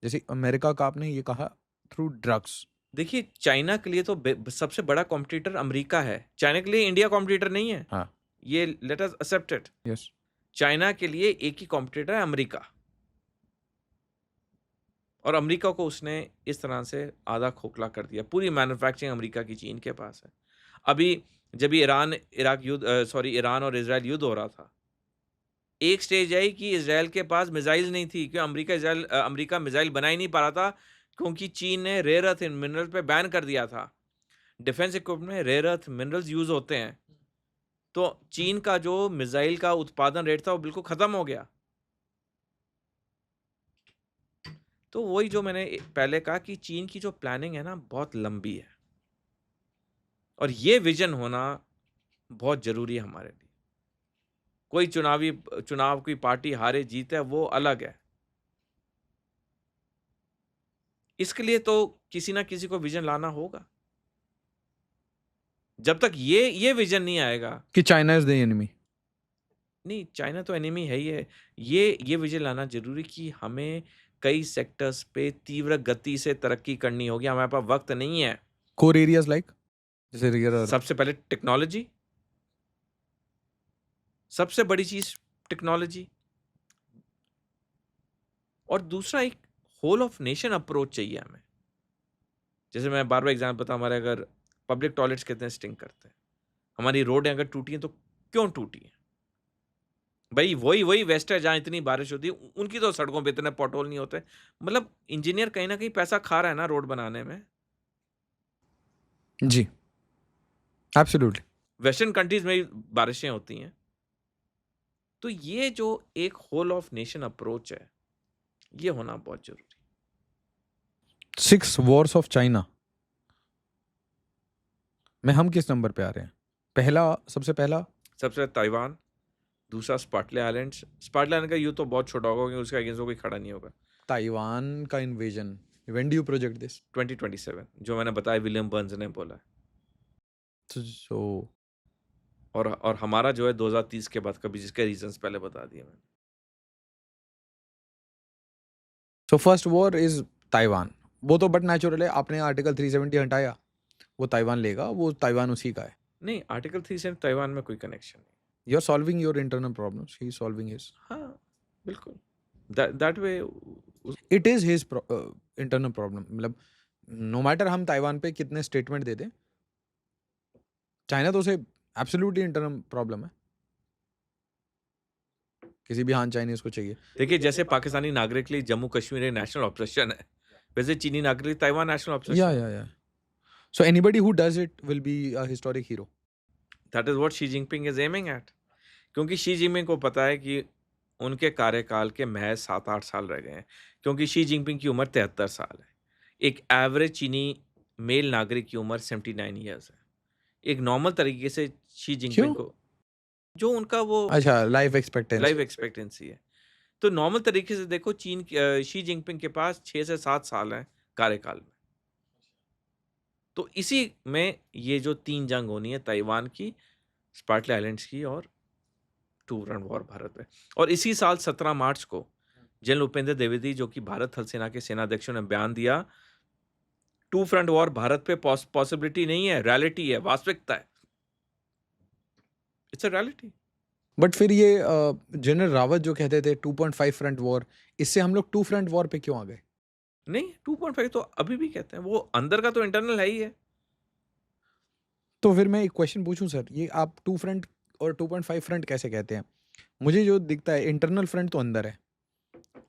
जैसे अमेरिका का आपने ये कहा थ्रू ड्रग्स। देखिए चाइना के लिए तो सबसे बड़ा कॉम्पिटिटर अमेरिका है, चाइना के लिए इंडिया कॉम्पिटिटर नहीं है। हाँ, ये let us accept it. Yes. China के लिए एक ही कॉम्पिटिटर है, अमेरिका। और अमेरिका को उसने इस तरह से आधा खोखला कर दिया। पूरी मैन्युफैक्चरिंग अमेरिका की चीन के पास है। अभी जब ईरान ईरान और इजराइल युद्ध हो रहा था, एक स्टेज आई कि इजराइल के पास मिसाइल नहीं थी, क्योंकि अमेरिका मिसाइल बना ही नहीं पा रहा था, क्योंकि चीन ने रेयर अर्थ मिनरल पे बैन कर दिया था। डिफेंस इक्विपमेंट में रेयर अर्थ मिनरल्स यूज होते हैं, तो चीन का जो मिसाइल का उत्पादन रेट था वो बिल्कुल खत्म हो गया। तो वही जो मैंने पहले कहा कि चीन की जो प्लानिंग है ना, बहुत लंबी है, और ये विजन होना बहुत जरूरी है हमारे लिए। कोई चुनाव की पार्टी हारे जीते वो अलग है, इसके लिए तो किसी ना किसी को विजन लाना होगा। जब तक ये विजन नहीं आएगा कि चाइना इज द एनिमी। नहीं, चाइना तो एनिमी है ही है। ये विजन लाना जरूरी कि हमें कई सेक्टर्स पे तीव्र गति से तरक्की करनी होगी। हमारे पास वक्त नहीं है। core areas like जैसे rear सबसे पहले टेक्नोलॉजी, सबसे बड़ी चीज टेक्नोलॉजी, और दूसरा एक होल ऑफ नेशन अप्रोच चाहिए हमें। जैसे मैं बार बार एग्जाम्पल बताऊं, हमारे अगर पब्लिक टॉयलेट्स कितने स्टिंक करते हैं, हमारी रोडें अगर टूटी हैं तो क्यों टूटी हैं? भाई वही वही वेस्ट है जहाँ इतनी बारिश होती है, उनकी तो सड़कों पे इतने पॉटहोल नहीं होते। मतलब इंजीनियर कहीं ना कहीं पैसा खा रहा है ना रोड बनाने में। जी absolutely वेस्टर्न कंट्रीज में भी बारिशें होती हैं। तो ये जो एक होल ऑफ नेशन अप्रोच है, ये होना बहुत जरूरी। 6 wars of China में हम किस नंबर पे आ रहे हैं? सबसे पहला सबसे ताइवान, दूसरा स्पाटले आइलैंड्स। स्पाटले आइलैंड का यू तो बहुत छोटा होगा क्योंकि उसका अगेंस्ट कोई खड़ा नहीं होगा। ताइवान का invasion, when do you project this? 2027 जो मैंने बताया, विलियम बर्न्स ने बोला है। सो और हमारा जो है 2030 के बाद, कभी जिसके रीजंस पहले बता दिए मैंने। So first war is Taiwan. वो तो बट नेचुरल है, आपने आर्टिकल 370 हटाया, वो ताइवान लेगा, वो ताइवान उसी का है। नहीं, आर्टिकल 3 से ताइवान में कोई कनेक्शन नहीं। You are solving your internal problems, he is solving his. हाँ बिल्कुल, that way. It is his internal problem. मतलब नो मैटर हम ताइवान पे कितने स्टेटमेंट दे दें, चाइना तो उसे एब्सोल्युटली इंटरनल प्रॉब्लम है, किसी भी हान चाइनीज को चाहिए। देखिए, जैसे पाकिस्तानी नागरिक के लिए जम्मू कश्मीर एक नेशनल ऑब्सेशन है, वैसे चीनी नागरिक ताइवान नेशनल ऑब्सेशन है। या so anybody who does it will be a historic hero. That is what Xi Jinping is aiming at. क्योंकि शी जिनपिंग को पता है कि उनके कार्यकाल के महज 7-8 साल रह गए हैं, क्योंकि शी जिनपिंग की उम्र 73 साल है। एक एवरेज चीनी मेल नागरिक की उम्र 79 ईयर्स है। एक नॉर्मल तरीके से शी जिनपिंग को, जो उनका वो अच्छा, लाइफ एक्सपेक्टेंसी है, तो नॉर्मल तरीके से देखो, शी जिनपिंग के पास 6 से 7 साल है कार्यकाल में। तो इसी में ये जो 3 जंग होनी है, ताइवान की, स्पाटले आइलैंड्स की और टू फ्रंट वॉर भारत में। और इसी साल 17 मार्च को जनरल उपेंद्र द्विवेदी, जो कि भारत थल सेना के सेनाध्यक्षों ने बयान दिया, टू फ्रंट वॉर भारत पे पॉसिबिलिटी नहीं है, रियलिटी है, वास्तविकता है। It's a reality. बट फिर ये जनरल रावत जो कहते थे 2.5 फ्रंट वॉर, इससे हम लोग 2 फ्रंट वॉर पे क्यों आ गए? नहीं, 2.5 तो अभी भी कहते हैं, वो अंदर का तो इंटरनल है ही है। तो फिर मैं एक क्वेश्चन पूछूं सर, ये आप 2 फ्रंट और 2.5 फ्रंट कैसे कहते हैं? मुझे जो दिखता है इंटरनल फ्रंट तो अंदर है,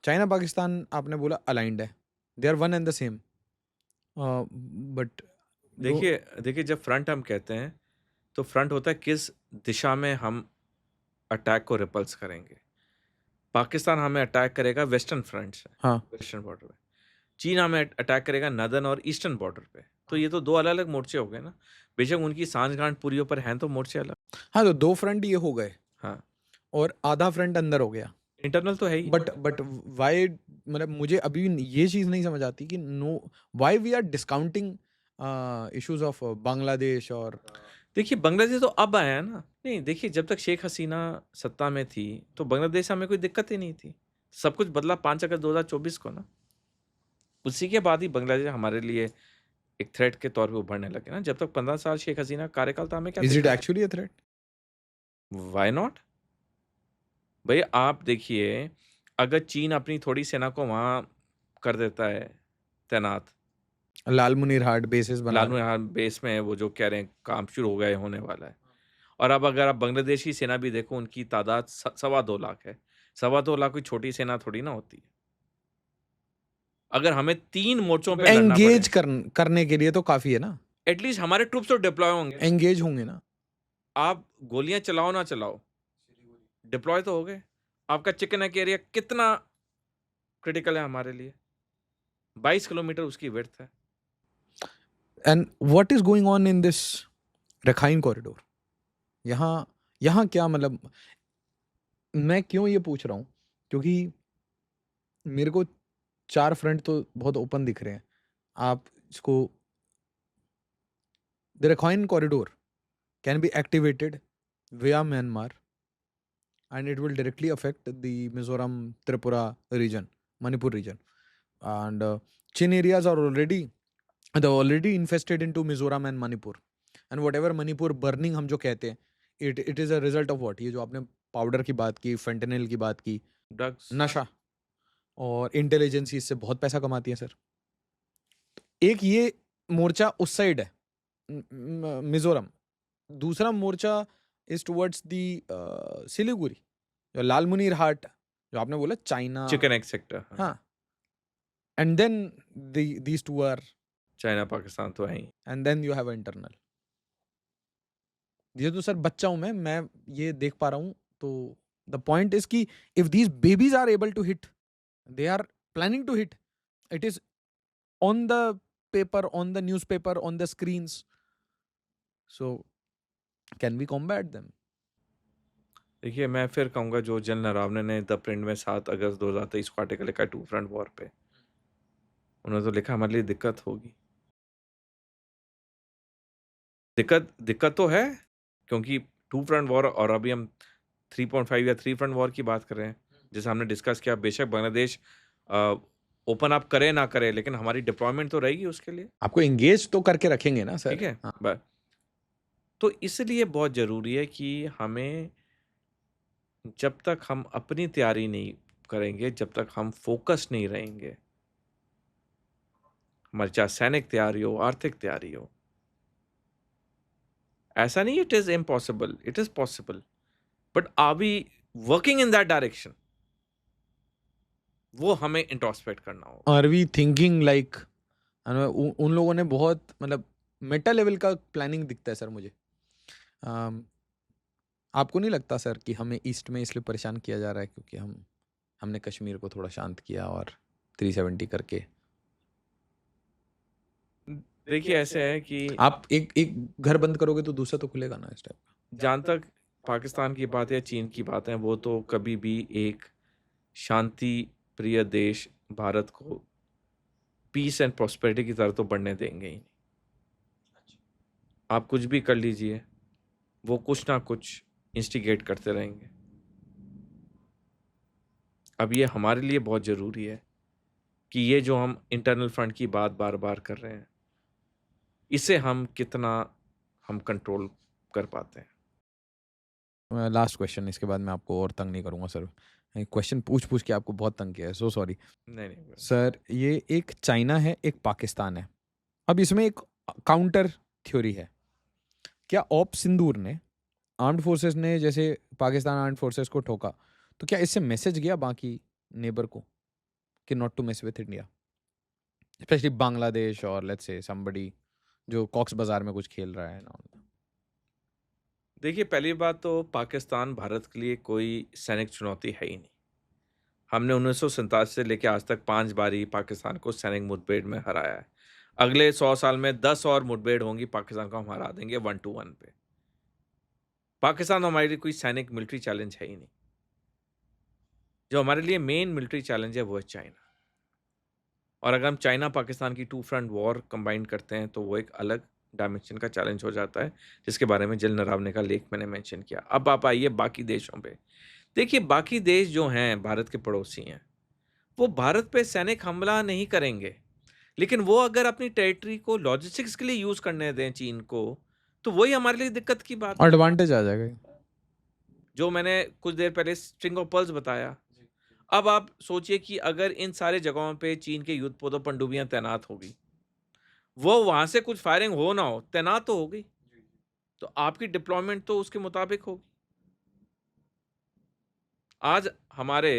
चाइना पाकिस्तान आपने बोला अलाइंड है, they are one and the same, but देखिए, जब फ्रंट हम कहते हैं तो फ्रंट होता है किस दिशा में हम अटैक को रिपल्स करेंगे। पाकिस्तान हमें अटैक करेगा वेस्टर्न फ्रंट से, हाँ वेस्टर्न बॉर्डर पे। चीन हमें अटैक करेगा नदर्न और ईस्टर्न बॉर्डर पे। तो ये तो 2 अलग-अलग मोर्चे हो गए ना। बेशक उनकी सांठगांठ पुरियों पर हैं तो मोर्चे अलग। हाँ, तो 2 फ्रंट ये हो गए हाँ, और आधा फ्रंट अंदर हो गया। इंटरनल तो है ही। बट वाई, मतलब मुझे अभी ये चीज़ नहीं समझ आती कि why we are discounting issues of Bangladesh और देखिए, बांग्लादेश तो अब आया है ना। नहीं, देखिए, जब तक शेख हसीना सत्ता में थी तो बांग्लादेश से हमें कोई दिक्कत ही नहीं थी। सब कुछ बदला 5 अगस्त 2024 को ना। उसी के बाद ही बांग्लादेश हमारे लिए एक थ्रेट के तौर पे उभरने लगे ना। जब तक 15 साल शेख हसीना का कार्यकाल था, हमें क्या इज इट दिक्कत? Actually a threat? Why not? भाई आप देखिए, अगर चीन अपनी थोड़ी सेना को वहाँ कर देता है तैनात, लाल मुनीर हाट बेसिस बना लालू यहाँ बेस में वो जो कह रहे हैं काम शुरू हो गए होने वाला है। और अब अगर आप बांग्लादेश की सेना भी देखो, उनकी तादाद 2.25 लाख है। 2.25 लाख कोई छोटी सेना थोड़ी ना होती है। अगर हमें 3 मोर्चों पे लड़ना पड़े, एंगेज करने के लिए तो काफी है ना, एटलीस्ट हमारे ट्रूप्स तो डिप्लॉय होंगे। एंगेज होंगे ना। आप गोलियां चलाओ ना चलाओ, डिप्लॉय तो हो गए। आपका चिकन नेक एरिया कितना क्रिटिकल है हमारे लिए? 22 किलोमीटर उसकी विड्थ है। And what is going on in this Rakhine corridor? यहाँ क्या, मतलब मैं क्यों ये पूछ रहा हूँ, क्योंकि मेरे को 4 फ्रंट तो बहुत ओपन दिख रहे हैं। आप इसको, the Rakhine corridor can be activated via Myanmar and it will directly affect the Mizoram, Tripura region, Manipur region. And Chin areas are already They're already infested into Mizoram and Manipur. And whatever Manipur burning हम जो कहते हैं, it is a result of what? ये जो आपने powder की बात की, फेंटेनिल की बात की, ड्रग्स। नशा और इंटेलिजेंस इससे बहुत पैसा कमाती है सर। एक ये मोर्चा उस साइड है, मिजोरम। दूसरा मोर्चा इज टुवर्ड्स दी सिलीगुड़ी, जो लालमुनीर हाट, जो आपने बोला चाइना, चिकन एग सेक्टर। हाँ। And then these two are, China Pakistan तो है ही। And then you have internal. ये तो सर बच्चा हूं मैं ये देख पा रहा हूं। तो द पॉइंट इज कि if these babies are able to hit, they are planning to hit, it is on the paper, on the newspaper, on the screens. So can we combat them? देखिए, मैं फिर कहूँगा, जो general Naravane ने the print में 7 अगस्त 2023 को article लिखा to front war पे, उन्होंने तो लिखा हमारे लिए दिक्कत होगी। दिक्कत तो है, क्योंकि टू फ्रंट वॉर, और अभी हम 3.5 या 3 फ्रंट वॉर की बात कर रहे हैं, जैसे हमने डिस्कस किया। बेशक बांग्लादेश ओपन अप करे ना करे, लेकिन हमारी डिप्लॉयमेंट तो रहेगी उसके लिए। आपको एंगेज तो करके रखेंगे ना सर? ठीक है, हाँ। तो इसलिए बहुत ज़रूरी है कि हमें, जब तक हम अपनी तैयारी नहीं करेंगे, जब तक हम फोकस नहीं रहेंगे, हमारी चाहे सैनिक तैयारी हो, आर्थिक तैयारी हो, ऐसा नहीं it is impossible, it is possible, but are we working in that direction, वो हमें इंट्रोस्पेक्ट करना होगा। आर वी थिंकिंग लाइक, उन लोगों ने बहुत मतलब मेटा लेवल का प्लानिंग दिखता है सर मुझे। आपको नहीं लगता सर कि हमें ईस्ट में इसलिए परेशान किया जा रहा है क्योंकि हमने कश्मीर को थोड़ा शांत किया और 370 करके? देखिए, ऐसे है कि आप एक घर बंद करोगे तो दूसरा तो खुलेगा ना इस टाइप का। जहाँ तक पाकिस्तान की बात है, चीन की बात है, वो तो कभी भी एक शांति प्रिय देश भारत को पीस एंड प्रॉस्पेरिटी की तरफ तो बढ़ने देंगे ही नहीं। आप कुछ भी कर लीजिए, वो कुछ ना कुछ इंस्टिगेट करते रहेंगे। अब ये हमारे लिए बहुत ज़रूरी है कि ये जो हम इंटरनल फ्रंट की बात बार बार कर रहे हैं, इसे हम कितना हम कंट्रोल कर पाते हैं। लास्ट क्वेश्चन, इसके बाद मैं आपको और तंग नहीं करूंगा सर। क्वेश्चन पूछ के आपको बहुत तंग किया है, सो सॉरी। नहीं सर, ये एक चाइना है, एक पाकिस्तान है। अब इसमें एक काउंटर थ्योरी है। क्या ऑप सिंदूर ने, आर्म्ड फोर्सेस ने जैसे पाकिस्तान आर्म्ड फोर्सेस को ठोका, तो क्या इससे मैसेज गया बाकी नेबर को कि not to mess with India, specially Bangladesh और लेट्स से समबडी जो कॉक्स बाजार में कुछ खेल रहा है ना? देखिए, पहली बात तो पाकिस्तान भारत के लिए कोई सैनिक चुनौती है ही नहीं। हमने 1947 से लेकर आज तक 5 बारी पाकिस्तान को सैनिक मुठभेड़ में हराया है। अगले 100 साल में 10 और मुठभेड़ होंगी, पाकिस्तान को हम हरा देंगे 1-1 पे। पाकिस्तान हमारे लिए कोई सैनिक मिलिट्री चैलेंज है ही नहीं। जो हमारे लिए मेन मिलिट्री चैलेंज है वो है चाइना। और अगर हम चाइना पाकिस्तान की टू फ्रंट वॉर कंबाइन करते हैं तो वो एक अलग डायमेंशन का चैलेंज हो जाता है, जिसके बारे में जनरल नरावने का लेख मैंने मेंशन किया। अब आप आइए बाकी देशों पे। देखिए, बाकी देश जो हैं भारत के पड़ोसी हैं, वो भारत पे सैनिक हमला नहीं करेंगे, लेकिन वो अगर अपनी टेरिटरी को लॉजिस्टिक्स के लिए यूज करने दें चीन को, तो वही हमारे लिए दिक्कत की बात है। एडवांटेज आ जाएगा। जो मैंने कुछ देर पहले स्ट्रिंग ऑफ पर्ल्स बताया। अब आप सोचिए कि अगर इन सारे जगहों पे चीन के युद्ध पोतों पनडुब्बियां तैनात होगी, वो वहां से कुछ फायरिंग हो ना हो, तैनात तो होगी, तो आपकी डिप्लॉयमेंट तो उसके मुताबिक होगी। आज हमारे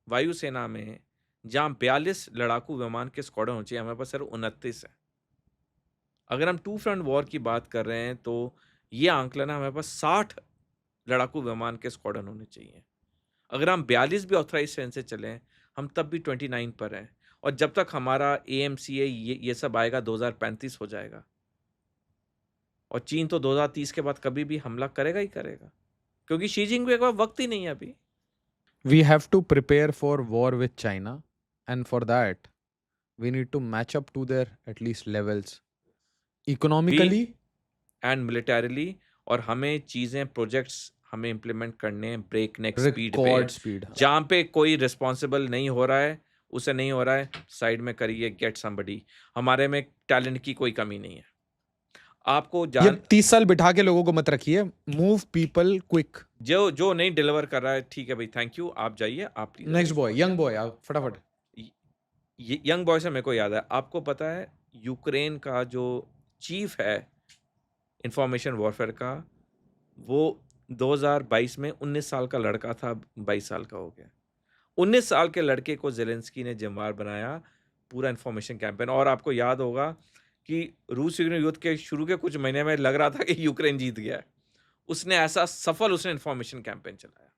वायुसेना में जहां 42 लड़ाकू विमान के स्क्वाड्रन होने चाहिए, हमारे पास सिर्फ 29 है। अगर हम टू फ्रंट वॉर की बात कर रहे हैं तो ये आंकलन है, हमारे पास 60 लड़ाकू विमान के स्क्वाड्रन होने चाहिए। अगर हम 42 भी ऑथराइज से चलें, हम तब भी 29 पर हैं। और जब तक हमारा AMCA ये सब आएगा 2035 हो जाएगा। और चीन तो 2030 के बाद कभी भी हमला करेगा ही करेगा, क्योंकि शी जिनपिंग के पास वक्त ही नहीं है अभी। We have to prepare for war with China, and for that we need to match up to their at least levels economically and militarily। और हमें चीज़ें, प्रोजेक्ट्स हमें इम्प्लीमेंट करने हैं ब्रेक नेक स्पीड पे। record speed। जहाँ पे कोई रिस्पॉन्सिबल नहीं हो रहा है, उसे नहीं हो रहा है, साइड में करिए, गेट समबडी। हमारे में टैलेंट की कोई कमी नहीं है। आपको ये जान 30 साल बिठा के लोगों को मत रखिए, मूव पीपल क्विक। जो जो नहीं डिलीवर कर रहा है, ठीक है भाई, थैंक यू, आप जाइए, आप नेक्स्ट बॉय, यंग बॉय, आप फटाफट। यंग बॉय से मेरे को याद है, आपको पता है यूक्रेन का जो चीफ है इंफॉर्मेशन वॉरफेयर का, वो 2022 में 19 साल का लड़का था, 22 साल का हो गया। 19 साल के लड़के को जेलेंस्की ने जिम्मेदार बनाया पूरा इंफॉर्मेशन कैंपेन। और आपको याद होगा कि रूस यूक्रेन युद्ध के शुरू के कुछ महीने में लग रहा था कि यूक्रेन जीत गया है। उसने ऐसा सफल उसने इंफॉर्मेशन कैंपेन चलाया।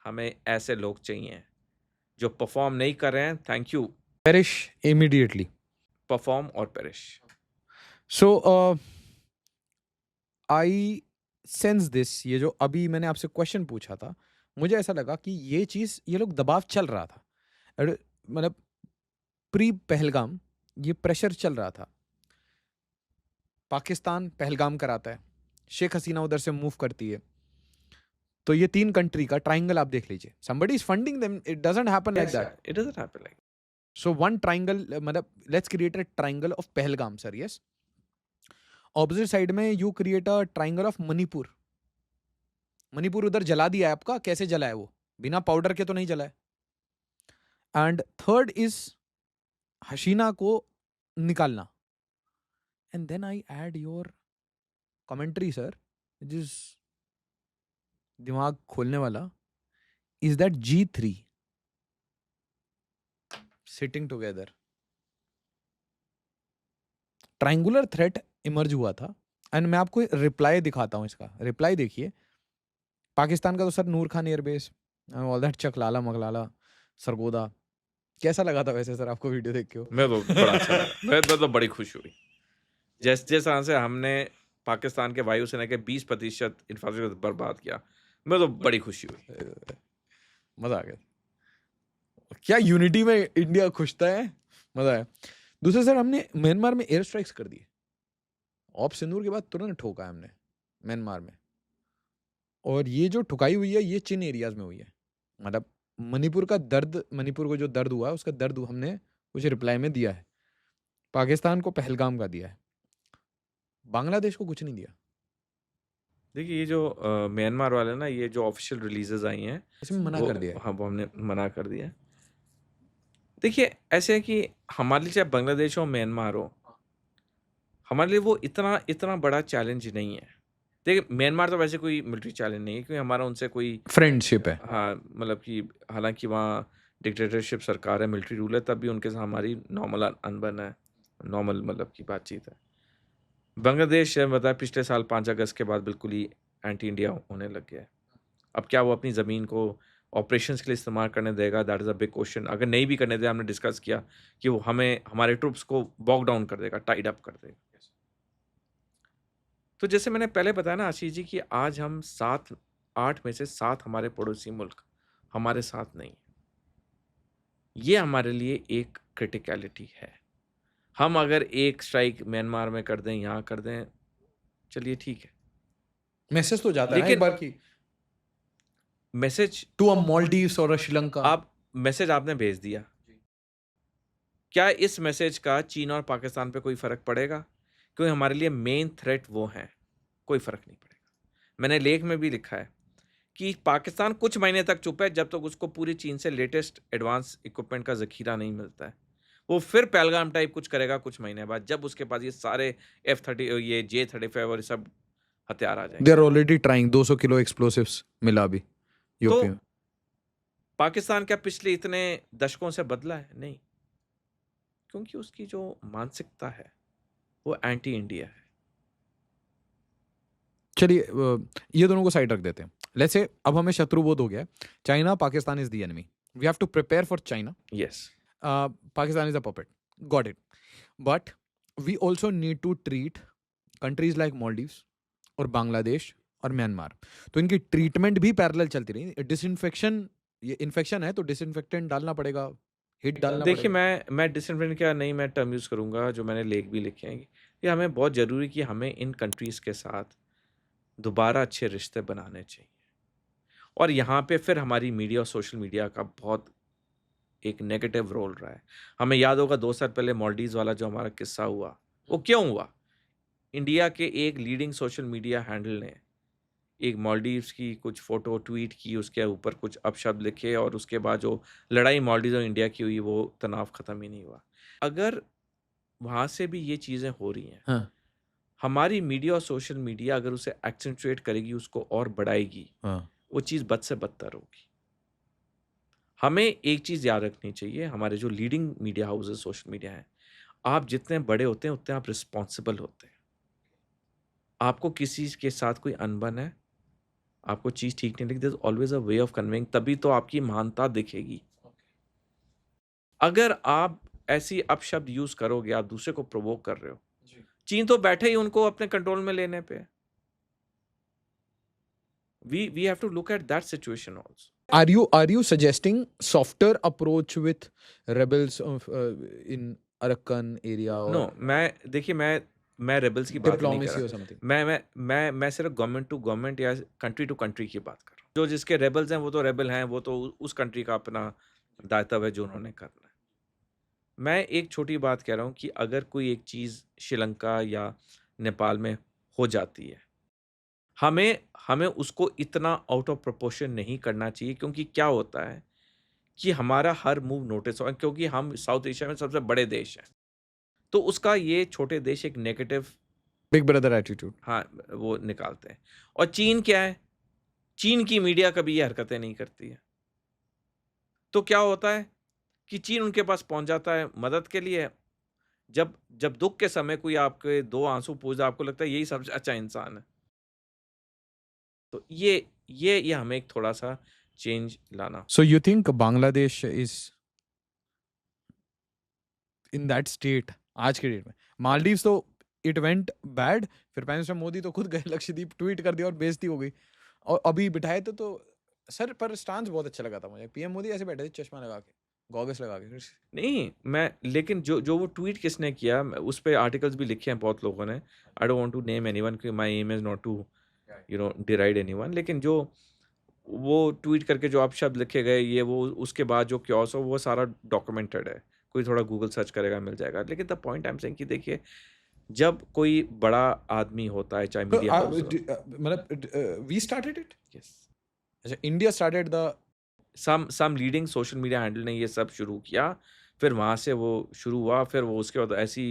हमें ऐसे लोग चाहिए जो परफॉर्म नहीं कर रहे हैं, thank you, perish immediately. Perform or perish. So I sense this, ये जो अभी मैंने आपसे क्वेश्चन पूछा था, मुझे ऐसा लगा कि ये चीज, ये लोग दबाव चल रहा था, मतलब प्री पहलगाम ये प्रेशर चल रहा था। पाकिस्तान पहलगाम कराता है, शेख हसीना उधर से मूव करती है, तो ये 3 कंट्री का ट्रायंगल आप देख लीजिए, somebody is funding them, it doesn't happen like that. It doesn't happen like that. So one triangle, मतलब let's create a triangle of Pahalgam, sir, yes. Opposite side में you create a triangle of Manipur. Manipur उधर जला दिया है आपका, कैसे जला है वो, बिना पाउडर के तो नहीं जला है। एंड थर्ड इज हसीना को निकालना। And then I add your commentary sir, जिस दिमाग खोलने वाला, is that G3 sitting together. Triangular threat emerge हुआ था। एंड मैं आपको रिप्लाई दिखाता हूं, इसका रिप्लाई देखिए। पाकिस्तान का तो sir Noor Khan airbase, all that, Chaklala Maglala Sargodha. कैसा लगा था वैसे सर आपको वीडियो देख के? मैं तो बड़ा अच्छा लगा, मैं तो बड़ी खुशी हुई। जिस तरह से हमने पाकिस्तान के वायुसेना के 20% इंफ्रास्ट्रक्चर बर्बाद किया, मैं तो बड़ी खुशी हुई, मजा आ गया। क्या यूनिटी में इंडिया खुशता है, मजा आया। दूसरा सर, हमने म्यांमार में एयर स्ट्राइक्स कर दिए। ऑप सिंदूर के बाद तुरंत ठोका है हमने म्यांमार में। और ये जो ठुकाई हुई है, ये चिन एरियाज में हुई है। मतलब मणिपुर का दर्द, मणिपुर को जो दर्द हुआ, उसका दर्द हमने कुछ रिप्लाई में दिया है। पाकिस्तान को पहलगाम का दिया है, बांग्लादेश को कुछ नहीं दिया। देखिए ये जो म्यांमार वाले ना, ये जो ऑफिशियल रिलीजेस आई हैं, इसमें मना कर दिया है। हाँ, वो हमने मना कर दिया। देखिए ऐसे है कि हमारे लिए चाहे बांग्लादेश हो म्यांमार हो, हमारे लिए वो इतना बड़ा चैलेंज नहीं है। देखिए म्यांमार तो वैसे कोई मिलिट्री चैलेंज नहीं है, क्योंकि हमारा उनसे कोई फ्रेंडशिप है। हाँ, मतलब कि हालांकि वहाँ डिक्टेटरशिप सरकार है, मिलिट्री रूल है, तब भी उनके साथ हमारी नॉर्मल अनबन है, नॉर्मल मतलब की बातचीत है। बांग्लादेश बताया पिछले साल 5 अगस्त के बाद बिल्कुल ही एंटी इंडिया होने लग गया है। अब क्या वो अपनी ज़मीन को ऑपरेशंस के लिए इस्तेमाल करने देगा? That is a big question. अगर नहीं भी करने दे, हमने डिस्कस किया कि वो हमें, हमारे ट्रूप्स को बॉक डाउन कर देगा, टाइड अप कर देगा। तो जैसे मैंने पहले बताया ना आशीष जी, कि आज हम 8 में से 7 हमारे पड़ोसी मुल्क हमारे साथ नहीं है। ये हमारे लिए एक क्रिटिकलिटी है। हम अगर एक स्ट्राइक म्यांमार में कर दें, यहाँ कर दें, चलिए ठीक है, मैसेज तो जाता है ना एक बार की, मैसेज टू अ मालदीव्स और श्रीलंका। आप मैसेज आपने भेज दिया, क्या इस मैसेज का चीन और पाकिस्तान पे कोई फर्क पड़ेगा? क्योंकि हमारे लिए मेन थ्रेट वो हैं, कोई फर्क नहीं पड़ेगा। मैंने लेख में भी लिखा है कि पाकिस्तान कुछ महीने तक चुप है जब तक उसको पूरी चीन से लेटेस्ट एडवांस इक्विपमेंट का जखीरा नहीं मिलता है। वो फिर पहलगाम टाइप कुछ करेगा कुछ महीने बाद, जब उसके पास ये सारे F-30, ये J-35 और सब हथियार आ जाएंगे। They are already trying. 200 kilo explosives मिला अभी यूपी में। तो पाकिस्तान क्या पिछले इतने दशकों से बदला है? नहीं, क्योंकि उसकी जो मानसिकता है वो एंटी इंडिया है। चलिए ये दोनों को साइड रख देते हैं। लेट्स से अब हमें शत्रुबोध हो गया है। China, Pakistan is the enemy, we have to prepare for China. Yes, Pakistan is a puppet, got it. But we also need to treat countries like Maldives और बांग्लादेश और म्यांमार। तो इनकी ट्रीटमेंट भी पैरेलल चलती रही। डिसइंफेक्शन, ये इन्फेक्शन है तो डिसइंफेक्टेंट डालना पड़ेगा, हिट डालना पड़ेगा। देखिए मैं डिसइंफेक्टेंट का नहीं, मैं टर्म यूज़ करूंगा जो मैंने लेख भी लिखे हैं। ये हमें बहुत ज़रूरी कि हमें इन कंट्रीज़ के साथ दोबारा अच्छे रिश्ते बनाने चाहिए। और यहाँ पे फिर हमारी मीडिया और सोशल मीडिया का बहुत एक नेगेटिव रोल रहा है। हमें याद होगा 2 साल पहले मालदीव्स वाला जो हमारा किस्सा हुआ, वो क्यों हुआ? इंडिया के एक लीडिंग सोशल मीडिया हैंडल ने एक मालदीव्स की कुछ फ़ोटो ट्वीट की, उसके ऊपर कुछ अपशब्द लिखे और उसके बाद जो लड़ाई मालदीव्स और इंडिया की हुई, वो तनाव ख़त्म ही नहीं हुआ। अगर वहाँ से भी ये चीज़ें हो रही हैं, हाँ हमारी मीडिया और सोशल मीडिया अगर उसे एक्सेंचुएट करेगी, उसको और बढ़ाएगी, हाँ वो चीज़ बद से बदतर होगी। हमें एक चीज़ याद रखनी चाहिए, हमारे जो leading media houses social media हैं, आप जितने बड़े होते हैं, उतने आप रिस्पॉन्सिबल होते हैं। आपको किसी के साथ कोई अनबन है, आपको चीज़ ठीक नहीं लगी, there is always a way of conveying, तभी तो आपकी महानता दिखेगी। अगर आप ऐसी अपशब्द यूज़ करोगे, आप दूसरे को प्रोवोक कर रहे हो। जी। चीन तो बैठे ही उनको अपने कंट्रोल में लेने पे है। We have to look at that situation also. Are you suggesting softer approach with rebels of in Arakan area no, or मैं रेबल्स की बात ही नहीं कर diplomacy or रहा। something? मैं सिर्फ गवर्नमेंट टू गवर्नमेंट या कंट्री टू कंट्री की बात कर रहा हूँ। जो जिसके रेबल्स हैं वो तो रेबल हैं, वो तो उस कंट्री का अपना दायित्व है जो उन्होंने करना है। मैं एक छोटी बात कह रहा हूँ कि अगर कोई एक चीज़ श्रीलंका या नेपाल में हो जाती है, हमें हमें उसको इतना आउट ऑफ प्रोपोर्शन नहीं करना चाहिए, क्योंकि क्या होता है कि हमारा हर मूव नोटिस होगा, क्योंकि हम साउथ एशिया में सबसे बड़े देश हैं। तो उसका ये छोटे देश एक नेगेटिव Big brother attitude. हाँ, वो निकालते हैं। और चीन क्या है? चीन की मीडिया कभी ये हरकतें नहीं करती है। तो क्या होता है कि चीन उनके पास पहुँच जाता है मदद के लिए। जब जब दुःख के समय कोई आपके 2 आँसू पूछता है, आपको लगता है यही सबसे अच्छा इंसान है। तो ये हमें एक थोड़ा-सा चेंज लाना। So you think Bangladesh is in that state आज के डेट में? मालदीव्स तो it went bad, फिर प्राइम मिनिस्टर मोदी तो खुद गए लक्षद्वीप, ट्वीट कर दिया और बेइज्जती हो गई। और अभी बिठाए तो सर पर स्टांस बहुत अच्छा लगा था मुझे। पीएम मोदी ऐसे बैठे थे चश्मा लगा के, गॉगल्स लगा के। नहीं, मैं लेकिन जो वो ट्वीट किसने किया, उस पे आर्टिकल्स भी लिखे हैं बहुत लोगों ने। I don't want to name anyone, कि my aim is not to deride anyone, लेकिन जो वो ट्वीट करके जो अपशब्द लिखे गए, ये वो उसके बाद जो क्योस हो, वो सारा डॉक्यूमेंटेड है। कोई थोड़ा गूगल सर्च करेगा मिल जाएगा। लेकिन the point I am saying कि देखिए, जब कोई बड़ा आदमी होता है, चाहे तो मीडिया हाउस हो, मतलब we started it? यस, अच्छा, India started the some leading social media handle ने ये सब शुरू किया, फिर वहाँ से वो शुरू हुआ, फिर वो उसके बाद ऐसी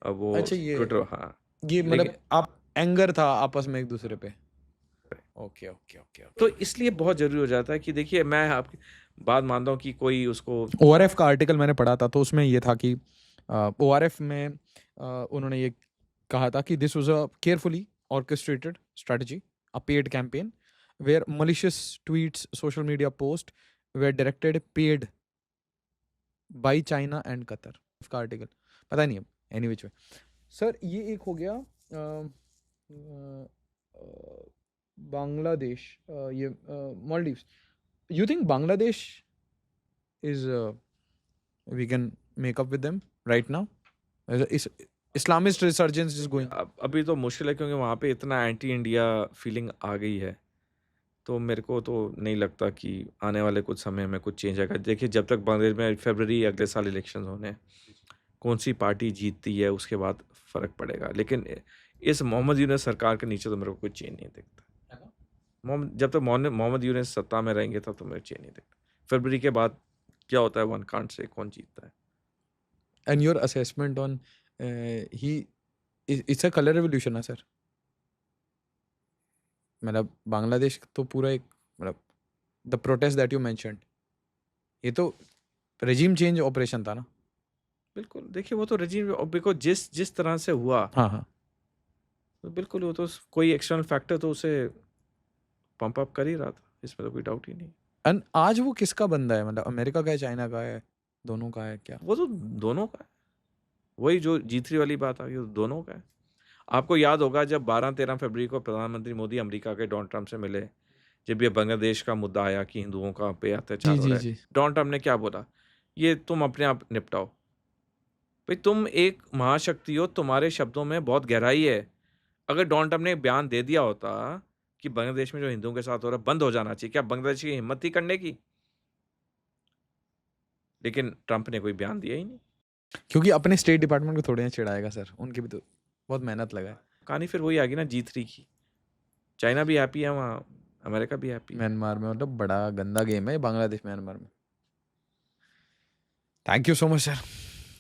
वो अच्छा ये ट्विटर, हाँ, ये मतलब लेकिन आप एंगर था आपस में एक दूसरे पे। ओके ओके ओके तो इसलिए बहुत ज़रूरी हो जाता है कि देखिए, मैं आपकी बात मानता हूँ कि कोई उसको ओआरएफ का आर्टिकल मैंने पढ़ा था, तो उसमें ये था कि ओआरएफ में उन्होंने ये कहा था कि this was a carefully orchestrated strategy, a paid campaign where malicious tweets, social media posts were directed, paid by China and Qatar। उसका आर्टिकल पता नहीं अब, एनी विच वे। सर ये एक हो गया बांग्लादेश, ये Maldives. You think Bangladesh is we can make up with them right now? Is Islamist resurgence is going? अभी तो मुश्किल है, क्योंकि वहाँ पे इतना एंटी इंडिया फीलिंग आ गई है। तो मेरे को तो नहीं लगता कि आने वाले कुछ समय में कुछ चेंज आएगा। देखिए, जब तक बांग्लादेश में फरवरी अगले साल इलेक्शन होने हैं, कौन सी पार्टी जीतती है उसके बाद फ़र्क पड़ेगा। लेकिन इस मोहम्मद यूनस सरकार के नीचे तो मेरे को कोई चेंज नहीं दिखता। जब तक मोहम्मद यूनस सत्ता में रहेंगे तब तो मेरे चेंज नहीं दिखता। फरवरी के बाद क्या होता है, वन कांट से कौन जीतता है। And your assessment on it's a color revolution ना सर? मतलब बांग्लादेश तो पूरा एक मतलब the protest that you mentioned, ये तो regime change ऑपरेशन था ना? बिल्कुल, देखिए वो तो रेजिम, बिकॉज़ जिस तरह से हुआ, हाँ हाँ। तो बिल्कुल वो तो कोई एक्सटर्नल फैक्टर तो उसे पंप अप कर ही रहा था, इसमें तो कोई डाउट ही नहीं। And आज वो किसका बंदा है? मतलब अमेरिका का है, चाइना का है, दोनों का है क्या? वो तो दोनों का है। वही जो G3 वाली बात आ गई, वो दोनों का है। आपको याद होगा जब 12-13 फरवरी को प्रधानमंत्री मोदी अमेरिका के डोनाल्ड ट्रंप से मिले, जब ये बांग्लादेश का मुद्दा आया कि हिंदुओं का पे अत्याचार जी हो जी रहा है, जी। डोनाल्ड ट्रंप ने क्या बोला? ये तुम अपने आप निपटाओ। भाई तुम एक महाशक्ति हो, तुम्हारे शब्दों में बहुत गहराई है। अगर डोनाल्ड ट्रंप ने एक बयान दे दिया होता कि बांग्लादेश में जो हिंदुओं के साथ हो रहा है बंद हो जाना चाहिए, क्या बांग्लादेश की हिम्मत थी करने की? लेकिन ट्रंप ने कोई बयान दिया ही नहीं। क्योंकि अपने स्टेट डिपार्टमेंट को थोड़े ना चिढ़ाएगा सर, उनकी भी तो बहुत मेहनत लगा है। कहानी फिर वही आ गई ना G3 की। चाइना भी हैप्पी है वहाँ, अमेरिका भी हैप्पी है। म्यांमार में मतलब बड़ा गंदा गेम है ये बांग्लादेश म्यांमार में। Thank you so much sir.